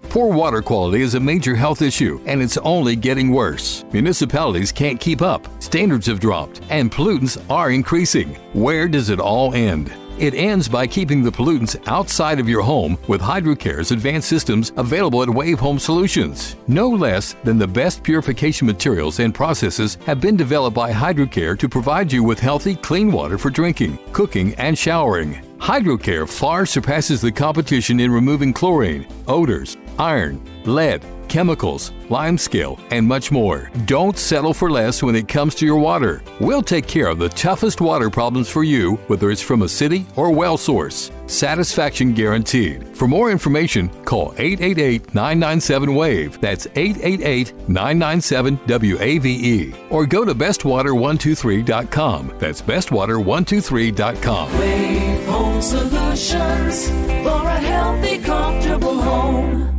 Poor water quality is a major health issue, and it's only getting worse. Municipalities can't keep up, standards have dropped, and pollutants are increasing. Where does it all end? It ends by keeping the pollutants outside of your home with HydroCare's advanced systems available at Wave Home Solutions. No less than the best purification materials and processes have been developed by HydroCare to provide you with healthy, clean water for drinking, cooking, and showering. HydroCare far surpasses the competition in removing chlorine, odors, iron, lead, chemicals, limescale, and much more. Don't settle for less when it comes to your water. We'll take care of the toughest water problems for you, whether it's from a city or well source. Satisfaction guaranteed. For more information, call 888-997-WAVE. That's 888-997-WAVE. Or go to bestwater123.com. That's bestwater123.com. Wave Home Solutions for a healthy, comfortable home.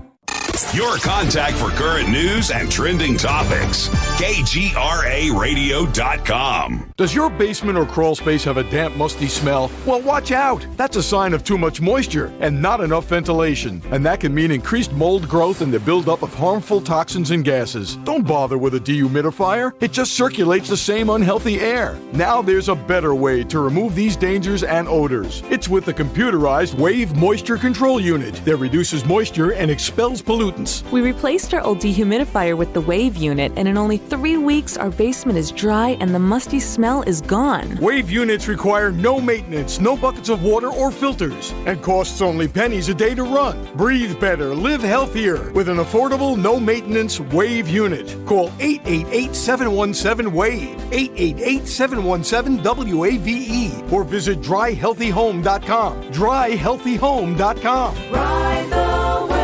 Your contact for current news and trending topics. KGRARadio.com. Does your basement or crawl space have a damp, musty smell? Well, watch out. That's a sign of too much moisture and not enough ventilation. And that can mean increased mold growth and the buildup of harmful toxins and gases. Don't bother with a dehumidifier. It just circulates the same unhealthy air. Now there's a better way to remove these dangers and odors. It's with the computerized Wave Moisture Control Unit that reduces moisture and expels pollutants. We replaced our old dehumidifier with the Wave unit, and in only 3 weeks, our basement is dry and the musty smell is gone. Wave units require no maintenance, no buckets of water or filters, and costs only pennies a day to run. Breathe better, live healthier with an affordable, no-maintenance Wave unit. Call 888-717-WAVE, 888-717-WAVE, or visit dryhealthyhome.com, dryhealthyhome.com. Ride the wave.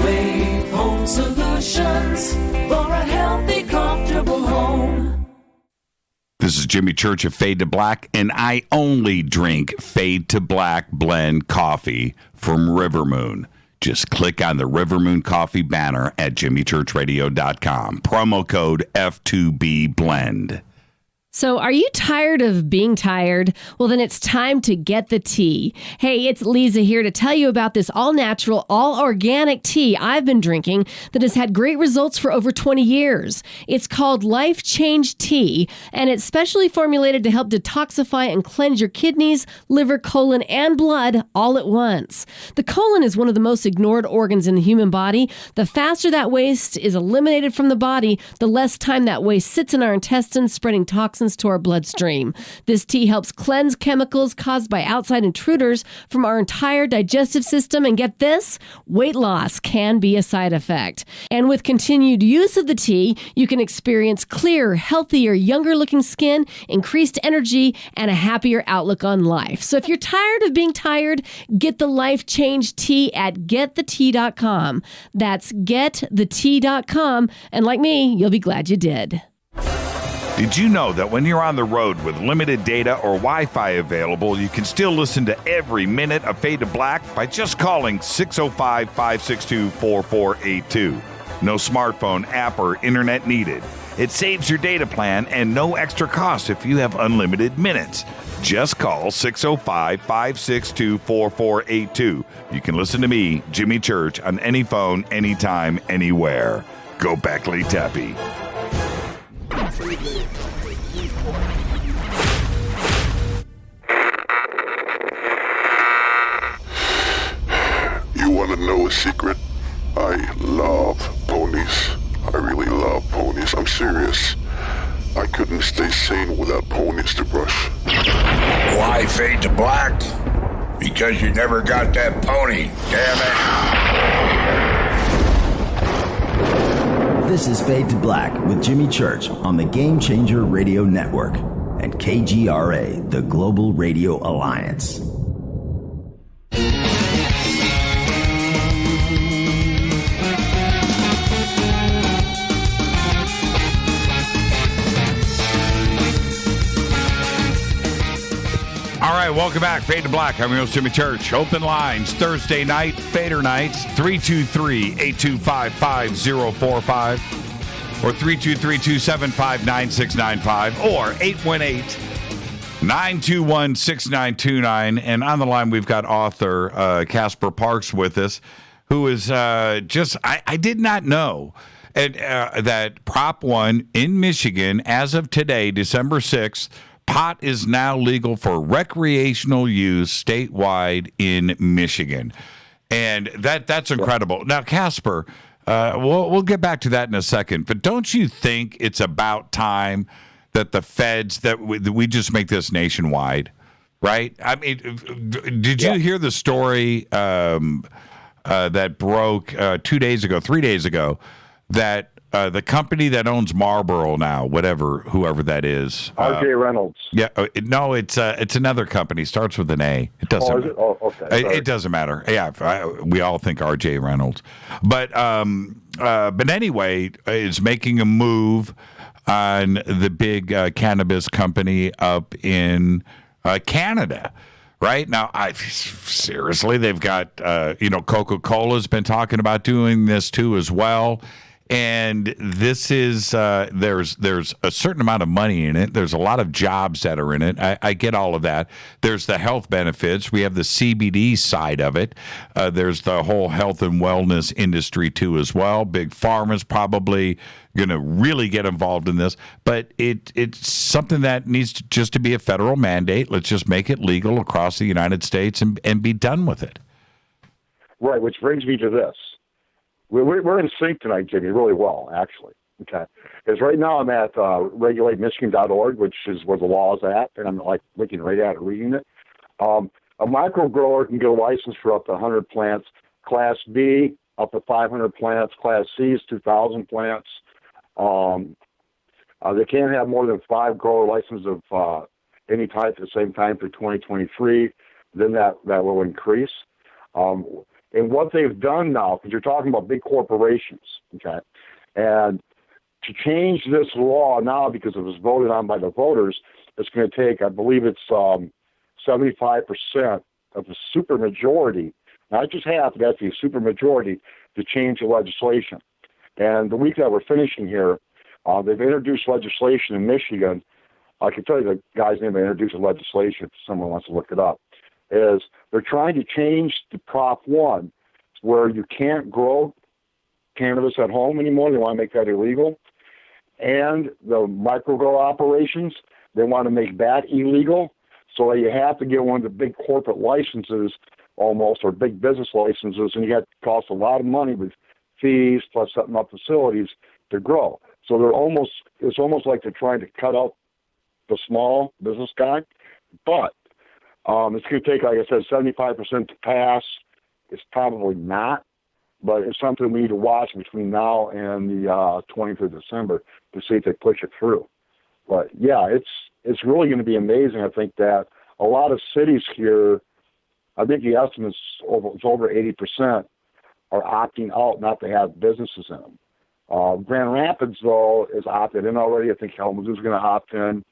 Wave Home Solutions for a healthy, comfortable home. This is Jimmy Church of Fade to Black, and I only drink Fade to Black blend coffee from River Moon. Just click on the River Moon coffee banner at jimmychurchradio.com. Promo code F2B blend. So are you tired of being tired? Well, then it's time to get the tea. Hey, it's Lisa here to tell you about this all-natural, all-organic tea I've been drinking that has had great results for over 20 years. It's called Life Change Tea, and it's specially formulated to help detoxify and cleanse your kidneys, liver, colon, and blood all at once. The colon is one of the most ignored organs in the human body. The faster that waste is eliminated from the body, the less time that waste sits in our intestines, spreading toxins to our bloodstream. This tea helps cleanse chemicals caused by outside intruders from our entire digestive system. And get this, weight loss can be a side effect. And with continued use of the tea, you can experience clearer, healthier, younger looking skin, increased energy, and a happier outlook on life. So if you're tired of being tired, get the Life Change Tea at getthetea.com. That's getthetea.com. And like me, you'll be glad you did. Did you know that when you're on the road with limited data or Wi-Fi available, you can still listen to every minute of Fade to Black by just calling 605-562-4482. No smartphone, app, or internet needed. It saves your data plan and no extra cost if you have unlimited minutes. Just call 605-562-4482. You can listen to me, Jimmy Church, on any phone, anytime, anywhere. Go Beckley Tappy. You want to know a secret? I love ponies. I really love ponies. I'm serious. I couldn't stay sane without ponies to brush. Why Fade to Black? Because you never got that pony, damn it. This is Fade to Black with Jimmy Church on the Game Changer Radio Network and KGRA, the Global Radio Alliance. All right, welcome back. Fade to Black. I'm your host, Jimmy Church. Open lines Thursday night, Fader Nights, 323-825-5045. or 323-275-9695 or 818-921-6929. And on the line, we've got author Casper Parks with us, who is I did not know that Prop 1 in Michigan, as of today, December 6th, pot is now legal for recreational use statewide in Michigan. And that's incredible. Now, Casper, we'll get back to that in a second, but don't you think it's about time that the feds, that we just make this nationwide, right? I mean, did you hear the story that broke 3 days ago, that the company that owns Marlboro now, whoever that is, R.J. Reynolds. Yeah, no, it's another company. Starts with an A. It doesn't. Is it? Oh, okay. It doesn't matter. Yeah, we all think R.J. Reynolds, but anyway, is making a move on the big cannabis company up in Canada. Right now, seriously, they've got Coca-Cola's been talking about doing this too as well. And this is there's a certain amount of money in it. There's a lot of jobs that are in it. I get all of that. There's the health benefits. We have the CBD side of it. There's the whole health and wellness industry too as well. Big Pharma's probably going to really get involved in this. But it's something that needs to be a federal mandate. Let's just make it legal across the United States and be done with it. Right, which brings me to this. We're in sync tonight, Jimmy, really well, actually. Okay, because right now I'm at regulateMichigan.org, which is where the law is at, and I'm like looking right at it, reading it. A micro grower can get a license for up to 100 plants. Class B, up to 500 plants. Class C is 2,000 plants. They can't have more than 5 grower licenses of any type at the same time through 2023. Then that will increase. And what they've done now, because you're talking about big corporations, okay, and to change this law now because it was voted on by the voters, it's going to take, I believe it's 75% of the supermajority, not just half, but actually a supermajority, to change the legislation. And the week that we're finishing here, they've introduced legislation in Michigan. I can tell you the guy's name that introduced the legislation if someone wants to look it up. Is they're trying to change the Prop 1 where you can't grow cannabis at home anymore. They want to make that illegal. And the micro-grow operations, they want to make that illegal. So you have to get one of the big corporate licenses almost, or big business licenses, and you have to cost a lot of money with fees plus setting up facilities to grow. So it's almost like they're trying to cut out the small business guy. But it's going to take, like I said, 75% to pass. It's probably not, but it's something we need to watch between now and the 20th of December to see if they push it through. But yeah, it's really going to be amazing. I think that a lot of cities here, I think the estimate's over 80% are opting out not to have businesses in them. Grand Rapids, though, is opted in already. I think Kalamazoo's going to opt in.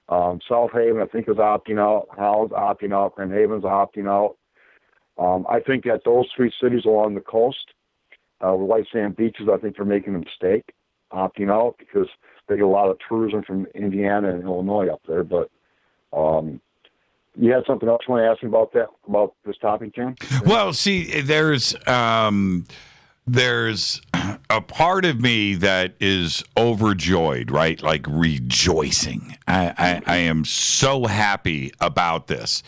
South Haven, I think, is opting out. Howell's opting out. Grand Haven's opting out. I think that those 3 cities along the coast, with white sand beaches, I think they're making a mistake opting out because they get a lot of tourism from Indiana and Illinois up there. But you had something else you want to ask me about this topic, Jim? Well, see, there's a part of me that is overjoyed, right? Like rejoicing. I am so happy about this.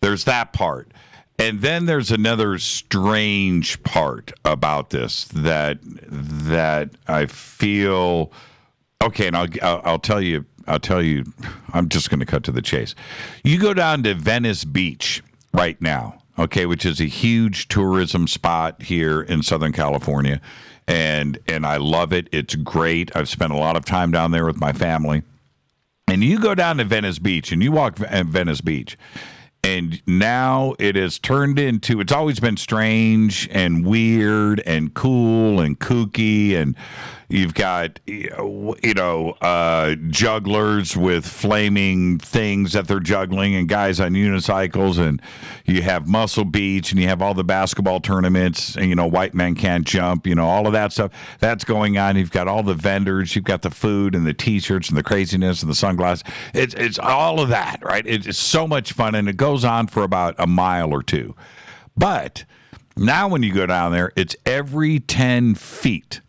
There's that part. And then there's another strange part about this that I feel, okay, and I'll tell you, I'm just going to cut to the chase. You go down to Venice Beach right now, okay, which is a huge tourism spot here in Southern California. And I love it. It's great. I've spent a lot of time down there with my family. And you go down to Venice Beach and you walk Venice Beach. And now it has turned into, it's always been strange and weird and cool and kooky. And, You've got, jugglers with flaming things that they're juggling and guys on unicycles. And you have Muscle Beach and you have all the basketball tournaments and, white men can't jump, all of that stuff. That's going on. You've got all the vendors. You've got the food and the T-shirts and the craziness and the sunglasses. It's all of that, right? It's so much fun. And it goes on for about a mile or two. But now when you go down there, it's every 10 feet.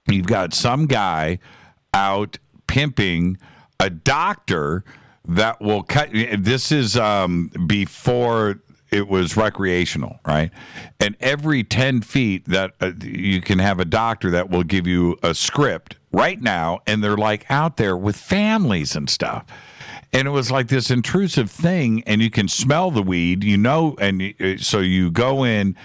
You've got some guy out pimping a doctor that will cut. This is before it was recreational, right? And every 10 feet that you can have a doctor that will give you a script right now. And they're like out there with families and stuff. And it was like this intrusive thing. And you can smell the weed, and so you go in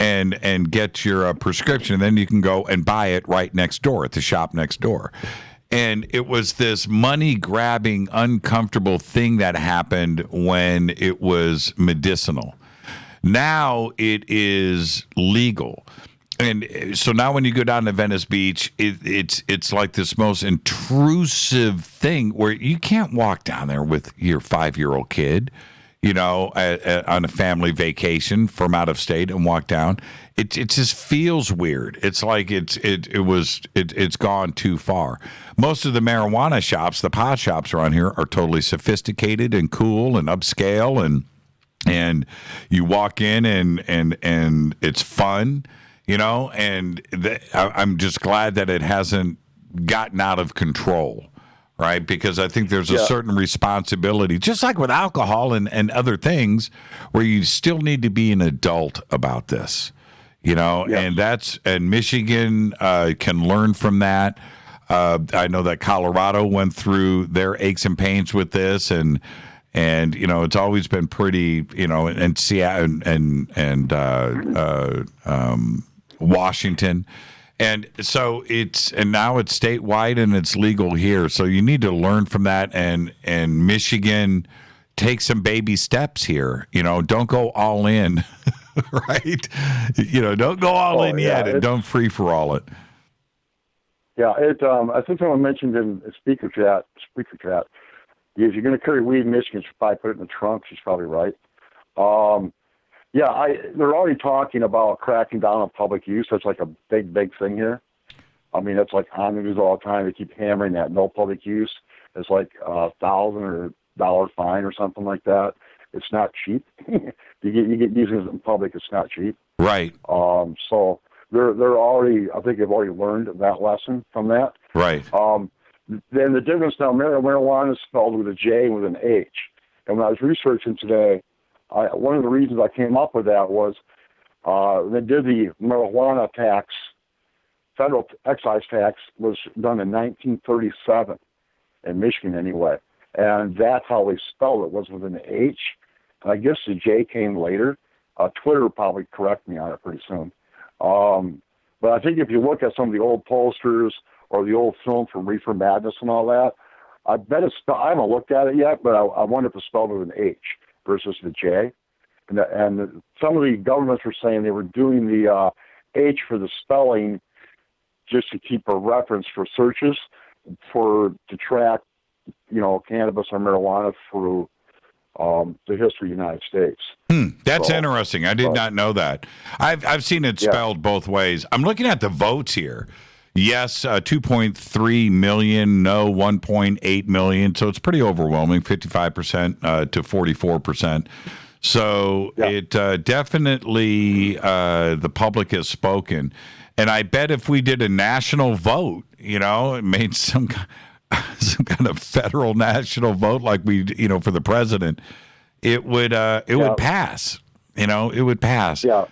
and get your prescription, and then you can go and buy it right next door at the shop next door. And it was this money-grabbing, uncomfortable thing that happened when it was medicinal. Now it is legal. And so now when you go down to Venice Beach, it's like this most intrusive thing where you can't walk down there with your 5-year-old kid, on a family vacation from out of state and walk down. It just feels weird. It's like it's gone too far. Most of the marijuana shops, the pot shops around here, are totally sophisticated and cool and upscale, and you walk in and it's fun, I'm just glad that it hasn't gotten out of control. Right, because I think there's a certain responsibility, just like with alcohol and other things, where you still need to be an adult about this, and Michigan can learn from that. I know that Colorado went through their aches and pains with this, and it's always been pretty, and Seattle and Washington. And so now it's statewide and it's legal here. So you need to learn from that, and Michigan take some baby steps here. Don't go all in, right? Don't go all in yet, and don't free for all it. Yeah, I think someone mentioned in the speaker chat, is you're going to carry weed in Michigan, you should probably put it in the trunk. She's probably right. They're already talking about cracking down on public use. That's like a big thing here. I mean, that's like on the news all the time. They keep hammering that no public use. It's like $1,000 or $1 fine or something like that. It's not cheap. you get using it in public. It's not cheap. Right. So they're already. I think they've already learned that lesson from that. Right. Then the difference now, marijuana is spelled with a J and with an H. And when I was researching today, one of the reasons I came up with that was they did the marijuana tax, federal excise tax was done in 1937 in Michigan anyway. And that's how they spelled it, was with an H. And I guess the J came later. Twitter will probably correct me on it pretty soon. But I think if you look at some of the old posters or the old film from Reefer Madness and all that, I bet it's I haven't looked at it yet, but I wonder if it's spelled with an H versus the J. And some of the governments were saying they were doing the H for the spelling just to keep a reference for searches to track, cannabis or marijuana through the history of the United States. That's interesting. I did not know that. I've seen it spelled both ways. I'm looking at the votes here. Yes, 2.3 million, no, 1.8 million. So it's pretty overwhelming, 55% to 44%. So it definitely, the public has spoken. And I bet if we did a national vote, it made some kind of federal national vote like we, for the president, it would pass. It would pass. Yeah.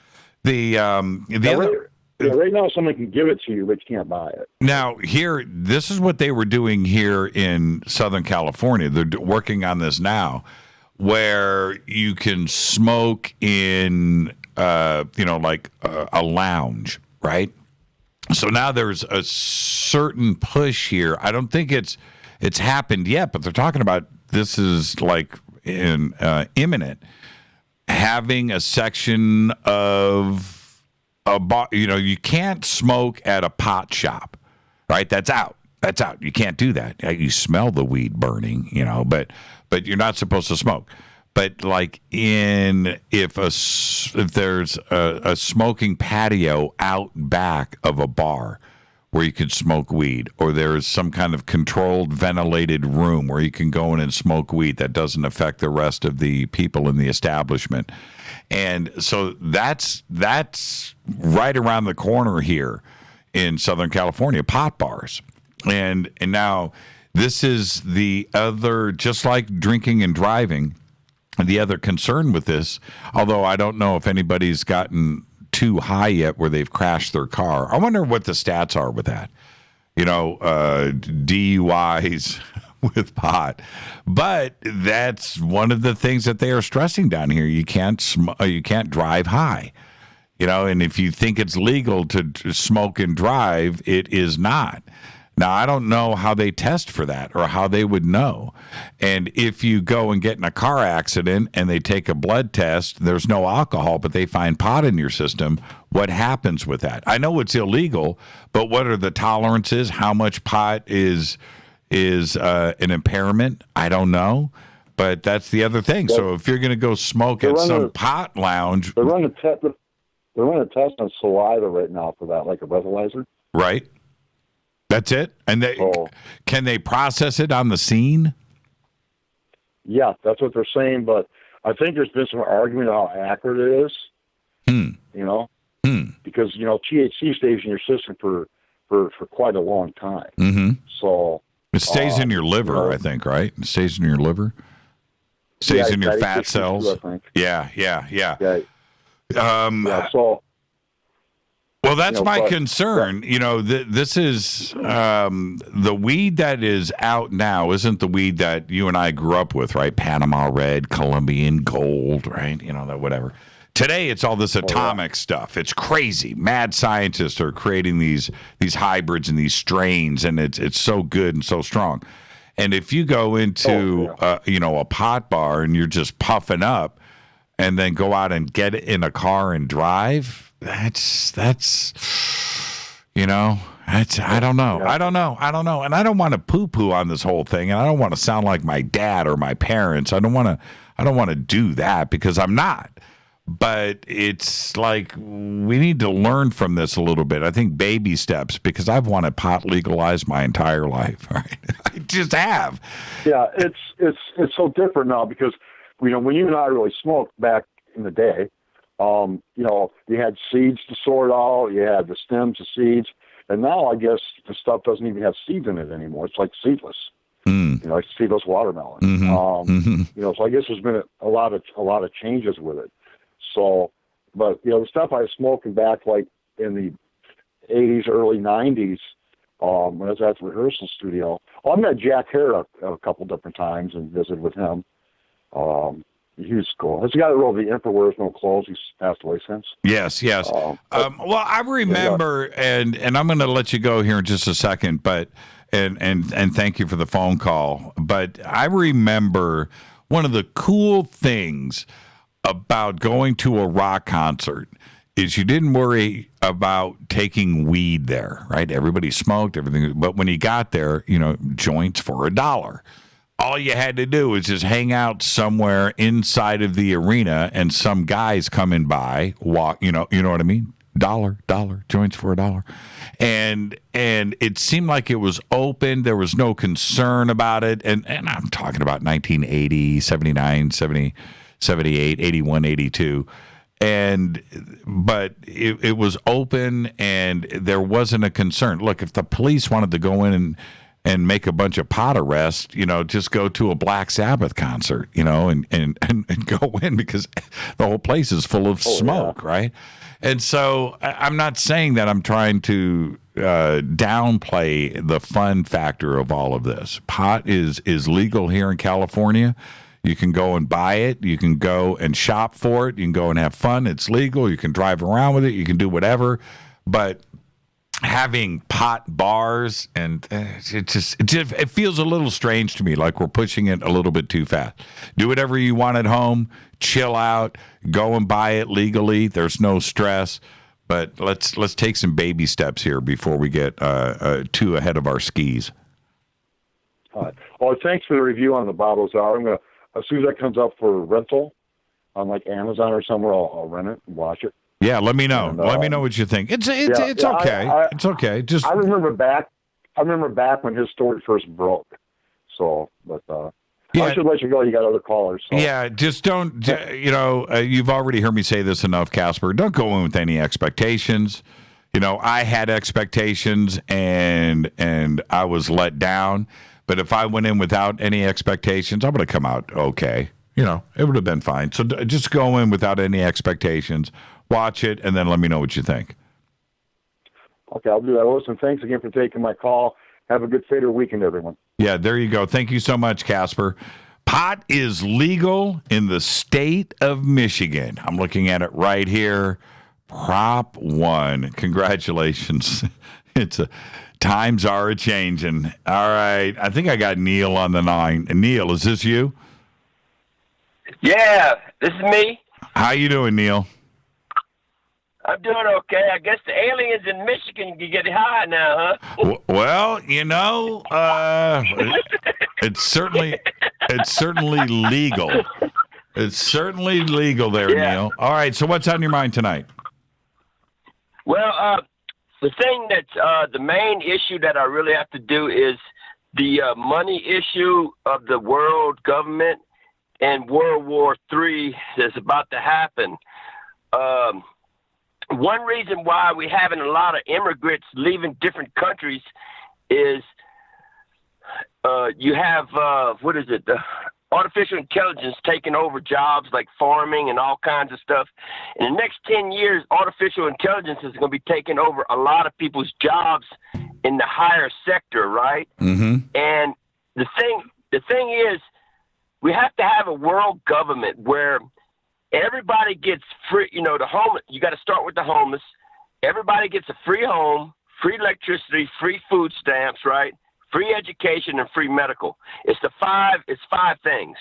The other. Right now, someone can give it to you, but you can't buy it. Now, this is what they were doing here in Southern California. They're working on this now, where you can smoke in, like a lounge, right? So now there's a certain push here. I don't think it's happened yet, but they're talking about this is like imminent. Having a section of you can't smoke at a pot shop. right? That's out. That's out. You can't do that. You smell the weed burning, but you're not supposed to smoke. But like if there's a smoking patio out back of a bar where you can smoke weed, or there's some kind of controlled ventilated room where you can go in and smoke weed that doesn't affect the rest of the people in the establishment. And so that's right around the corner here in Southern California, pot bars. And now this is the other, just like drinking and driving, the other concern with this, although I don't know if anybody's gotten too high yet where they've crashed their car. I wonder what the stats are with that. DUIs with pot. But that's one of the things that they are stressing down here. You can't drive high. And if you think it's legal to smoke and drive, it is not. Now, I don't know how they test for that or how they would know. And if you go and get in a car accident and they take a blood test, there's no alcohol, but they find pot in your system, what happens with that? I know it's illegal, but what are the tolerances? How much pot is an impairment? I don't know. But that's the other thing. So if you're going to go smoke at some pot lounge. They're running a test on saliva right now for that, like a breathalyzer. Right. That's it? And can they process it on the scene? Yeah, that's what they're saying, but I think there's been some argument how accurate it is. Because, THC stays in your system for quite a long time. Mm-hmm. So it stays in your liver, I think, right? It stays in your liver? Stays in your fat cells? I think. Yeah. Well, that's my concern. This is the weed that is out now isn't the weed that you and I grew up with, right? Panama Red, Colombian Gold, right? That whatever. Today, it's all this atomic stuff. It's crazy. Mad scientists are creating these hybrids and these strains, and it's so good and so strong. And if you go into a pot bar and you're just puffing up, and then go out and get it in a car and drive. That's I don't know. And I don't want to poo-poo on this whole thing. And I don't want to sound like my dad or my parents. I don't want to do that because I'm not. But it's like we need to learn from this a little bit. I think baby steps, because I've wanted pot legalized my entire life. Right? I just have. Yeah, it's so different now because when you and I really smoked back in the day, you had seeds to sort out, you had the stems of seeds, and now I guess the stuff doesn't even have seeds in it anymore. It's like seedless, like seedless watermelon. Mm-hmm. So I guess there's been a lot of changes with it. So, but the stuff I was smoking back like in the 80s, early 90s, when I was at the rehearsal studio. I met Jack Hare a couple different times and visited with him. He was cool. That's the guy that wrote The Emperor Wears No Clothes. He's passed away since. Yes. Well, I remember, and I'm going to let you go here in just a second, but and thank you for the phone call. But I remember one of the cool things about going to a rock concert is you didn't worry about taking weed there, right? Everybody smoked, everything. But when you got there, joints for $1. All you had to do was just hang out somewhere inside of the arena, and some guys coming by, walk, you know what I mean? $1, joints for $1. And it seemed like it was open. There was no concern about it. And I'm talking about 1980, 79, 70, 78, 81, 82. But it was open, and there wasn't a concern. Look, if the police wanted to go in and make a bunch of pot arrests, just go to a Black Sabbath concert, and go in, because the whole place is full of smoke, right? And so I'm not saying that I'm trying to downplay the fun factor of all of this. Pot is legal here in California. You can go and buy it. You can go and shop for it. You can go and have fun. It's legal. You can drive around with it. You can do whatever. But having pot bars, and it feels a little strange to me, like we're pushing it a little bit too fast. Do whatever you want at home, chill out, go and buy it legally. There's no stress. But let's take some baby steps here before we get too ahead of our skis. All right. Well, thanks for the review on the Bob Lazar. I'm gonna, as soon as that comes up for rental on like Amazon or somewhere, I'll rent it and watch it. Yeah, let me know. And, let me know what you think. It's okay. It's okay. Just I remember back when his story first broke. So, but I should let you go. You got other callers. So. Yeah, just don't. You've already heard me say this enough, Casper. Don't go in with any expectations. I had expectations and I was let down. But if I went in without any expectations, I'm going to come out okay. It would have been fine. So just go in without any expectations. Watch it, and then let me know what you think. Okay, I'll do that. Listen, thanks again for taking my call. Have a good Fader weekend, everyone. Yeah, there you go. Thank you so much, Casper. Pot is legal in the state of Michigan. I'm looking at it right here. Prop 1. Congratulations. Times are a-changing. All right. I think I got Neil on the line. Neil, is this you? Yeah, this is me. How you doing, Neil? I'm doing okay. I guess the aliens in Michigan can get high now, huh? Well, it's certainly legal. It's certainly legal there, Neil. All right, so what's on your mind tonight? Well, the thing that's the main issue that I really have to do is the money issue of the world government and World War III is about to happen. One reason why we're having a lot of immigrants leaving different countries is you have, artificial intelligence taking over jobs like farming and all kinds of stuff. In the next 10 years, artificial intelligence is going to be taking over a lot of people's jobs in the higher sector, right? Mm-hmm. And the thing is, we have to have a world government where everybody gets free, the homeless. You got to start with the homeless. Everybody gets a free home, free electricity, free food stamps, right? Free education and free medical. It's five things.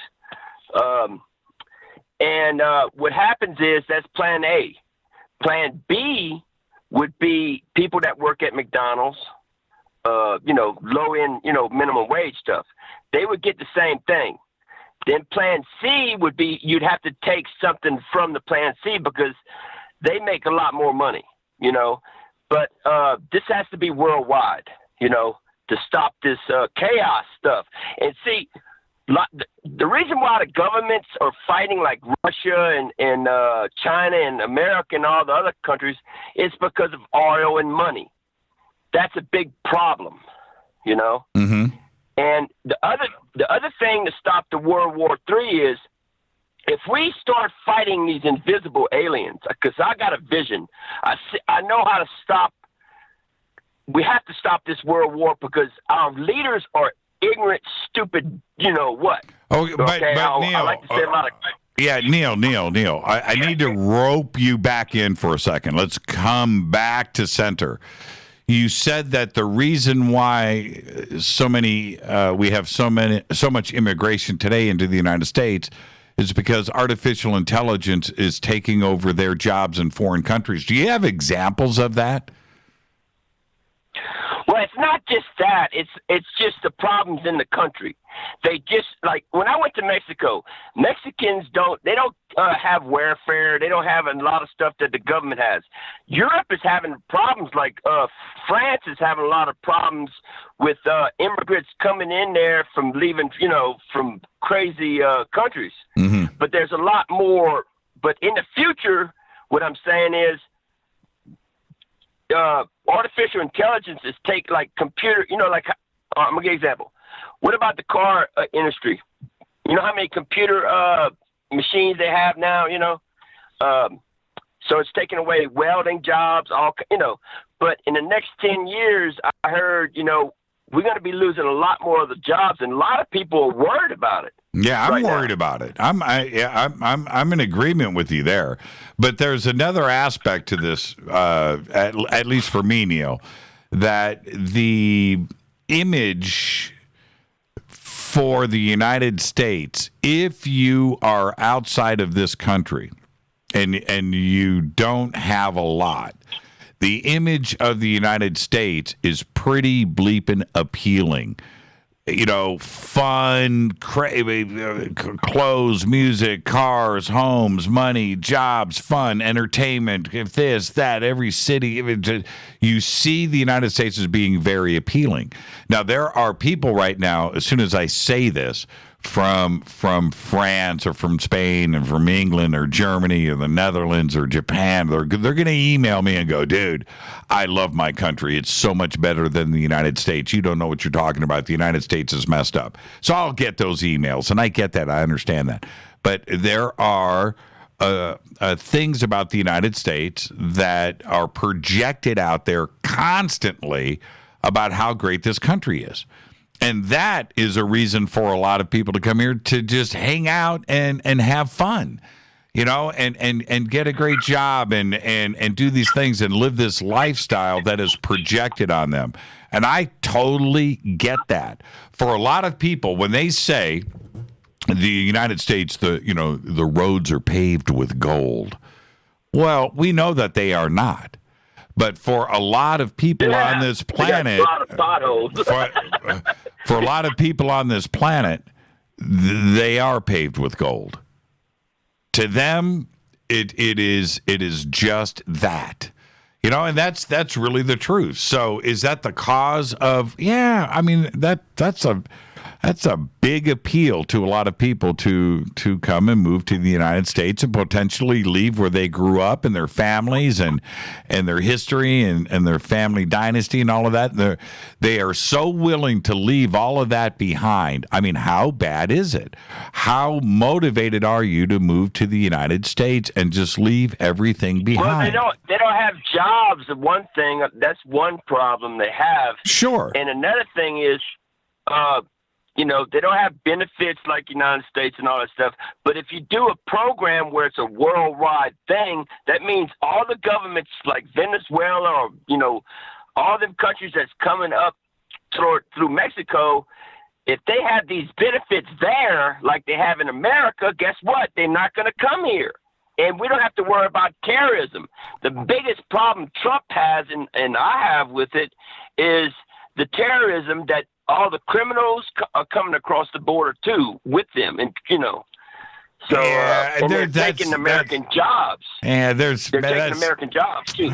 What happens is that's plan A. Plan B would be people that work at McDonald's, low end, minimum wage stuff. They would get the same thing. Then plan C would be you'd have to take something from the plan C because they make a lot more money, But this has to be worldwide, to stop this chaos stuff. And see, the reason why the governments are fighting like Russia and China and America and all the other countries is because of oil and money. That's a big problem, Mm-hmm. And the other thing to stop the World War III is if we start fighting these invisible aliens, because I got a vision, I know how to stop. We have to stop this world war because our leaders are ignorant, stupid. You know what? Oh, but Neil, I like to say a lot of. Yeah, Neil. I need to rope you back in for a second. Let's come back to center. You said that the reason why we have so much immigration today into the United States is because artificial intelligence is taking over their jobs in foreign countries. Do you have examples of that? Well, it's not just that. It's just the problems in the country. They just like when I went to Mexico, Mexicans don't have welfare. They don't have a lot of stuff that the government has. Europe is having problems like France is having a lot of problems with immigrants coming in there from leaving, from crazy countries. Mm-hmm. But there's a lot more. But in the future, what I'm saying is artificial intelligence is computer, I'm going to give you an example. What about the car industry? You know how many computer machines they have now, So it's taking away welding jobs, But in the next 10 years, I heard, we're going to be losing a lot more of the jobs, and a lot of people are worried about it. Yeah, I'm worried about it. I'm in agreement with you there. But there's another aspect to this, at least for me, Neil, that the image for the United States, if you are outside of this country, and you don't have a lot, the image of the United States is pretty bleeping appealing. You know, fun, clothes, music, cars, homes, money, jobs, fun, entertainment, this, that, every city. You see the United States as being very appealing. Now, there are people right now, as soon as I say this, from France or from Spain and from England or Germany or the Netherlands or Japan, they're going to email me and go, dude, I love my country. It's so much better than the United States. You don't know what you're talking about. The United States is messed up. So I'll get those emails, and I get that. I understand that. But there are things about the United States that are projected out there constantly about how great this country is. And that is a reason for a lot of people to come here to just hang out and have fun, you know, and get a great job and do these things and live this lifestyle that is projected on them. And I totally get that. For a lot of people, when they say the United States, the roads are paved with gold, well, we know that they are not. But for a lot of people on this planet, for a lot of people on this planet, they are paved with gold. To them, it is just that, you know, and that's really the truth. So, is that the cause of? Yeah, I mean that's a big appeal to a lot of people to come and move to the United States and potentially leave where they grew up and their families and their history and their family dynasty and all of that. They are so willing to leave all of that behind. I mean, how bad is it? How motivated are you to move to the United States and just leave everything behind? Well, they don't have jobs. One thing, that's one problem they have. Sure. And another thing is, you know, they don't have benefits like the United States and all that stuff. But if you do a program where it's a worldwide thing, that means all the governments like Venezuela or, you know, all them countries that's coming up through Mexico, if they have these benefits there like they have in America, guess what? They're not going to come here. And we don't have to worry about terrorism. The biggest problem Trump has, and I have with it, is the terrorism that all the criminals are coming across the border too with them, and you know, so and they're taking American jobs. Yeah, they're taking American jobs too.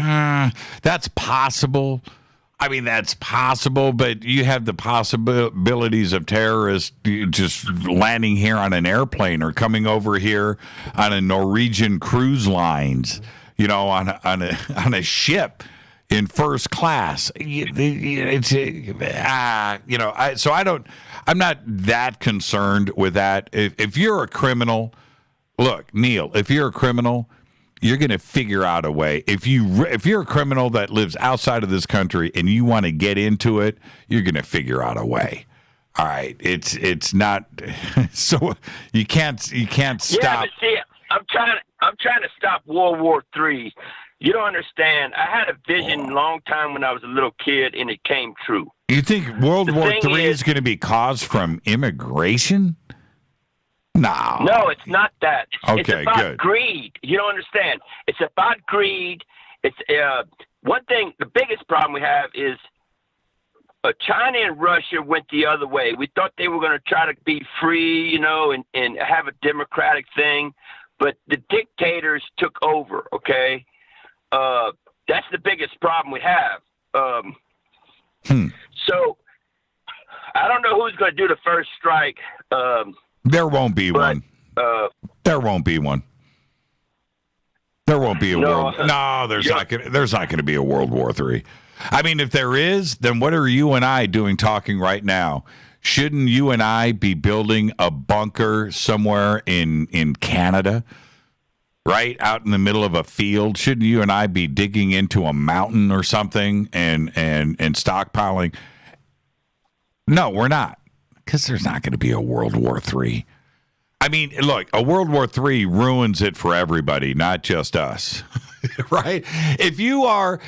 That's possible. I mean, that's possible, but you have the possibilities of terrorists just landing here on an airplane or coming over here on a Norwegian cruise lines, you know, on a ship in first class. It's you know, I'm not that concerned with that. If you're a criminal, look, Neil, if you're a criminal, you're going to figure out a way. If you're a criminal that lives outside of this country and you want to get into it, you're going to figure out a way. All right, it's not so you can't stop. Yeah, but see, I'm trying to stop World War III. You don't understand. I had a vision a long time when I was a little kid, and it came true. You think World War III is going to be caused from immigration? No. No, it's not that. Okay, it's about good. greed. You don't understand. It's about greed. It's one thing. The biggest problem we have is China and Russia went the other way. We thought they were going to try to be free, you know, and have a democratic thing, but the dictators took over. Okay. That's the biggest problem we have. So I don't know who's going to do the first strike. There won't be one. There won't be one. There won't be a world. No, there's not going to be a World War III. I mean, if there is, then what are you and I doing talking right now? Shouldn't you and I be building a bunker somewhere in Canada? Right out in the middle of a field, shouldn't you and I be digging into a mountain or something and stockpiling? No, we're not, because there's not going to be a World War III. I mean, look, a World War III ruins it for everybody, not just us, right? If you are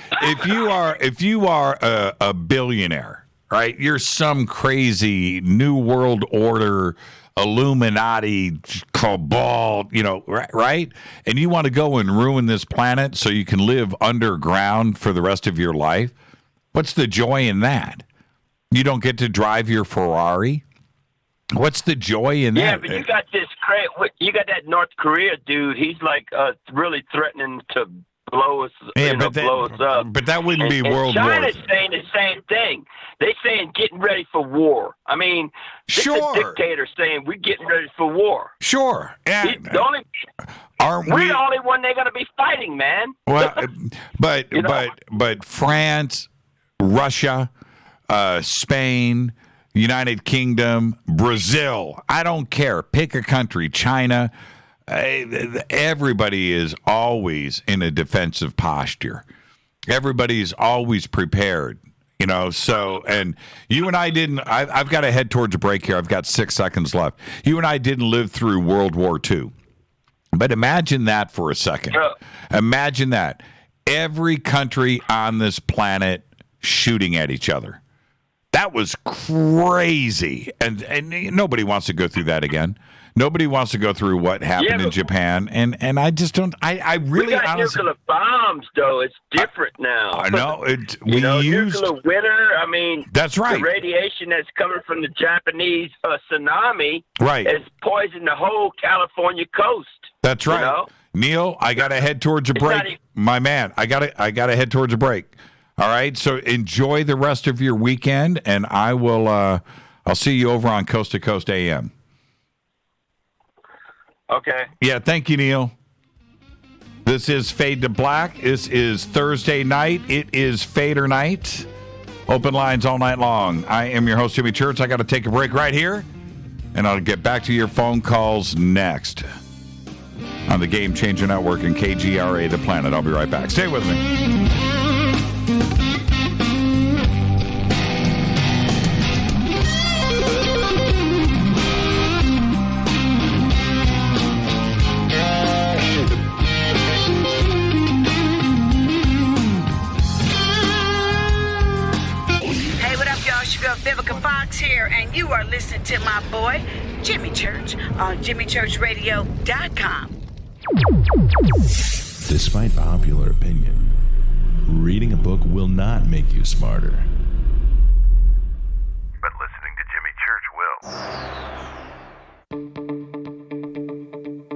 a billionaire, right? You're some crazy new world order Illuminati, cabal, right? And you want to go and ruin this planet so you can live underground for the rest of your life? What's the joy in that? You don't get to drive your Ferrari? What's the joy in that? Yeah, but you got that North Korea dude. He's like really threatening to blow us, blow us up. But that wouldn't be World War. China's saying the same thing. They're saying getting ready for war. I mean, this is a dictator saying we're getting ready for war. Sure. We're the only one they're going to be fighting, man. Well, but France, Russia, Spain, United Kingdom, Brazil, I don't care. Pick a country, China. Everybody is always in a defensive posture. Everybody is always prepared, so, and you and I didn't, I've got to head towards a break here. I've got 6 seconds left. You and I didn't live through World War II. But imagine that for a second. Imagine that. Every country on this planet shooting at each other. That was crazy. And nobody wants to go through that again. Nobody wants to go through what happened in Japan. And I just don't, I really we got honestly. Nuclear bombs, though. It's different now. I know. Nuclear winter. I mean, that's right. The radiation that's coming from the Japanese tsunami has poisoned the whole California coast. That's right. Neil, I got to head towards a break. My man, I got to head towards a break. All right. So enjoy the rest of your weekend, and I will. I'll see you over on Coast to Coast AM. Okay. Yeah. Thank you, Neil. This is Fade to Black. This is Thursday night. It is Fader Night. Open lines all night long. I am your host, Jimmy Church. I got to take a break right here, and I'll get back to your phone calls next on the Game Changer Network and KGRA, The Planet. I'll be right back. Stay with me. Vivica Fox here, and you are listening to my boy, Jimmy Church, on JimmyChurchRadio.com. Despite popular opinion, reading a book will not make you smarter. But listening to Jimmy Church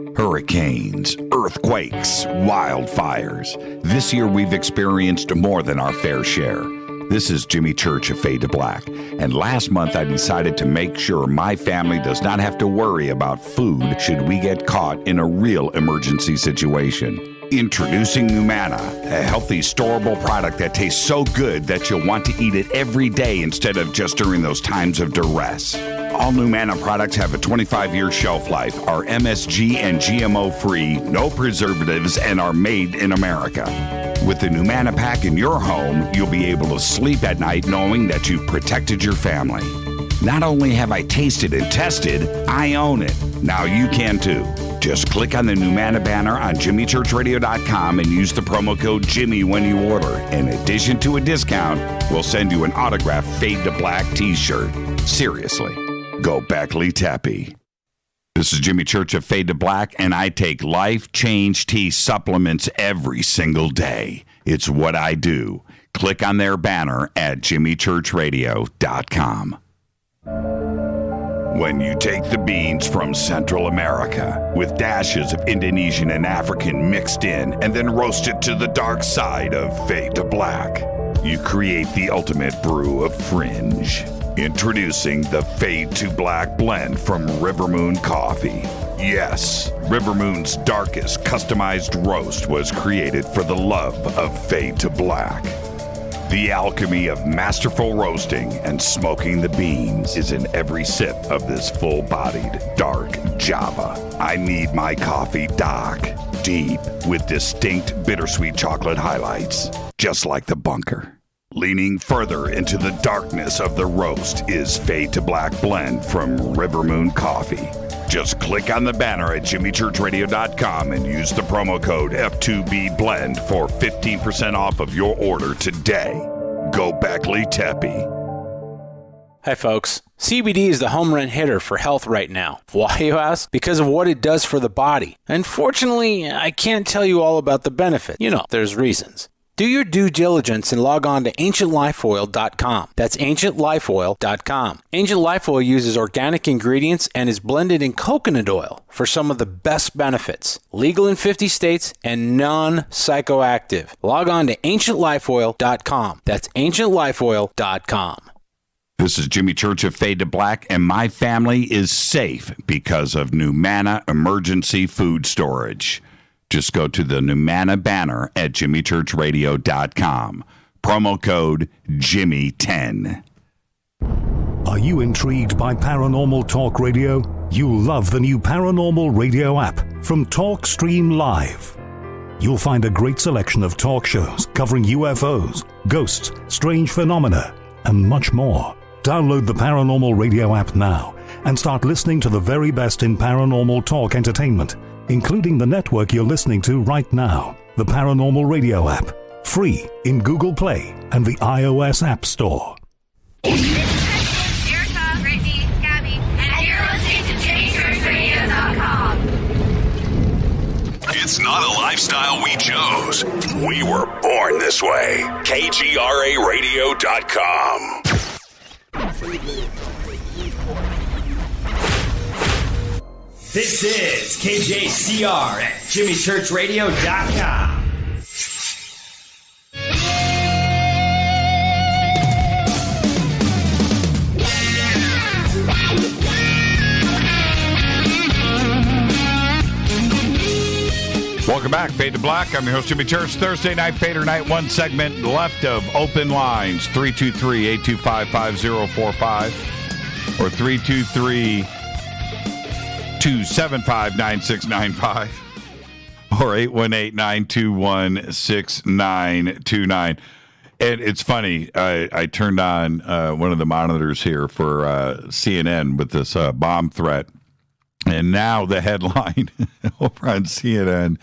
will. Hurricanes, earthquakes, wildfires. This year we've experienced more than our fair share. This is Jimmy Church of Fade to Black, and last month I decided to make sure my family does not have to worry about food should we get caught in a real emergency situation. Introducing Numana, a healthy, storable product that tastes so good that you'll want to eat it every day instead of just during those times of duress. All Numana products have a 25-year shelf life, are MSG and GMO-free, no preservatives, and are made in America. With the Numana pack in your home, you'll be able to sleep at night knowing that you've protected your family. Not only have I tasted and tested, I own it. Now you can too. Just click on the Numana banner on JimmyChurchRadio.com and use the promo code Jimmy when you order. In addition to a discount, we'll send you an autographed Fade to Black t-shirt. Seriously, go Beckley Teppy. This is Jimmy Church of Fade to Black, and I take Life Change Tea supplements every single day. It's what I do. Click on their banner at JimmyChurchRadio.com. When you take the beans from Central America with dashes of Indonesian and African mixed in and then roast it to the dark side of Fade to Black, you create the ultimate brew of fringe. Introducing the Fade to Black blend from River Moon Coffee. Yes, River Moon's darkest customized roast was created for the love of Fade to Black. The alchemy of masterful roasting and smoking the beans is in every sip of this full-bodied, dark Java. I need my coffee dark, deep, with distinct bittersweet chocolate highlights, just like the bunker. Leaning further into the darkness of the roast is Fade to Black blend from River Moon Coffee. Just click on the banner at JimmyChurchRadio.com and use the promo code F2BBLEND for 15% off of your order today. Go Beckley Teppy. Hi, folks. CBD is the home run hitter for health right now. Why, you ask? Because of what it does for the body. Unfortunately, I can't tell you all about the benefit. You know, there's reasons. Do your due diligence and log on to ancientlifeoil.com. That's ancientlifeoil.com. Ancient Life Oil uses organic ingredients and is blended in coconut oil for some of the best benefits. Legal in 50 states and non-psychoactive. Log on to ancientlifeoil.com. That's ancientlifeoil.com. This is Jimmy Church of Fade to Black, and my family is safe because of Numana Emergency Food Storage. Just go to the Numana banner at jimmychurchradio.com. Promo code Jimmy10. Are you intrigued by Paranormal Talk Radio? You'll love the new Paranormal Radio app from TalkStream Live. You'll find a great selection of talk shows covering UFOs, ghosts, strange phenomena, and much more. Download the Paranormal Radio app now and start listening to the very best in paranormal talk entertainment, including the network you're listening to right now, the Paranormal Radio app, free in Google Play and the iOS App Store. Erica, Brittany, Gabby, and you're listening to JimmyChurchRadio.com. It's not a lifestyle we chose. We were born this way. KGRARadio.com. This is KJCR at JimmyChurchRadio.com. Welcome back, Fade to Black. I'm your host, Jimmy Church. Thursday night, Fader Night, one segment left of open lines, 323-825-5045 or 323-275-9695 or 818-921-6929. And it's funny, I turned on one of the monitors here for CNN with this bomb threat. And now the headline over on CNN,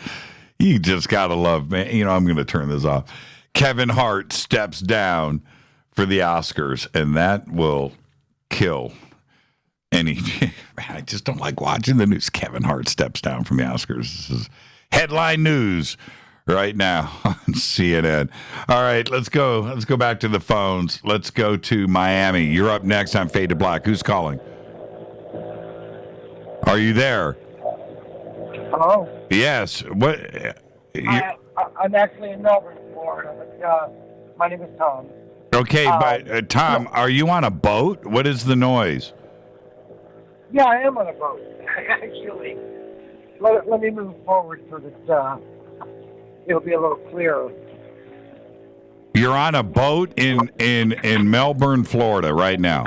you just got to love, man. You know, I'm going to turn this off. Kevin Hart steps down for the Oscars, and that will kill any. I just don't like watching the news. Kevin Hart steps down from the Oscars. This is headline news right now on CNN. All right, let's go. Let's go back to the phones. Let's go to Miami. You're up next on Fade to Black. Who's calling? Are you there? Hello? Yes. What? I'm actually in Melbourne, Florida. My name is Tom. Okay, but Tom, are you on a boat? What is the noise? Yeah, I am on a boat, actually. Let me move forward so that it'll be a little clearer. You're on a boat in Melbourne, Florida right now.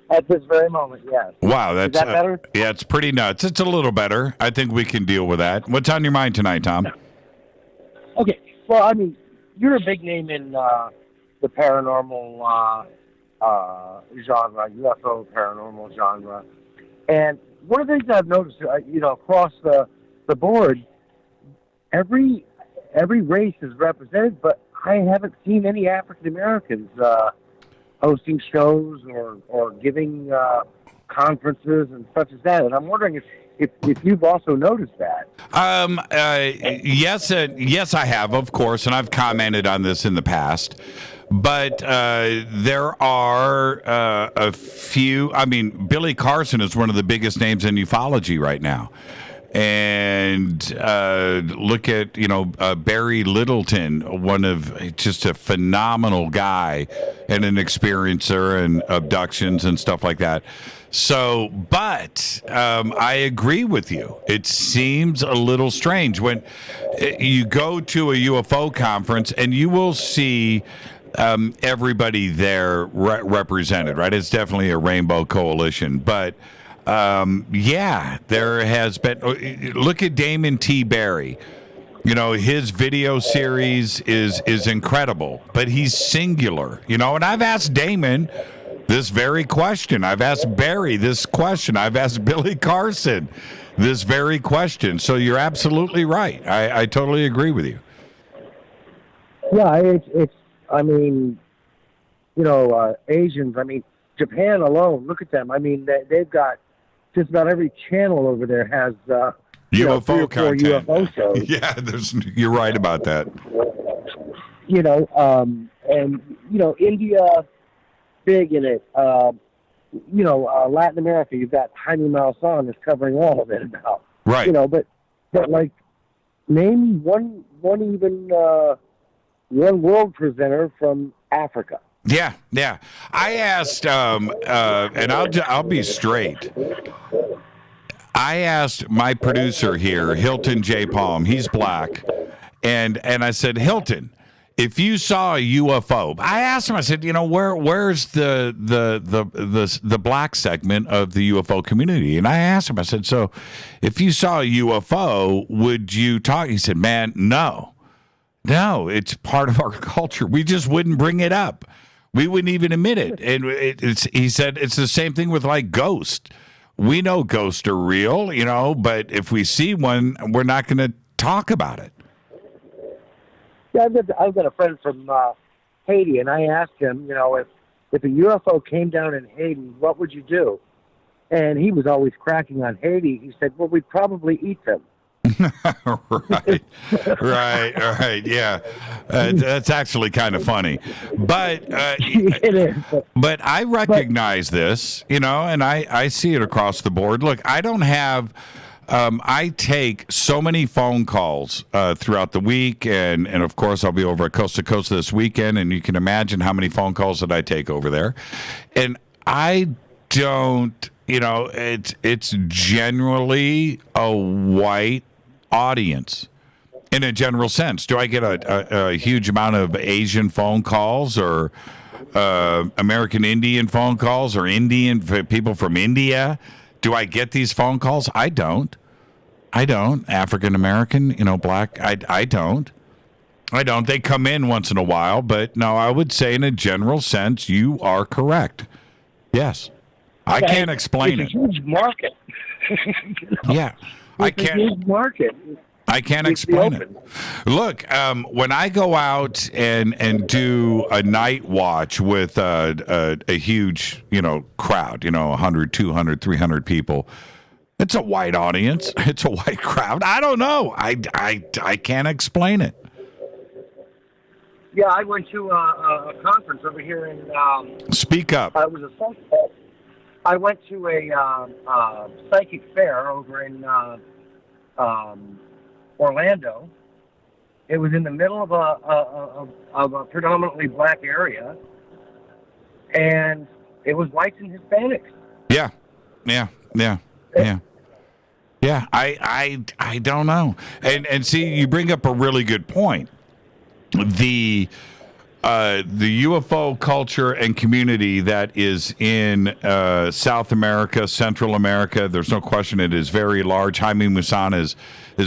At this very moment, yes. Wow, that's Is that better? Yeah, it's pretty nuts. It's a little better. I think we can deal with that. What's on your mind tonight, Tom? Okay. Well, I mean, you're a big name in the paranormal genre, UFO paranormal genre. And one of the things I've noticed, across the board, every race is represented, but I haven't seen any African Americans hosting shows or giving conferences and such as that. And I'm wondering if you've also noticed that. Yes, I have, of course, and I've commented on this in the past. But there are a few. I mean, Billy Carson is one of the biggest names in ufology right now. And look at, Barry Littleton, just a phenomenal guy and an experiencer and abductions and stuff like that. So, but I agree with you. It seems a little strange when you go to a UFO conference and you will see everybody there represented, right? It's definitely a rainbow coalition, but there has been. Look at Damon T. Barry. His video series is incredible, but he's singular. And I've asked Damon this very question. I've asked Barry this question. I've asked Billy Carson this very question. So you're absolutely right. I totally agree with you. Yeah, it's. I mean, Asians. I mean, Japan alone, look at them. I mean, they've got just about every channel over there has UFO content. UFO shows. Yeah, you're right about that. And India, big in it. Latin America, you've got Jaime Maussan is covering all of it now. Right. But like, name one world presenter from Africa. Yeah. I asked, and I'll be straight. I asked my producer here, Hilton J. Palm. He's black, and I said, Hilton, if you saw a UFO, I asked him. I said, where's the black segment of the UFO community? And I asked him. I said, so if you saw a UFO, would you talk? He said, man, no, it's part of our culture. We just wouldn't bring it up. We wouldn't even admit it. And he said it's the same thing with like ghosts. We know ghosts are real, but if we see one, we're not going to talk about it. Yeah, I've got a friend from Haiti, and I asked him, if a UFO came down in Haiti, what would you do? And he was always cracking on Haiti. He said, well, we'd probably eat them. Right. Yeah, that's actually kind of funny, but it is. But I recognize this, and I see it across the board. Look, I don't have. I take so many phone calls throughout the week, and of course I'll be over at Coast to Coast this weekend, and you can imagine how many phone calls that I take over there, and I don't. It's generally a white audience in a general sense. Do I get a huge amount of Asian phone calls or American Indian phone calls or Indian people from India? Do I get these phone calls? I don't. African American, black, I don't. They come in once in a while, but no, I would say in a general sense, you are correct. Yes. I can't explain it. It's a huge market. Yeah. It's a huge market. I can't explain it. Look, when I go out and do a night watch with a huge, crowd, 100, 200, 300 people, it's a white audience. It's a white crowd. I don't know. I can't explain it. Yeah, I went to a conference over here in... Speak up. It was I went to a psychic fair over in Orlando. It was in the middle of a predominantly black area, and it was whites and Hispanics. Yeah. I don't know. And see, you bring up a really good point. The UFO culture and community that is in South America, Central America, there's no question it is very large. Jaime Maussan is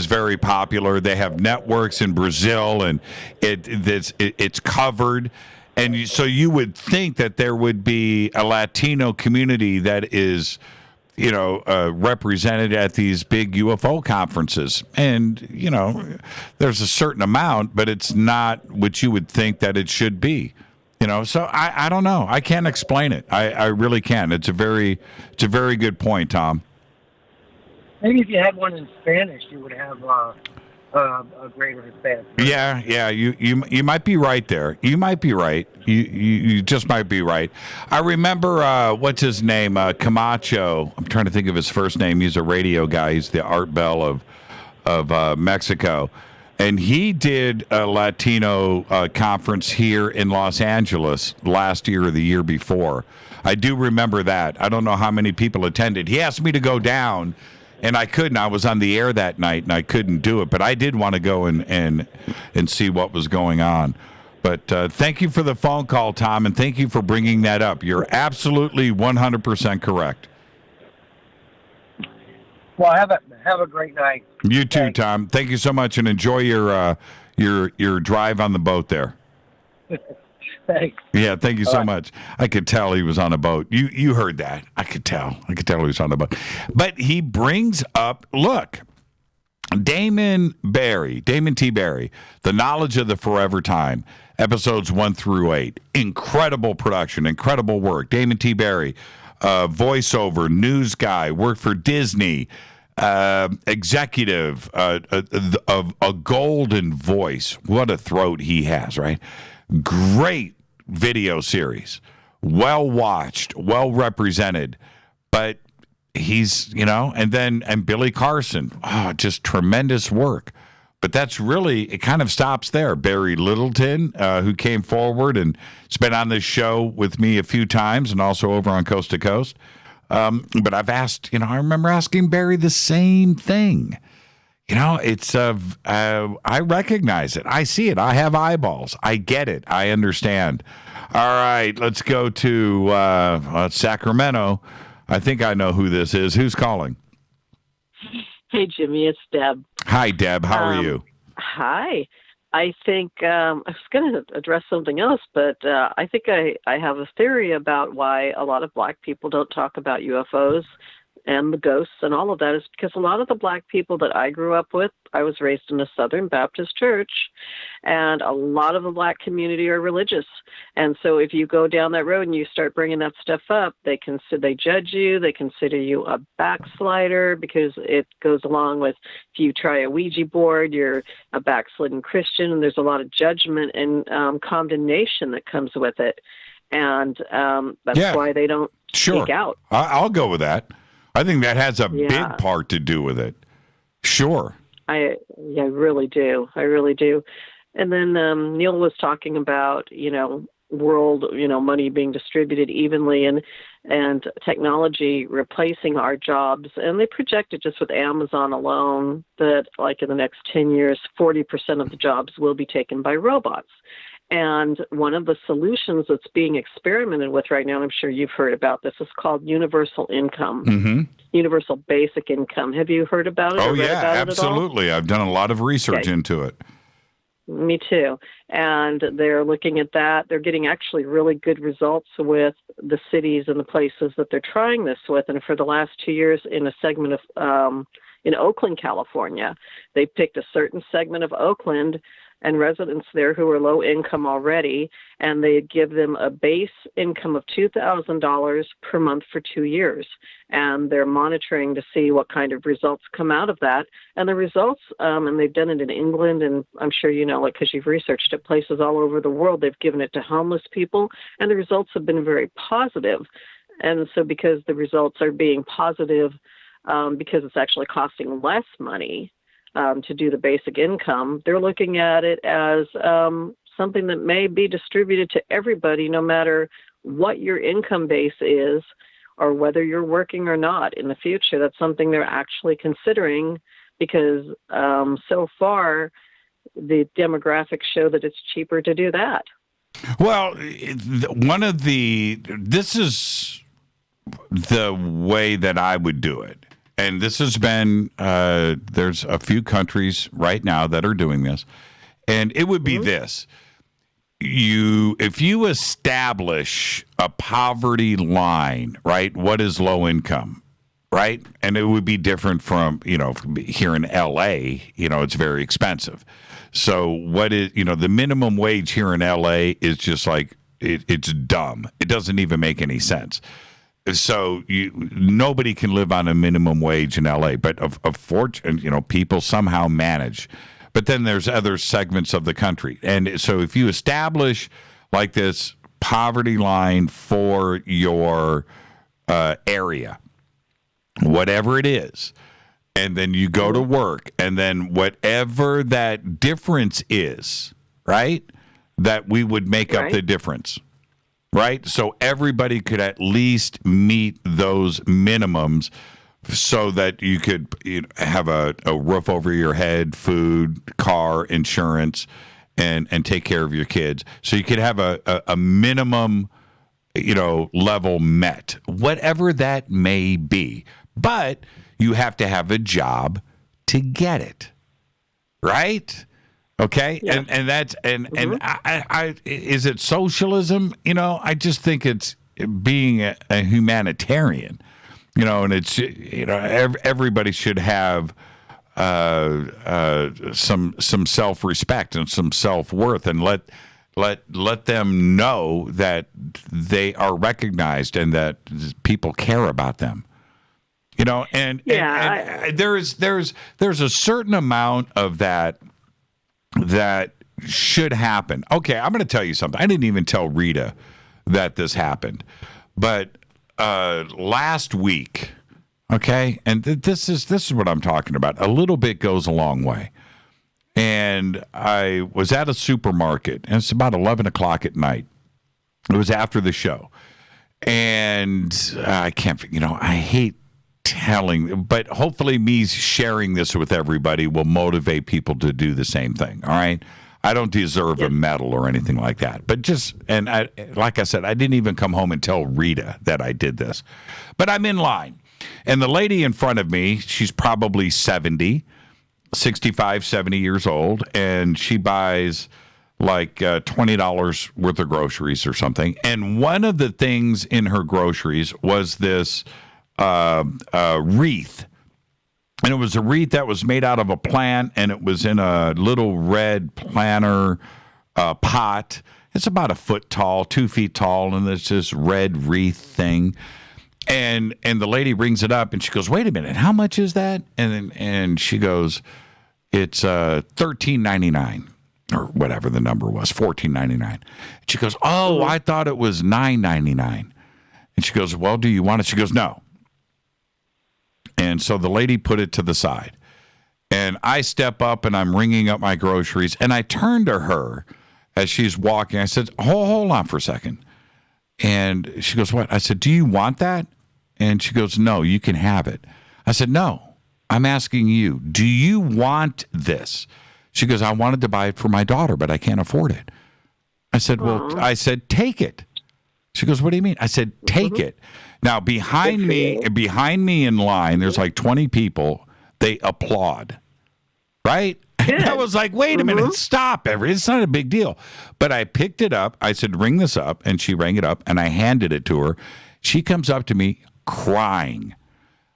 very popular. They have networks in Brazil, and it's covered. And so you would think that there would be a Latino community that is, represented at these big UFO conferences. And, there's a certain amount, but it's not what you would think that it should be. So I don't know. I can't explain it. I really can't. It's a very good point, Tom. Maybe if you had one in Spanish, you would have a greater Hispanic. Yeah. You might be right there. You might be right. You just might be right. I remember what's his name, Camacho. I'm trying to think of his first name. He's a radio guy. He's the Art Bell of Mexico, and he did a Latino conference here in Los Angeles last year or the year before. I do remember that. I don't know how many people attended. He asked me to go down. And I couldn't. I was on the air that night, and I couldn't do it. But I did want to go and see what was going on. But thank you for the phone call, Tom, and thank you for bringing that up. You're absolutely 100% correct. Well, have a great night. You too, Thanks. Tom. Thank you so much, and enjoy your drive on the boat there. Thanks. Yeah, thank you so much. I could tell he was on a boat. You heard that. I could tell he was on a boat. But he brings up, look, Damon T. Barry, The Knowledge of the Forever Time, episodes 1 through 8. Incredible production, incredible work. Damon T. Barry, voiceover, news guy, worked for Disney, executive of a golden voice. What a throat he has, right? Great video series. Well watched, well represented, but he's, and Billy Carson, just tremendous work. But that's really, it kind of stops there. Barry Littleton, who came forward and has been on this show with me a few times and also over on Coast to Coast. But I've asked, I remember asking Barry the same thing. It's, I recognize it. I see it. I have eyeballs. I get it. I understand. All right, let's go to Sacramento. I think I know who this is. Who's calling? Hey, Jimmy, it's Deb. Hi, Deb. How are you? Hi. I think I was going to address something else, but I think I have a theory about why a lot of black people don't talk about UFOs and the ghosts and all of that is because a lot of the black people that I grew up with, I was raised in a Southern Baptist church, and a lot of the black community are religious. And so if you go down that road and you start bringing that stuff up, they judge you, they consider you a backslider because it goes along with if you try a Ouija board, you're a backslidden Christian, and there's a lot of judgment and condemnation that comes with it. And that's why they don't speak out. I'll go with that. I think that has a big part to do with it. Sure. I really do. I really do. And then Neil was talking about, world, money being distributed evenly and technology replacing our jobs. And they projected just with Amazon alone that like in the next 10 years, 40% of the jobs will be taken by robots. And one of the solutions that's being experimented with right now, and I'm sure you've heard about this, is called universal income, universal basic income. Have you heard about it? Oh, yeah, absolutely. I've done a lot of research into it. Me too. And they're looking at that. They're getting actually really good results with the cities and the places that they're trying this with. And for the last 2 years in a segment of, in Oakland, California, they picked a certain segment of Oakland and residents there who are low income already, and they give them a base income of $2,000 per month for 2 years. And they're monitoring to see what kind of results come out of that. And the results, and they've done it in England, and I'm sure you know it because you've researched it, places all over the world, they've given it to homeless people, and the results have been very positive. And so because the results are being positive, because it's actually costing less money, to do the basic income, they're looking at it as something that may be distributed to everybody, no matter what your income base is or whether you're working or not in the future. That's something they're actually considering because so far the demographics show that it's cheaper to do that. Well, this is the way that I would do it. And this has been, there's a few countries right now that are doing this. And it would be this. If you establish a poverty line, right? What is low income, right? And it would be different from, here in LA, it's very expensive. So what is, the minimum wage here in LA is just like, it's dumb. It doesn't even make any sense. So nobody can live on a minimum wage in LA, but of fortune, people somehow manage. But then there's other segments of the country. And so if you establish like this poverty line for your area, whatever it is, and then you go to work, and then whatever that difference is, right, that we would make up the difference. Right? So everybody could at least meet those minimums so that you could have a roof over your head, food, car, insurance, and take care of your kids. So you could have a minimum, level met, whatever that may be. But you have to have a job to get it. Right? Okay, yeah. and that's and I is it socialism? I just think it's being a humanitarian, and it's everybody should have some self-respect and some self-worth, and let them know that they are recognized and that people care about them. You know, and there's a certain amount of that should happen. Okay, I'm going to tell you something. I didn't even tell Rita that this happened, but last week, okay, and this is what I'm talking about. A little bit goes a long way. And I was at a supermarket, and it's about 11 o'clock at night. It was after the show, and I can't. You know, I hate telling, but hopefully me sharing this with everybody will motivate people to do the same thing. All right. I don't deserve a medal or anything like that, but like I said, I didn't even come home and tell Rita that I did this, but I'm in line, and the lady in front of me, she's probably 65, 70 years old, and she buys like $20 worth of groceries or something. And one of the things in her groceries was this wreath. And it was a wreath that was made out of a plant, and it was in a little red planter pot. It's about 1 foot tall, 2 feet tall, and it's this red wreath thing. And the lady rings it up, and she goes, "Wait a minute, how much is that?" And she goes, "It's $13.99 or whatever the number was, $14.99." She goes, "Oh, I thought it was $9.99." And she goes, "Well, do you want it?" She goes, "No." And so the lady put it to the side. And I step up, and I'm ringing up my groceries. And I turn to her as she's walking. I said, hold on for a second. And she goes, "What?" I said, "Do you want that?" And she goes, "No, you can have it." I said, "No, I'm asking you, do you want this?" She goes, "I wanted to buy it for my daughter, but I can't afford it." I said, "Well," I said, "Take it." She goes, "What do you mean?" I said, "Take it." Now, behind me in line, there's like 20 people. They applaud, right? And I was like, wait a minute, stop. It's not a big deal. But I picked it up. I said, "Ring this up." And she rang it up, and I handed it to her. She comes up to me crying,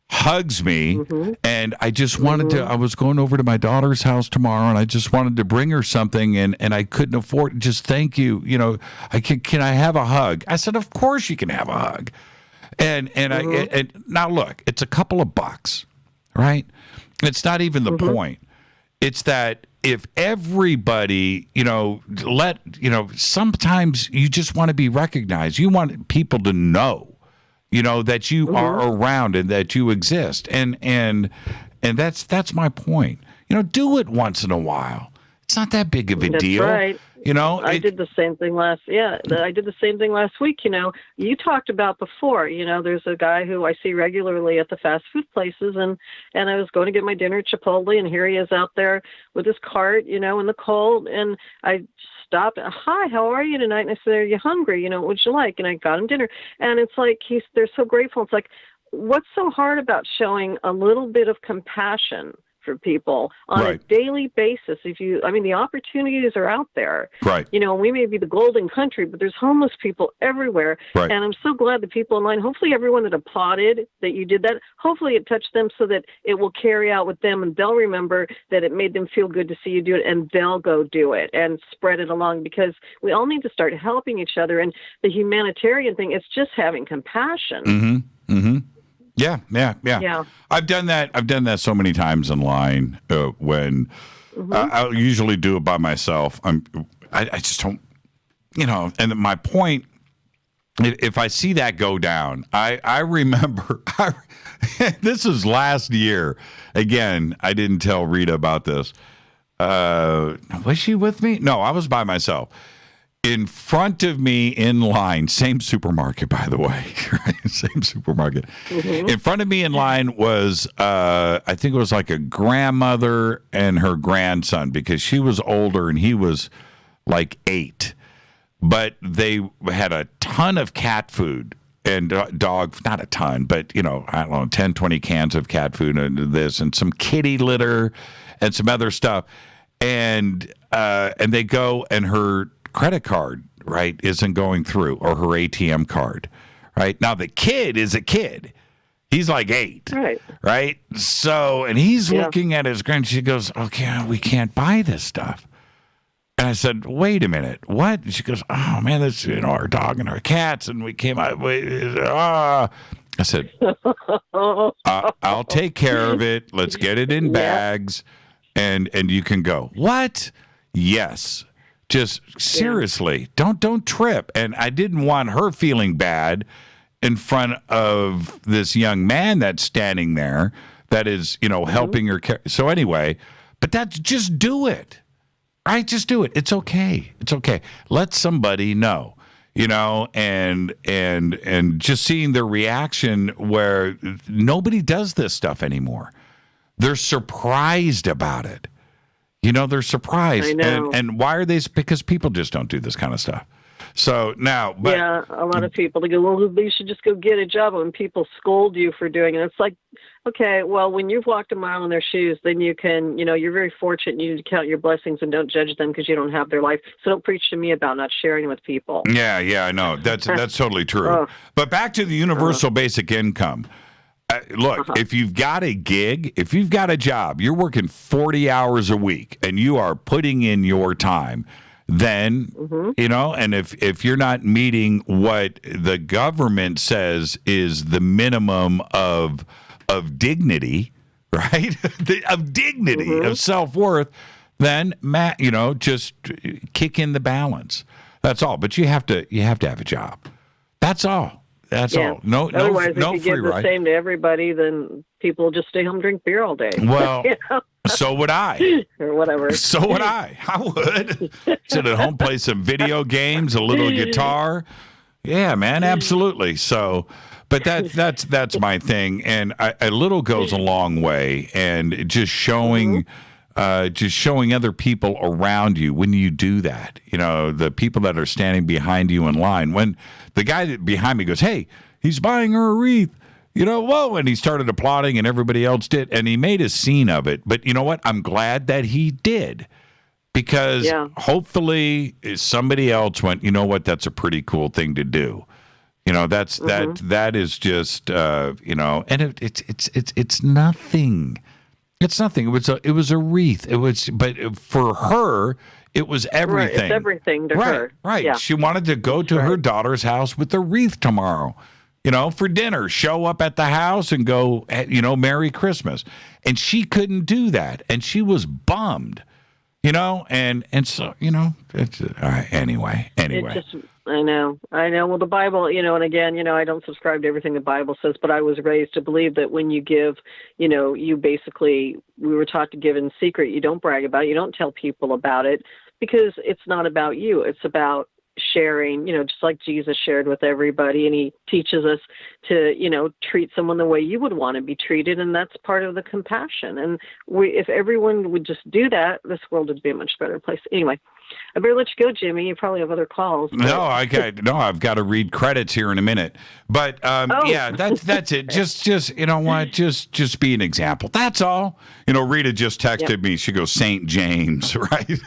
hugs me, and I just wanted to, I was going over to my daughter's house tomorrow, and I just wanted to bring her something, and I couldn't afford it. Just thank you. You know, can I have a hug? I said, "Of course you can have a hug." And now look, it's a couple of bucks, right? It's not even the point. It's that if everybody, sometimes you just want to be recognized. You want people to know, that you are around and that you exist. And that's my point. Do it once in a while. It's not that big of a deal. Right. I did the same thing I did the same thing last week. You talked about before, there's a guy who I see regularly at the fast food places, and I was going to get my dinner at Chipotle, and here he is out there with his cart, in the cold, and I stopped. "Hi, how are you tonight?" And I said, "Are you hungry? What would you like?" And I got him dinner, and it's like they're so grateful. It's like, what's so hard about showing a little bit of compassion for people on a daily basis? The opportunities are out there. Right. We may be the golden country, but there's homeless people everywhere. Right. And I'm so glad the people in line, hopefully everyone that applauded that you did that, hopefully it touched them so that it will carry out with them, and they'll remember that it made them feel good to see you do it, and they'll go do it and spread it along, because we all need to start helping each other. And the humanitarian thing, it's just having compassion. Mm-hmm. Mm-hmm. Yeah. I've done that so many times in line when I'll usually do it by myself. I just don't, and my point, if I see that go down, I remember, this is last year. Again, I didn't tell Rita about this. Was she with me? No, I was by myself. In front of me in line, same supermarket, by the way, right? Same supermarket. In front of me in line was, I think it was like a grandmother and her grandson, because she was older and he was like 8. But they had a ton of cat food and dog, not a ton, but, I don't know, 10, 20 cans of cat food and this and some kitty litter and some other stuff. And they go, and her credit card, right, isn't going through, or her ATM card, right? Now, the kid is a kid. He's like 8. Right? So, and he's looking at his grand. She goes, okay, we can't buy this stuff. And I said, wait a minute, what? And she goes, oh, man, that's, our dog and our cats, and we came out. I said, I'll take care of it. Let's get it in bags, and you can go. What? Yes. Just seriously, don't trip. And I didn't want her feeling bad in front of this young man that's standing there that is, helping her. So anyway, but that's just do it. Right? Just do it. It's okay. It's okay. Let somebody know, and just seeing their reaction where nobody does this stuff anymore. They're surprised about it. They're surprised. I know. And why are they? Because people just don't do this kind of stuff. So now, but yeah, a lot of people, they go, well, you should just go get a job. And people scold you for doing it. It's like, okay, well, when you've walked a mile in their shoes, then you can, you're very fortunate. You need to count your blessings and don't judge them because you don't have their life. So don't preach to me about not sharing with people. Yeah, I know. That's totally true. But back to the universal basic income. Look, if you've got a gig, if you've got a job, you're working 40 hours a week and you are putting in your time, then, and if you're not meeting what the government says is the minimum of dignity, right? of dignity, of self-worth, then, just kick in the balance. That's all. But you have to have a job. That's all. That's all. No Otherwise, no if you free give the ride. same to everybody, then people will just stay home and drink beer all day. Well, so would I. Or whatever. So would I. I would. Sit at home, play some video games, a little guitar. Yeah, man, absolutely. So, but that's my thing. And a little goes a long way. And just showing other people around you when you do that, the people that are standing behind you in line. When the guy that behind me goes, hey, he's buying her a wreath, whoa, and he started applauding and everybody else did. And he made a scene of it. But you know what? I'm glad that he did because hopefully somebody else went, you know what? That's a pretty cool thing to do. That is just, and it's nothing. It's nothing. It was a wreath. But for her, it was everything. Right, it's everything to her. Right. Yeah. She wanted to go to her daughter's house with the wreath tomorrow, for dinner. Show up at the house and go, Merry Christmas. And she couldn't do that, and she was bummed, and so it's anyway. I know. Well, the Bible, and again, I don't subscribe to everything the Bible says, but I was raised to believe that when you give, you basically, we were taught to give in secret. You don't brag about it. You don't tell people about it because it's not about you. It's about sharing, just like Jesus shared with everybody. And he teaches us to, treat someone the way you would want to be treated. And that's part of the compassion. And if everyone would just do that, this world would be a much better place. Anyway, I better let you go, Jimmy. You probably have other calls. No, I've got to read credits here in a minute. But yeah, that's it. Just you know what? Just be an example. That's all. Rita just texted me. She goes, St. James, right?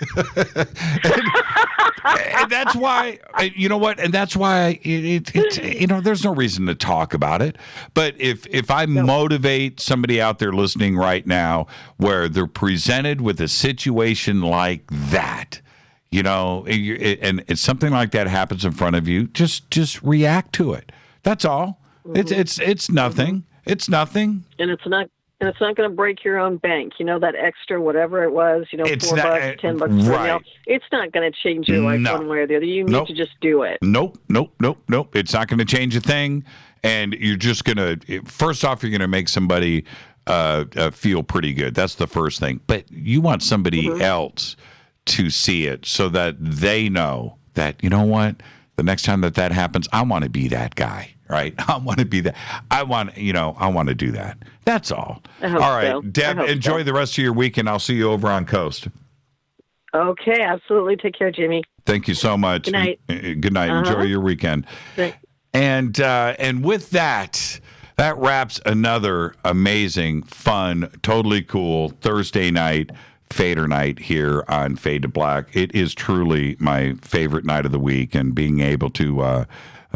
and that's why, you know what? And that's why there's no reason to talk about it. But if I motivate somebody out there listening right now where they're presented with a situation like that, and it's something like that happens in front of you, just react to it. That's all. Mm-hmm. It's nothing. Mm-hmm. It's nothing. And it's not going to break your own bank. that extra whatever it was, $4, $10 right. It's not going to change your life one way or the other. You need to just do it. Nope. It's not going to change a thing. And you're just going to, first off, you're going to make somebody feel pretty good. That's the first thing. But you want somebody else to see it so that they know that, you know what, the next time that happens, I want to be that guy, right? I want to be that. I want to do that. That's all. All right, so. Deb, enjoy the rest of your week, and I'll see you over on Coast. Okay, absolutely. Take care, Jimmy. Thank you so much. Good night. Good night. Enjoy your weekend. Thanks. And with that wraps another amazing, fun, totally cool Thursday night Fader night here on Fade to Black. It is truly my favorite night of the week, and being able to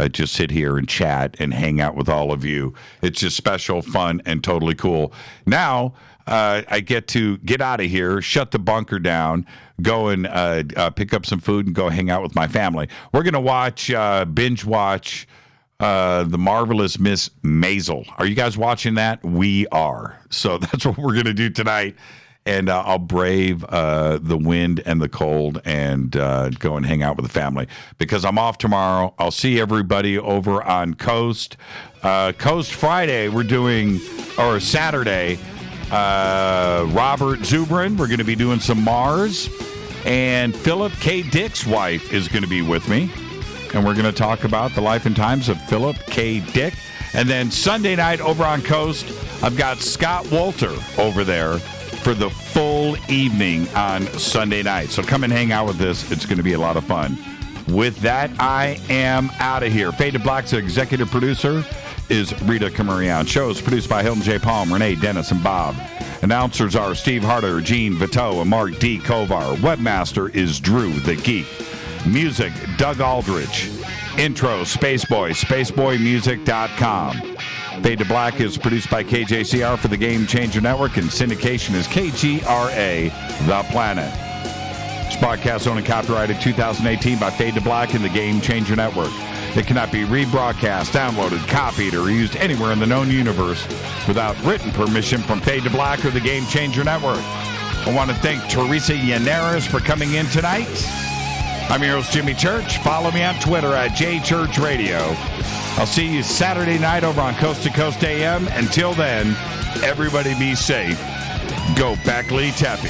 just sit here and chat and hang out with all of you. It's just special, fun, and totally cool. Now, I get to get out of here, shut the bunker down, go and pick up some food and go hang out with my family. We're going to binge watch The Marvelous Miss Maisel. Are you guys watching that? We are. So that's what we're going to do tonight. And I'll brave the wind and the cold and go and hang out with the family because I'm off tomorrow. I'll see everybody over on Coast. Coast Friday, we're doing, or Saturday, Robert Zubrin. We're going to be doing some Mars. And Philip K. Dick's wife is going to be with me. And we're going to talk about the life and times of Philip K. Dick. And then Sunday night over on Coast, I've got Scott Wolter over there for the full evening on Sunday night. So come and hang out with us. It's going to be a lot of fun. With that, I am out of here. Fade to Black's executive producer is Rita Camarion. Show is produced by Hilton J. Palm, Renee Dennis, and Bob. Announcers are Steve Harder, Gene Vito, and Mark D. Kovar. Webmaster is Drew the Geek. Music, Doug Aldrich. Intro, Spaceboy, spaceboymusic.com. Fade to Black is produced by KJCR for the Game Changer Network, and syndication is KGRA, The Planet. This broadcast owned and copyrighted 2018 by Fade to Black and the Game Changer Network. It cannot be rebroadcast, downloaded, copied, or used anywhere in the known universe without written permission from Fade to Black or the Game Changer Network. I want to thank Teresa Yanneris for coming in tonight. I'm your host, Jimmy Church. Follow me on Twitter at JChurchRadio. I'll see you Saturday night over on Coast to Coast AM. Until then, everybody be safe. Go Back Lee Tappy.